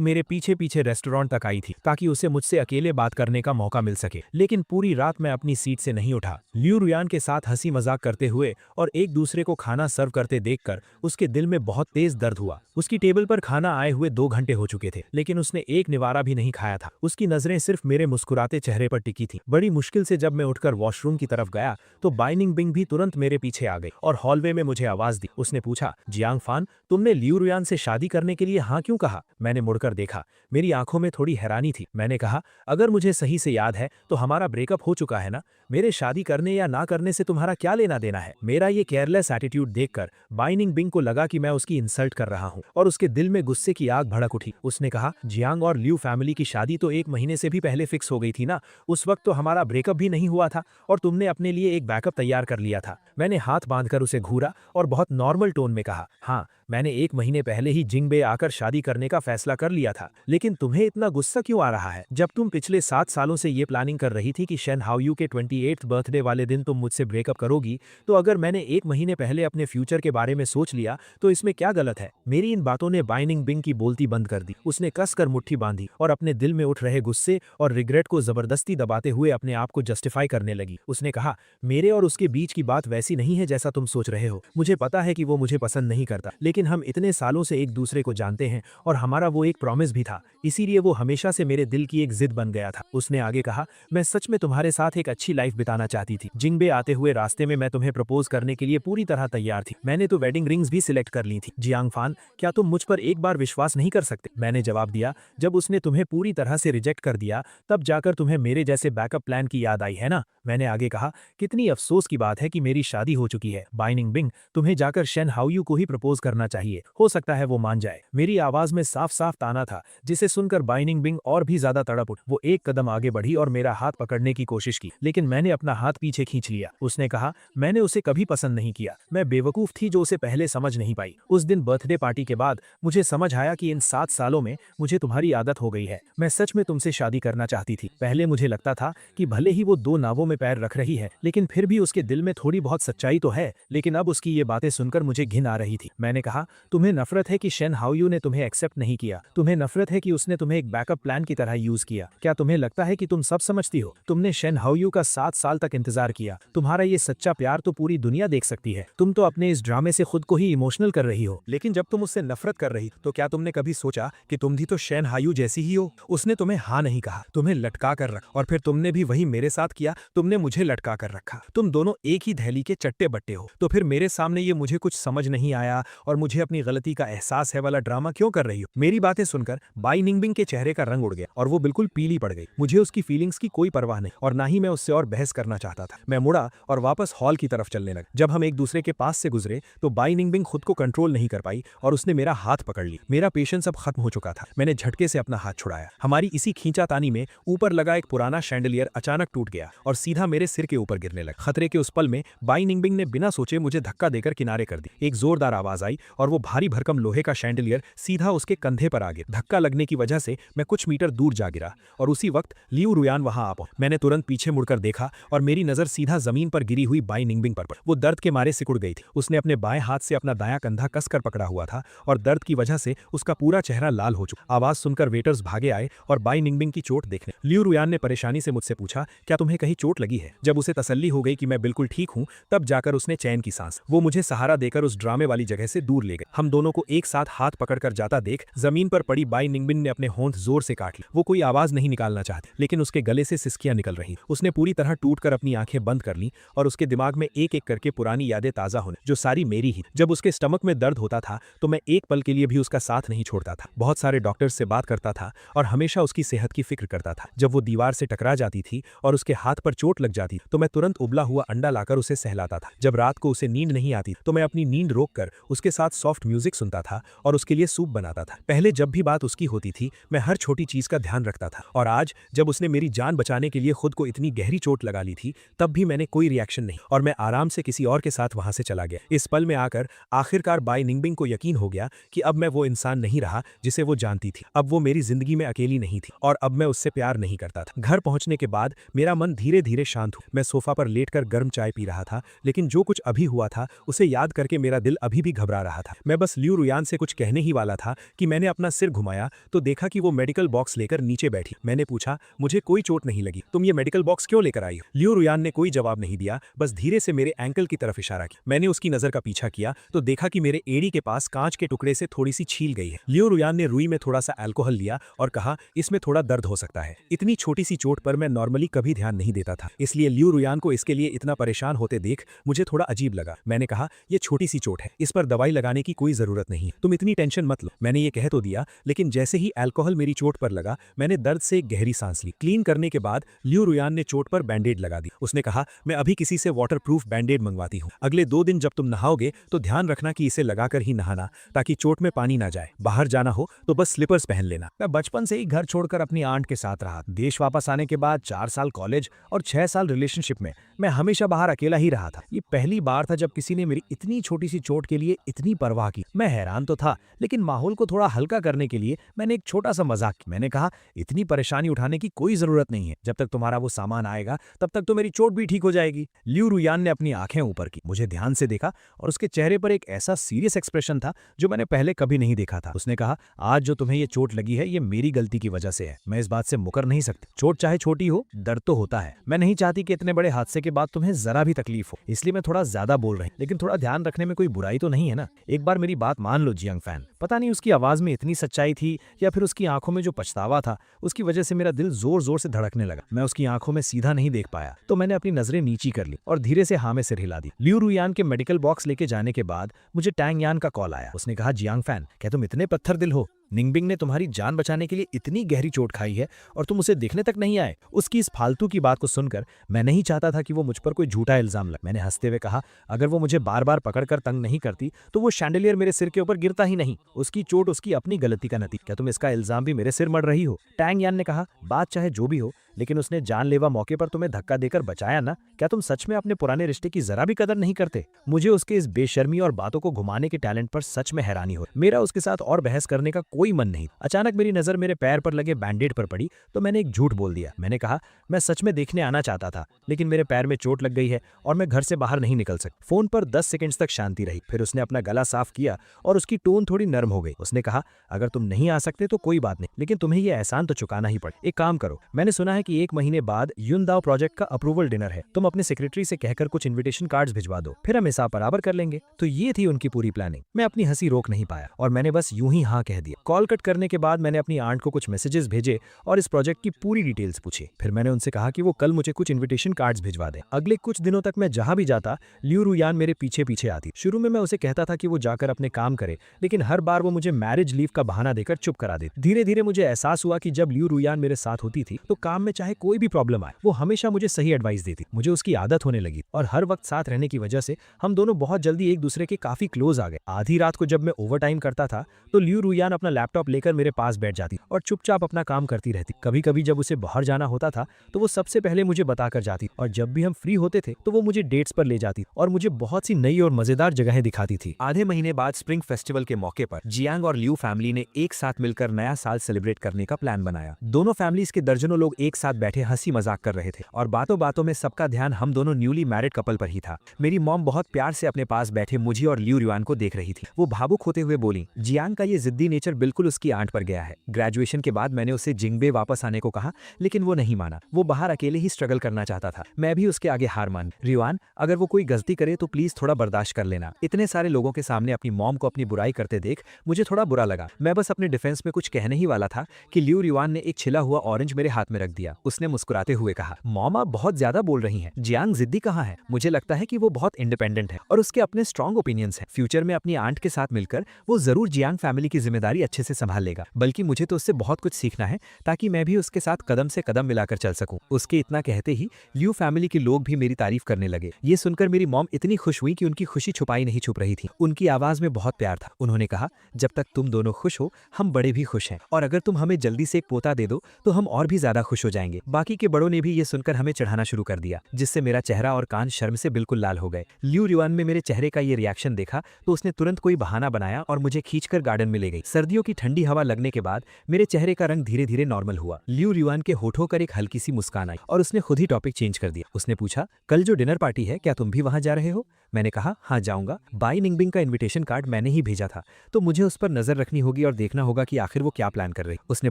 मेरे पीछे पीछे रेस्टोरेंट तक आई थी ताकि उसे मुझसे अकेले बात करने का मौका मिल सके, लेकिन पूरी रात मैं अपनी सीट से नहीं उठा। लियू रियान के साथ हंसी मजाक करते हुए और एक दूसरे को खाना सर्व करते देखकर उसके दिल में बहुत तेज दर्द हुआ। उसकी टेबल पर खाना आए हुए 2 घंटे हो चुके थे, लेकिन उसने एक निवारा भी नहीं खाया था। उसकी नजरें सिर्फ मेरे मुस्कुराते चेहरे पर टिकी थी। बड़ी मुश्किल से जब मैं उठकर वॉशरूम की तरफ गया तो बाइनिंग बिंग भी तुरंत मेरे पीछे आ गई और हॉलवे में मुझे आवाज दी। उसने पूछा, जियांग फान, तुमने लियू रियान से शादी करने के लिए हाँ क्यों कहा? मैंने मुड़कर देखा। मेरी आंखों में थोड़ी हैरानी थी। मैंने कहा, अगर मुझे सही से याद है तो हमारा ब्रेकअप हो चुका है ना, मेरे शादी करने या ना करने से तुम्हारा क्या लेना देना है? मेरा ये केयरलेस एटीट्यूड देखकर बाइनिंग बिंग को लगा कि मैं उसकी इंसल्ट कर रहा हूँ और उसके दिल में गुस्से की आग भड़क उठी। उसने कहा, जियांग और लियू फैमिली की शादी तो 1 महीने से भी पहले फिक्स हो गई थी ना, उस वक्त तो हमारा ब्रेकअप भी नहीं हुआ था और तुमने अपने लिए एक बैकअप तैयार कर लिया था। मैंने हाथ बांधकर उसे घूरा और बहुत नॉर्मल टोन में कहा, हाँ, मैंने 1 महीने पहले ही जिंगबे आकर शादी करने का फैसला कर लिया था, लेकिन तुम्हें इतना गुस्सा क्यों आ रहा है? जब तुम पिछले 7 सालों से ये प्लानिंग कर रही थी कि शेन हाओयू के 28th बर्थडे वाले दिन तुम मुझसे ब्रेकअप करोगी, तो अगर मैंने 1 महीने पहले अपने फ्यूचर के बारे में सोच लिया तो इसमें क्या गलत है? मेरी इन बातों ने बाइनिंग बिंग की बोलती बंद कर दी। उसने कसकर मुट्ठी बांधी और अपने दिल में उठ रहे गुस्से और रिग्रेट को जबरदस्ती दबाते हुए अपने आप को जस्टिफाई करने लगी। उसने कहा, मेरे और उसके बीच की बात वैसी नहीं है जैसा तुम सोच रहे हो। मुझे पता है कि वो मुझे पसंद नहीं करता, लेकिन हम इतने सालों से एक दूसरे को जानते हैं और हमारा वो एक प्रॉमिस भी था, इसीलिए वो हमेशा से मेरे दिल की एक जिद बन गया था। उसने आगे कहा, मैं सच में तुम्हारे साथ एक अच्छी लाइफ बिताना चाहती थी। जिंगबे आते हुए रास्ते में मैं तुम्हें प्रपोज करने के लिए पूरी तरह तैयार थी। मैंने तो वेडिंग रिंग्स भी सिलेक्ट कर ली थी। जियांग फान, क्या तुम मुझ पर एक बार विश्वास नहीं कर सकते? मैंने जवाब दिया, जब उसने तुम्हें पूरी तरह से रिजेक्ट कर दिया तब जाकर तुम्हें मेरे जैसे बैकअप प्लान की याद आई है ना? मैंने आगे कहा, कितनी अफसोस की बात है कि मेरी शादी हो चुकी है। बाइनिंग बिंग, तुम्हें जाकर शेन हाओयू को ही प्रपोज करना करना चाहिए, हो सकता है वो मान जाए। मेरी आवाज में साफ साफ ताना था, जिसे सुनकर बाई निंगबिंग और भी ज्यादा तड़प उठ। वो एक कदम आगे बढ़ी और मेरा हाथ पकड़ने की कोशिश की, लेकिन मैंने अपना हाथ पीछे खींच लिया। उसने कहा, मैंने उसे कभी पसंद नहीं किया। मैं बेवकूफ थी जो उसे पहले समझ नहीं पाई। उस दिन बर्थडे पार्टी के बाद मुझे समझ आया कि इन 7 सालों में मुझे तुम्हारी आदत हो गई है। मैं सच में तुमसे शादी करना चाहती थी। पहले मुझे लगता था कि भले ही वो 2 नावों में पैर रख रही है, लेकिन फिर भी उसके दिल में थोड़ी बहुत सच्चाई तो है। लेकिन अब उसकी ये बातें सुनकर मुझे घिन आ रही थी। मैंने कहा, तुम्हें नफरत है कि शेन हाओयू ने तुम्हें एक्सेप्ट नहीं किया। तुम्हें नफरत है कि उसने तुम्हें एक बैकअप प्लान की तरह यूज किया। क्या तुम्हें लगता है कि तुम सब समझती हो? तुमने शेन हाओयू का 7 साल तक इंतजार किया। तुम्हारा ये सच्चा प्यार तो पूरी दुनिया देख सकती है। तुम तो अपने इस ड्रामे से खुद को ही इमोशनल कर रही हो। लेकिन जब तुम उससे नफरत कर रही तो क्या तुमने कभी सोचा कि तुम भी तो शेन हायू जैसी ही हो? उसने तुम्हें हाँ नहीं कहा, तुम्हें लटका कर रखा, और फिर तुमने भी वही मेरे साथ किया। तुमने मुझे लटका कर रखा। तुम दोनों एक ही थैली के चट्टे बट्टे हो। तो फिर मेरे सामने ये मुझे कुछ समझ नहीं आया और मुझे अपनी गलती का एहसास है वाला ड्रामा क्यों कर रही हो? मेरी बातें सुनकर बाई निंगबिंग के चेहरे का रंग उड़ गया और वो बिल्कुल पीली पड़ गई। मुझे उसकी फीलिंग्स की कोई परवाह नहीं और ना ही मैं उससे और बहस करना चाहता था। मैं मुड़ा और वापस हॉल की तरफ चलने लगा। जब हम एक दूसरे के पास से गुजरे तो बाई निंगबिंग खुद को कंट्रोल नहीं कर पाई और उसने मेरा हाथ पकड़ ली। मेरा पेशेंस अब खत्म हो चुका था। मैंने झटके से अपना हाथ छुड़ाया। हमारी इसी खींचातानी में ऊपर लगा एक पुराना शैंडलियर अचानक टूट गया और सीधा मेरे सिर के ऊपर गिरने लगा। खतरे के उस पल में बाई निंगबिंग ने बिना सोचे मुझे धक्का देकर किनारे कर दी। एक जोरदार आवाज आई और वो भारी भरकम लोहे का शैंडलियर सीधा उसके कंधे पर आ गिरा। धक्का लगने की वजह से मैं कुछ मीटर दूर जा गिरा और उसी वक्त लियू रुयान वहां आ पहुंचा। मैंने तुरंत पीछे मुड़कर देखा और मेरी नजर सीधा जमीन पर गिरी हुई बाई निंगबिंग पर पड़ी। वो दर्द के मारे सिकुड़ गई थी। उसने अपने बाएं हाथ से अपना दायां कंधा कसकर पकड़ा हुआ था और दर्द की वजह से उसका पूरा चेहरा लाल हो चुका। आवाज सुनकर वेटर्स भागे आए और बाई निंगबिंग की चोट देखने। लियू रुयान ने परेशानी से मुझसे पूछा, क्या तुम्हें कहीं चोट लगी है? जब उसे तसल्ली हो गई कि मैं बिल्कुल ठीक हूं, तब जाकर उसने चैन की सांस। वो मुझे सहारा देकर उस ड्रामे वाली जगह से दूर ले गए। हम दोनों को एक साथ हाथ पकड़कर जाता देख जमीन पर पड़ी बाई निंगबिंग ने अपने होंठ जोर से काट ली। वो कोई आवाज नहीं निकालना चाहती, लेकिन उसके गले से सिसकियां निकल रही। उसने पूरी तरह टूटकर अपनी आंखें बंद कर ली और उसके दिमाग में एक एक करके पुरानी यादें ताजा होने, जो सारी मेरी ही। जब उसके स्टमक में दर्द होता था तो मैं एक पल के लिए भी उसका साथ नहीं छोड़ता था। बहुत सारे डॉक्टर्स से बात करता था और हमेशा उसकी सेहत की फिक्र करता था। जब वो दीवार से टकरा जाती थी और उसके हाथ पर चोट लग जाती तो मैं तुरंत उबला हुआ अंडा लाकर उसे सहलाता था। जब रात को उसे नींद नहीं आती तो मैं अपनी नींद रोककर उसके साथ सॉफ्ट म्यूजिक सुनता था और उसके लिए सूप बनाता था। पहले जब भी बात उसकी होती थी मैं हर छोटी चीज का ध्यान रखता था और आज जब उसने मेरी जान बचाने के लिए खुद को इतनी गहरी चोट लगा ली थी तब भी मैंने कोई रिएक्शन नहीं और मैं आराम से किसी और के साथ वहां से चला गया। इस पल में आकर आखिरकार बाई निंगबिंग को यकीन हो गया कि अब मैं वो इंसान नहीं रहा जिसे वो जानती थी। अब वो मेरी जिंदगी में अकेली नहीं थी और अब मैं उससे प्यार नहीं करता था। घर पहुंचने के बाद मेरा मन धीरे धीरे शांत हुआ। मैं सोफा पर लेटकर गर्म चाय पी रहा था, लेकिन जो कुछ अभी हुआ था उसे याद करके मेरा दिल अभी भी घबरा रहा था। मैं बस लियू रुयान से कुछ कहने ही वाला था कि मैंने अपना सिर घुमाया तो देखा कि वो मेडिकल बॉक्स लेकर नीचे बैठी। मैंने पूछा, मुझे कोई चोट नहीं लगी, तुम ये मेडिकल बॉक्स क्यों लेकर आई हो? लियू रुयान ने कोई जवाब नहीं दिया, बस धीरे से मेरे एंकल की तरफ इशारा किया। मैंने उसकी नजर का पीछा किया तो देखा कि मेरे एड़ी के पास कांच के टुकड़े से थोड़ी सी छील गई है। लियू रुयान ने रुई में थोड़ा सा अल्कोहल लिया और कहा, इसमें थोड़ा दर्द हो सकता है। इतनी छोटी सी चोट पर मैं नॉर्मली कभी ध्यान नहीं देता था, इसलिए लियू रुयान को इसके लिए इतना परेशान होते देख मुझे थोड़ा अजीब लगा। मैंने कहा, ये छोटी सी चोट है, इस पर दवाई लगाने की कोई जरूरत नहीं, तुम इतनी टेंशन मत लो। मैंने ये कह तो दिया, लेकिन जैसे ही अल्कोहल मेरी चोट पर लगा मैंने दर्द से एक गहरी सांस ली। क्लीन करने के बाद लियू रुयान ने चोट पर बैंडेड लगा दी। उसने कहा, मैं अभी किसी से वाटरप्रूफ बैंडेड मंगवाती हूँ। अगले 2 दिन जब तुम नहाओगे तो ध्यान रखना कि इसे लगाकर ही नहाना ताकि चोट में पानी ना जाए। बाहर जाना हो तो बस स्लीपर्स पहन लेना। मैं बचपन से ही घर छोड़कर अपनी आंट के साथ रहा। देश वापस आने के बाद 4 साल कॉलेज और 6 साल रिलेशनशिप में मैं हमेशा बाहर अकेला ही रहा था। ये पहली बार था जब किसी ने मेरी इतनी छोटी सी चोट के लिए इतनी परवाह की। मैं हैरान तो था, लेकिन माहौल को थोड़ा हल्का करने के लिए मैंने एक छोटा सा मजाक किया। मैंने कहा, इतनी परेशानी उठाने की कोई जरूरत नहीं है, जब तक तुम्हारा वो सामान आएगा तब तक तो मेरी चोट भी ठीक हो जाएगी। लियू रुयान ने अपनी आंखें ऊपर की, मुझे ध्यान से देखा और उसके चेहरे पर एक ऐसा सीरियस एक्सप्रेशन था जो मैंने पहले कभी नहीं देखा था। उसने कहा, आज जो तुम्हें ये चोट लगी है ये मेरी गलती की वजह से है। मैं इस बात से मुकर नहीं सकती। चोट चाहे छोटी हो, दर्द तो होता है। मैं नहीं चाहती कि इतने बड़े हादसे के बाद तुम्हें जरा भी तकलीफ हो, इसलिए मैं थोड़ा ज्यादा बोल रही हूं, लेकिन थोड़ा ध्यान रखने में कोई बुराई तो नहीं है ना। एक बार मेरी बात मान लो जियांग फैन। पता नहीं उसकी आवाज में इतनी सच्चाई थी या फिर उसकी आंखों में जो पछतावा था उसकी वजह से मेरा दिल जोर जोर से धड़कने लगा। मैं उसकी आंखों में सीधा नहीं देख पाया तो मैंने अपनी नजरें नीची कर ली और धीरे से हाँ में सिर हिला दी। लियू रुयान के मेडिकल बॉक्स लेके जाने के बाद मुझे टैंग यान का कॉल आया। उसने कहा, जियांग फैन, क्या तुम इतने पत्थर दिल हो? निंगबिंग ने तुम्हारी जान बचाने के लिए इतनी गहरी चोट खाई है और तुम उसे देखने तक नहीं आए। उसकी इस फालतू की बात को सुनकर मैं नहीं चाहता था कि वो मुझ पर कोई झूठा इल्जाम लगे। मैंने हंसते हुए कहा, अगर वो मुझे बार बार पकड़कर तंग नहीं करती तो वो शैंडलियर मेरे सिर के ऊपर गिरता ही नहीं। उसकी चोट उसकी अपनी गलती का नतीजा। क्या तुम इसका इल्जाम भी मेरे सिर मढ़ रही हो? टैंग यान ने कहा, बात चाहे जो भी हो, लेकिन उसने जानलेवा मौके पर तुम्हें धक्का देकर बचाया ना। क्या तुम सच में अपने पुराने रिश्ते की जरा भी कदर नहीं करते? मुझे उसके इस बेशर्मी और बातों को घुमाने के टैलेंट पर सच में हैरानी हो। मेरा उसके साथ और बहस करने का कोई मन नहीं। अचानक मेरी नजर मेरे पैर पर लगे बैंडेड पर पड़ी तो मैंने एक झूठ बोल दिया। मैंने कहा, मैं सच में देखने आना चाहता था, लेकिन मेरे पैर में चोट लग गई है और मैं घर से बाहर नहीं निकल सकता। फोन पर 10 सेकंड्स तक शांति रही। फिर उसने अपना गला साफ किया और उसकी टोन थोड़ी नर्म हो गई। उसने कहा, अगर तुम नहीं आ सकते तो कोई बात नहीं, लेकिन तुम्हें यह एहसान तो चुकाना ही पड़े। एक काम करो, मैंने सुना है कि 1 महीने बाद युनदाओ प्रोजेक्ट का अप्रूवल डिनर है। तुम अपने सेक्रेटरी से कहकर कुछ इन्विटेशन कार्ड्स भिजवा दो, फिर हम हिसाब बराबर कर लेंगे। तो ये थी उनकी पूरी प्लानिंग। मैं अपनी हंसी रोक नहीं पाया और मैंने बस यूं ही हाँ कह दिया। कॉल कट करने के बाद मैंने अपनी आंट को कुछ मैसेजेस भेजे और इस प्रोजेक्ट की पूरी डिटेल्स पूछी। फिर मैंने उनसे कहा कि वो कल मुझे कुछ इन्विटेशन कार्ड्स भिजवा दें। अगले कुछ दिनों तक मैं जहां भी जाता, लियू रुयान मेरे पीछे पीछे आती। शुरू में मैं उसे कहता था कि वो जाकर अपने काम करे, लेकिन हर बार वो मुझे मैरिज लीव का बहाना देकर चुप करा देती। धीरे धीरे मुझे एहसास हुआ कि जब लियू रुयान मेरे साथ होती थी तो काम में चाहे कोई भी प्रॉब्लम आए, वो हमेशा मुझे सही एडवाइस देती। मुझे उसकी आदत होने लगी और हर वक्त साथ रहने की वजह से हम दोनों बहुत जल्दी एक दूसरे के काफी क्लोज आ गए। आधी रात को जब मैं ओवर टाइम करता था तो लियू रुयान अपना लैपटॉप लेकर मेरे पास बैठ जाती और चुपचाप अपना काम करती रहती। कभी कभी जब उसे बाहर जाना होता था तो वो सबसे पहले मुझे बताकर जाती और जब भी हम फ्री होते थे तो वो मुझे डेट्स पर ले जाती और मुझे बहुत सी नई और मजेदार जगहें दिखाती थी। आधे महीने बाद स्प्रिंग फेस्टिवल के मौके पर जियांग और लियू फैमिली ने एक साथ मिलकर नया साल सेलिब्रेट करने का प्लान बनाया। दोनों फैमिलीज के दर्जनों लोग एक साथ बैठे हंसी मजाक कर रहे थे और बातों बातों में सबका ध्यान हम दोनों न्यूली मैरिड कपल पर ही था। मेरी मॉम बहुत प्यार से अपने पास बैठे मुझे और लियू रुयान को देख रही थी। वो भावुक होते हुए बोली, जियांग का ये जिद्दी नेचर बिल्कुल उसकी आंट पर गया है। ग्रेजुएशन के बाद मैंने उसे जिंगबे वापस आने को कहा, लेकिन वो नहीं माना। वो बाहर अकेले ही स्ट्रगल करना चाहता था। मैं भी उसके आगे हार मान। रुयान, अगर वो कोई गलती करे तो प्लीज थोड़ा बर्दाश्त कर लेना। इतने सारे लोगों के सामने अपनी मॉम को अपनी बुराई करते देख मुझे थोड़ा बुरा लगा। मैं बस अपने डिफेंस में कुछ कहने ही वाला था कि लियू रुयान ने एक छिला हुआ ऑरेंज मेरे हाथ में रख दिया। उसने मुस्कुराते हुए कहा, मॉम आप बहुत ज्यादा बोल रही हैं। जियांग जिद्दी कहाँ है? मुझे लगता है कि वो बहुत इंडिपेंडेंट है और उसके अपने स्ट्रॉन्ग ओपिनियंस हैं। फ्यूचर में अपनी आंट के साथ मिलकर वो जरूर जियांग फैमिली की जिम्मेदारी अच्छे से संभाल लेगा। बल्कि मुझे तो उससे बहुत कुछ सीखना है ताकि मैं भी उसके साथ कदम से कदम मिलाकर चल सकूं। उसके इतना कहते ही लियू फैमिली के लोग भी मेरी तारीफ करने लगे। ये सुनकर मेरी मॉम इतनी खुश हुई कि उनकी खुशी छुपाई नहीं छुप रही थी। उनकी आवाज में बहुत प्यार था। उन्होंने कहा, जब तक तुम दोनों खुश हो हम बड़े भी खुश हैं और अगर तुम हमें जल्दी से एक पोता दे दो तो हम और भी ज्यादा खुश हो जाएंगे। बाकी के बड़ों ने भी ये सुनकर हमें चढ़ाना शुरू कर दिया, जिससे मेरा चेहरा और कान शर्म से बिल्कुल लाल हो गए। लियू रुयान में मेरे चेहरे का ये रिएक्शन देखा तो उसने तुरंत कोई बहाना बनाया और मुझे खींचकर गार्डन में ले गई। सर्दियों की ठंडी हवा लगने के बाद मेरे चेहरे का रंग धीरे धीरे नॉर्मल हुआ। लियू रुयान के होठों पर एक हल्की सी मुस्कान आई और उसने खुद ही टॉपिक चेंज कर दिया। उसने पूछा, कल जो डिनर पार्टी है क्या तुम भी वहां जा रहे हो? मैंने कहा, हाँ जाऊंगा। बाई निंगबिंग का इन्विटेशन कार्ड मैंने ही भेजा था तो मुझे उस पर नजर रखनी होगी और देखना होगा कि आखिर वो क्या प्लान कर रही। उसने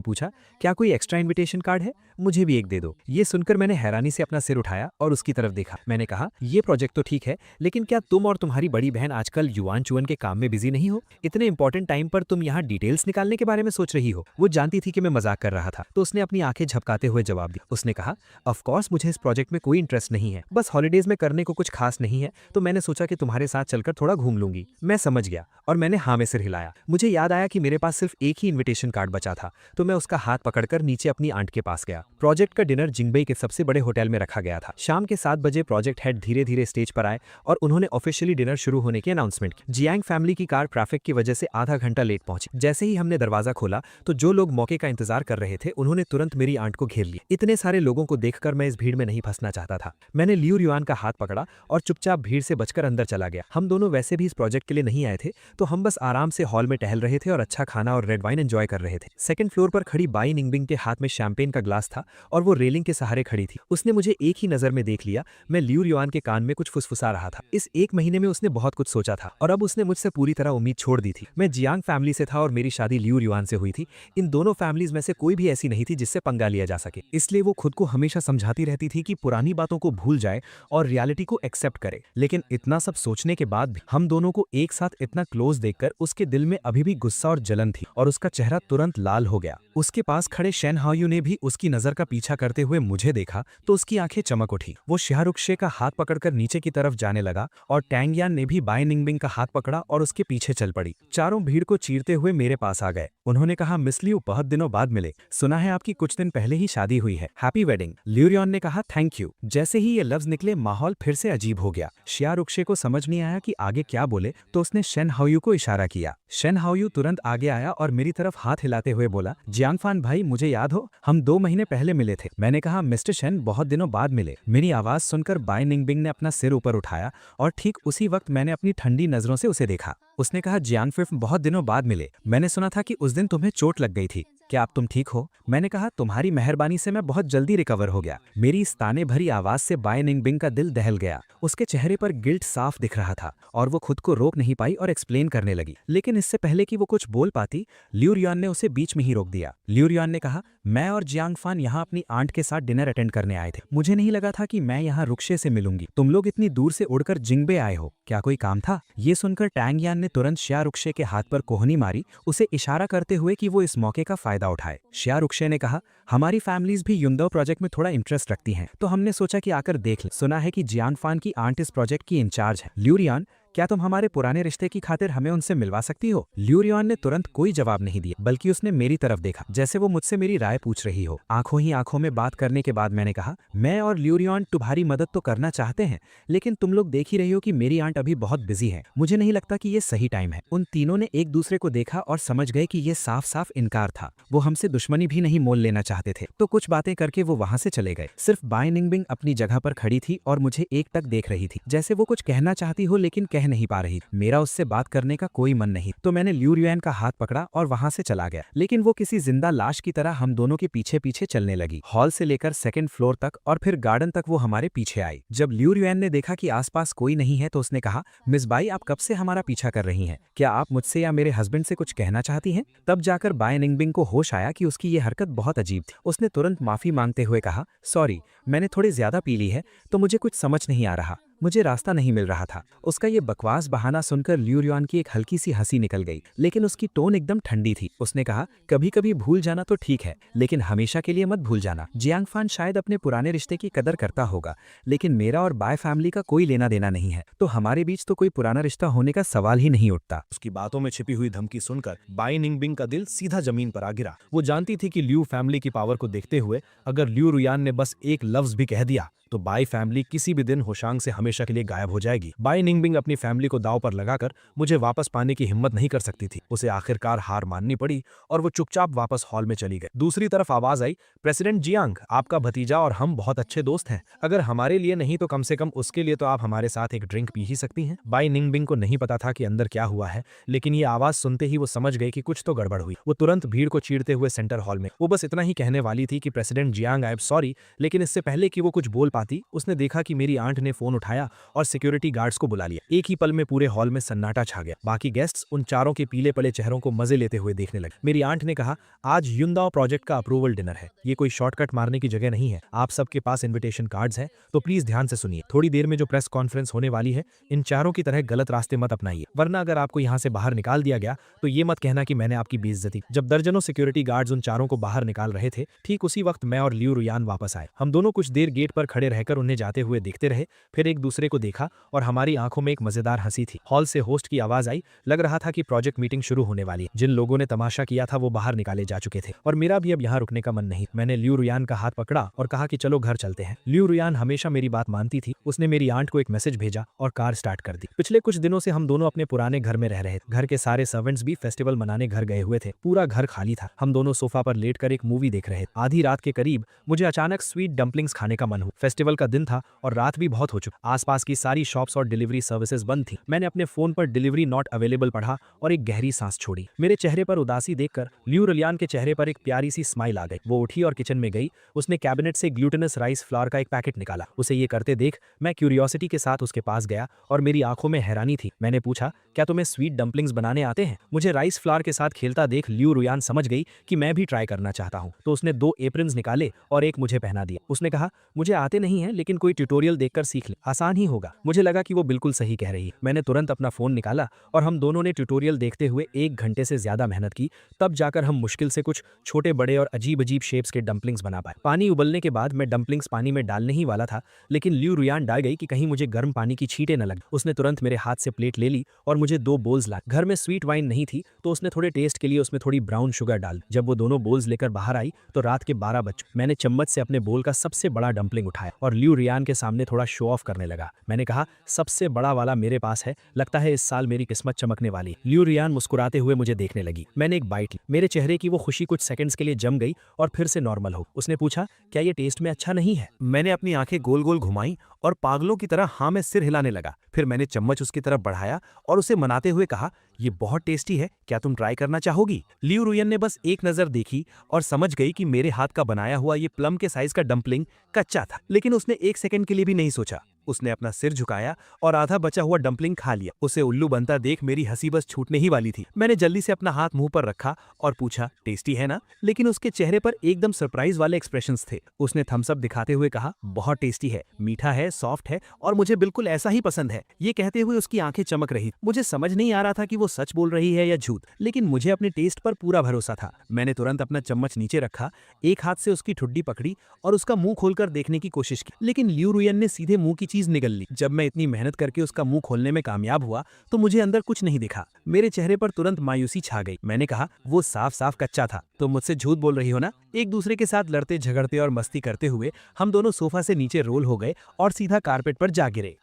पूछा, क्या कोई एक्स्ट्रा इन्विटेशन कार्ड है? मुझे भी एक दे दो। ये सुनकर मैंने हैरानी से अपना सिर उठाया और उसकी तरफ देखा। मैंने कहा, ये प्रोजेक्ट तो ठीक है, लेकिन क्या तुम और तुम्हारी बड़ी बहन आजकल युआन चुअन के काम में बिजी नहीं हो? इतने इंपॉर्टेंट टाइम पर तुम यहाँ डिटेल्स निकालने के बारे में सोच रही हो? वो जानती थी कि मैं मजाक कर रहा था तो उसने अपनी आंखें झपकाते हुए जवाब दिया। उसने कहा, ऑफ कोर्स मुझे इस प्रोजेक्ट में कोई इंटरेस्ट नहीं है, बस हॉलीडेज में करने को कुछ खास नहीं है तो मैंने सोचा कि तुम्हारे साथ चलकर थोड़ा घूम लूंगी। मैं समझ गया और मैंने हाँ में सिर हिलाया। मुझे याद आया कि मेरे पास सिर्फ एक ही इन्विटेशन कार्ड बचा था तो मैं उसका हाथ पकड़कर नीचे अपनी आंट के पास गया। प्रोजेक्ट का डिनर जिंगबे के सबसे बड़े होटल में रखा गया था। शाम के 7 बजे प्रोजेक्ट हेड धीरे धीरे स्टेज पर आए और उन्होंने ऑफिशियली डिनर शुरू होने की अनाउंसमेंट की। जियांग फैमिली की कार ट्रैफिक की वजह से आधा घंटा लेट पहुंची। जैसे ही हमने दरवाजा खोला तो जो लोग मौके का इंतजार कर रहे थे उन्होंने तुरंत मेरी आंट को घेर लिया। इतने सारे लोगों को देखकर मैं इस भीड़ में नहीं फंसना चाहता था। मैंने लियू रुयान का हाथ पकड़ा और चुपचाप भीड़ से बचकर अंदर चला गया। हम दोनों वैसे भी इस प्रोजेक्ट के लिए नहीं आए थे तो हम बस आराम से हॉल में टहल रहे थे और अच्छा खाना और रेड वाइन एंजॉय कर रहे थे। सेकंड फ्लोर पर खड़ी बाई निंगबिंग के हाथ में शैंपेन का ग्लास था और वो रेलिंग के सहारे खड़ी थी। उसने मुझे एक ही नजर में देख लिया। मैं लियू रुयान के कान में कुछ फुसफुसा रहा था। इस 1 महीने में उसने बहुत कुछ सोचा था और अब उसने मुझसे पूरी तरह उम्मीद छोड़ दी थी। मैं जियांग फैमिली से था और मेरी शादी लियू रुयान से हुई थी। इन दोनों फैमिलीज में से कोई भी ऐसी नहीं थी जिससे पंगा लिया जा सके। इसलिए वो खुद को हमेशा समझाती रहती थी कि पुरानी बातों को भूल जाए और रियलिटी को एक्सेप्ट करे। लेकिन इतना सब सोचने के बाद भी हम दोनों को एक साथ इतना क्लोज देखकर उसके दिल में अभी भी गुस्सा और जलन थी और उसका चेहरा तुरंत लाल हो गया। उसके पास खड़े शेन हाओयू ने भी उसकी नजर का का पीछा करते हुए मुझे देखा तो उसकी आंखें चमक उठी। वो शाहरुखे का हाथ पकड़कर नीचे की तरफ जाने लगा और टैंग यान ने भी बाय निंगबिंग का हाथ पकड़ा और उसके पीछे चल पड़ी। चारों भीड़ को चीरते हुए मेरे पास आ गए। उन्होंने कहा, मिस लियू, बहुत दिनों बाद मिले। सुना है आपकी कुछ दिन पहले ही शादी हुई है। Happy wedding. ल्यूरियन ने कहा, थैंक यू। जैसे ही ये लफ्ज निकले माहौल फिर से अजीब हो गया। शाहरुखे को समझ नहीं आया कि आगे क्या बोले तो उसने शेन हाओयू को इशारा किया। शेन हाओयू तुरंत आगे आया और मेरी तरफ हाथ हिलाते हुए बोला, जियांगफान भाई, मुझे याद हो, हम 2 महीने पहले मिले थे। मैंने कहा, मिस्टर शेन, बहुत दिनों बाद मिले। मेरी आवाज सुनकर बाय निंगबिंग ने अपना सिर ऊपर उठाया और ठीक उसी वक्त मैंने अपनी ठंडी नजरों से उसे देखा। उसने कहा, जियांगफिफ, बहुत दिनों बाद मिले। मैंने सुना था कि उस दिन तुम्हें चोट लग गई थी। क्या अब तुम ठीक हो? मैंने कहा, तुम्हारी मेहरबानी से मैं बहुत जल्दी रिकवर हो गया। मेरी इस ताने भरी आवाज से बाय निंगबिंग का दिल दहल गया। उसके चेहरे पर गिल्ट साफ दिख रहा था और वो खुद को रोक नहीं पाई और एक्सप्लेन करने लगी। लेकिन इससे पहले कि वो कुछ बोल पाती, ल्यूरियन ने उसे बीच में ही रोक दिया। ल्यूरियन ने कहा, मैं और जियांगफान यहाँ अपनी आंट के साथ डिनर अटेंड करने आए थे। मुझे नहीं लगा था कि मैं यहाँ रुक्षे से मिलूंगी। तुम लोग इतनी दूर से उड़कर जिंगबे आए हो, क्या कोई काम था? ये सुनकर टैंग यान ने तुरंत शाहरुखे के हाथ पर कोहनी मारी, उसे इशारा करते हुए कि वो इस मौके का फायदा उठाए। शाहरुखे ने कहा, हमारी फैमिलीज भी युंदो प्रोजेक्ट में थोड़ा इंटरेस्ट रखती हैं, तो हमने सोचा कि आकर देख लें। सुना है कि जियांगफान की आंट इस प्रोजेक्ट की इंचार्ज है। ल्यूरियन, क्या तुम हमारे पुराने रिश्ते की खातिर हमें उनसे मिलवा सकती हो? ल्यूरियन ने तुरंत कोई जवाब नहीं दिया, बल्कि उसने मेरी तरफ देखा जैसे वो मुझसे मेरी राय पूछ रही हो। आंखों ही आंखों में बात करने के बाद मैंने कहा, मैं और ल्यूरियन तुम्हारी मदद तो करना चाहते हैं, लेकिन तुम लोग देख ही रही हो कि मेरी आंट अभी बहुत बिजी है। मुझे नहीं लगता कि ये सही टाइम है। उन तीनों ने एक दूसरे को देखा और समझ गए कि ये साफ साफ इनकार था। वो हमसे दुश्मनी भी नहीं मोल लेना चाहते थे, तो कुछ बातें करके वो वहां से चले गए। सिर्फ बाय निंगबिंग अपनी जगह पर खड़ी थी और मुझे एक टक देख रही थी, जैसे वो कुछ कहना चाहती हो लेकिन कह नहीं पा रही। मेरा उससे बात करने का कोई मन नहीं, तो मैंने ल्यूरियन का हाथ पकड़ा और वहां से चला गया। लेकिन वो किसी जिंदा लाश की तरह हम दोनों के पीछे पीछे चलने लगी, हॉल से लेकर 2nd फ्लोर तक और फिर गार्डन तक वो हमारे पीछे आई। जब ल्यूरियन ने देखा कि आसपास कोई नहीं है तो उसने कहा, मिस बाई, आप कब से हमारा पीछा कर रही हैं? क्या आप मुझसे या मेरे हस्बैंड से कुछ कहना चाहती हैं? तब जाकर बाय निंगबिंग को होश आया कि उसकी ये हरकत बहुत अजीब थी। उसने तुरंत माफी मांगते हुए कहा, सॉरी, मैंने थोड़ी ज्यादा पी ली है तो मुझे कुछ समझ नहीं आ रहा, मुझे रास्ता नहीं मिल रहा था। उसका ये बकवास बहाना सुनकर ल्यूरियन की एक हल्की सी हंसी निकल गई, लेकिन उसकी टोन एकदम ठंडी थी। उसने कहा, कभी कभी भूल जाना तो ठीक है, लेकिन हमेशा के लिए मत भूल जाना। जियांगफान शायद अपने पुराने रिश्ते की कदर करता होगा, लेकिन मेरा और बाय फैमिली का कोई लेना देना नहीं है, तो हमारे बीच तो कोई पुराना रिश्ता होने का सवाल ही नहीं उठता। उसकी बातों में छिपी हुई धमकी सुनकर बाय निंगबिंग का दिल सीधा जमीन पर आ गिरा। वो जानती थी कि ल्यू फैमिली की पावर को देखते हुए अगर ल्यूरियन ने बस एक लफ्ज भी कह दिया तो बाय फैमिली किसी भी दिन होशांग से हमेशा के लिए गायब हो जाएगी। बाय निंगबिंग अपनी फैमिली को दांव पर लगाकर मुझे वापस पाने की हिम्मत नहीं कर सकती थी। उसे आखिरकार हार माननी पड़ी और वो चुपचाप वापस हॉल में चली गई। दूसरी तरफ आवाज आई, प्रेसिडेंट जियांग, आपका भतीजा और हम बहुत अच्छे दोस्त हैं। अगर हमारे लिए नहीं तो कम से कम उसके लिए तो आप हमारे साथ एक ड्रिंक पी ही सकती हैं। बाय निंगबिंग को नहीं पता था कि अंदर क्या हुआ है, लेकिन ये आवाज सुनते ही वो समझ गई कि कुछ तो गड़बड़ हुई। वो तुरंत भीड़ को चीरते हुए सेंटर हॉल में, वो बस इतना ही कहने वाली थी कि president Jiang, I am sorry, लेकिन इससे पहले कि वो कुछ बोल पाती, उसने देखा कि मेरी आंट ने फोन उठाया और सिक्योरिटी गार्ड्स को बुला लिया। एक ही पल में पूरे हॉल में सन्नाटा छा गया। बाकी गेस्ट्स उन चारों के पीले पड़े चेहरों को मजे लेते हुए देखने लगे। मेरी आंट ने कहा, आज युंदाओ प्रोजेक्ट का अप्रूवल डिनर है, ये कोई शॉर्टकट मारने की जगह नहीं है। आप सबके पास इन्विटेशन कार्ड्स हैं, तो प्लीज ध्यान से सुनिए। थोड़ी देर में जो प्रेस कॉन्फ्रेंस होने वाली है, इन चारों की तरह गलत रास्ते मत अपनाइए, वरना अगर आपको यहाँ से बाहर निकाल दिया गया तो ये मत कहना कि मैंने आपकी बेइज्जती। जब दर्जनों सिक्योरिटी गार्ड्स उन चारों को बाहर निकाल रहे थे, ठीक उसी वक्त मैं और ल्यूरियन वापस आए। हम दोनों कुछ देर गेट पर खड़े रहकर उन्हें जाते हुए देखते रहे, फिर एक दूसरे को देखा और हमारी आंखों में एक मजेदार हंसी थी। हॉल से होस्ट की आवाज आई, लग रहा था कि प्रोजेक्ट मीटिंग शुरू होने वाली है। जिन लोगों ने तमाशा किया था वो बाहर निकाले जा चुके थे और मेरा भी अब यहाँ रुकने का मन नहीं। मैंने ल्यूरियन का हाथ पकड़ा और कहा कि चलो घर चलते हैं। ल्यूरियन हमेशा मेरी बात मानती थी। उसने मेरी आंट को एक मैसेज भेजा और कार स्टार्ट कर दी। पिछले कुछ दिनों से हम दोनों अपने पुराने घर में रह रहे थे। घर के सारे सर्वेंट्स भी फेस्टिवल मनाने घर गए हुए थे। पूरा घर खाली था। हम दोनों सोफा पर लेटकर एक मूवी देख रहे थे। आधी रात के करीब मुझे अचानक स्वीट डम्पलिंग्स खाने का मन हुआ। फेस्टिवल का दिन था और रात भी बहुत हो चुकी। आसपास की सारी शॉप्स और डिलीवरी सर्विसेज बंद थी। मैंने अपने फोन पर डिलीवरी नॉट अवेलेबल पढ़ा और एक गहरी सांस छोड़ी। मेरे चेहरे पर उदासी देखकर ल्यूरियन के चेहरे पर एक प्यारी सी स्माइल आ गई। वो उठी और किचन में गई। उसने कैबिनेट से ग्लूटेनस राइस फ्लावर का एक पैकेट निकाला। उसे ये करते देख मैं क्यूरियोसिटी के साथ उसके पास गया और मेरी आंखों में हैरानी थी। मैंने पूछा, क्या तुम्हें स्वीट डम्पलिंग्स बनाने आते हैं? मुझे राइस फ्लावर के साथ खेलता देख ल्यूरियन समझ गई कि मैं भी ट्राई करना चाहता हूँ, तो उसने 2 एप्रन्स निकाले और एक मुझे पहना दिया। उसने कहा, मुझे आते नहीं है, लेकिन कोई ट्यूटोरियल देखकर सीख ले, आसान ही होगा। मुझे लगा कि वो बिल्कुल सही कह रही है। मैंने तुरंत अपना फोन निकाला और हम दोनों ने ट्यूटोरियल देखते हुए 1 घंटे से ज्यादा मेहनत की। तब जाकर हम मुश्किल से कुछ छोटे बड़े और अजीब अजीब शेप्स के डंपलिंग्स बना पाए। पानी उबलने के बाद मैं डंपलिंग्स पानी में डालने ही वाला था, लेकिन ल्यू रुयान डाल गई कि कहीं मुझे गर्म पानी की छींटे न लगे। उसने तुरंत मेरे हाथ से प्लेट ले ली और मुझे 2 बोल्स ला। घर में स्वीट वाइन नहीं थी, तो उसने थोड़े टेस्ट के लिए उसमें थोड़ी ब्राउन शुगर डाल दी। जब वो दोनों बोल्स लेकर बाहर आई तो रात के 12 बज चुके। मैंने चम्मच से अपने बोल का सबसे बड़ा डंपलिंग उठाया और ल्यू रियान के सामने थोड़ा शो ऑफ करने लगा। मैंने कहा, सबसे बड़ा वाला मेरे पास है, लगता है इस साल मेरी किस्मत चमकने वाली। ल्यू रियान मुस्कुराते हुए मुझे देखने लगी। मैंने एक बाइट ली। मेरे चेहरे की वो खुशी कुछ सेकंड्स के लिए जम गई और फिर से नॉर्मल हो। उसने पूछा, क्या ये टेस्ट में अच्छा नहीं है? मैंने अपनी आंखें गोल गोल घुमाई और पागलों की तरह हाँ में सिर हिलाने लगा। फिर मैंने चम्मच उसकी तरफ बढ़ाया और उसे मनाते हुए कहा, ये बहुत टेस्टी है, क्या तुम ट्राई करना चाहोगी? ल्यू रुयन ने बस एक नजर देखी और समझ गई कि मेरे हाथ का बनाया हुआ ये प्लम के साइज का डंपलिंग कच्चा था, लेकिन उसने 1 सेकंड के लिए भी नहीं सोचा। उसने अपना सिर झुकाया और आधा बचा हुआ डंपलिंग खा लिया। उसे उल्लू बनता देख मेरी हंसी बस छूटने ही वाली थी। मैंने जल्दी से अपना हाथ मुंह पर रखा और पूछा, टेस्टी है ना? लेकिन उसके चेहरे पर एकदम सरप्राइज वाले एक्सप्रेशंस थे। उसने थम्स अप दिखाते हुए कहा, बहुत टेस्टी है, मीठा है, सॉफ्ट है और मुझे बिल्कुल ऐसा ही पसंद है। ये कहते हुए उसकी आंखें चमक रही। मुझे समझ नहीं आ रहा था कि वो सच बोल रही है या झूठ, लेकिन मुझे अपने टेस्ट पर पूरा भरोसा था। मैंने तुरंत अपना चम्मच नीचे रखा, एक हाथ से उसकी ठुड्डी पकड़ी और उसका मुंह खोलकर देखने की कोशिश की, लेकिन ल्यू रुयन ने सीधे मुंह की चीज निगल ली। जब मैं इतनी मेहनत करके उसका मुंह खोलने में कामयाब हुआ तो मुझे अंदर कुछ नहीं दिखा। मेरे चेहरे पर तुरंत मायूसी छा गई। मैंने कहा, वो साफ साफ कच्चा था। तो मुझसे झूठ बोल रही हो ना? एक दूसरे के साथ लड़ते झगड़ते और मस्ती करते हुए हम दोनों सोफा से नीचे रोल हो गए और सीधा कारपेट पर जा गिरे।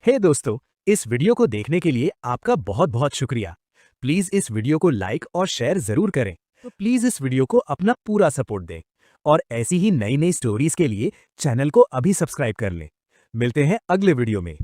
हे दोस्तों, इस वीडियो को देखने के लिए आपका बहुत बहुत शुक्रिया। प्लीज इस वीडियो को लाइक और शेयर जरूर करें। तो प्लीज इस वीडियो को अपना पूरा सपोर्ट दें और ऐसी ही नई नई स्टोरीज के लिए चैनल को अभी सब्सक्राइब कर लें। मिलते हैं अगले वीडियो में।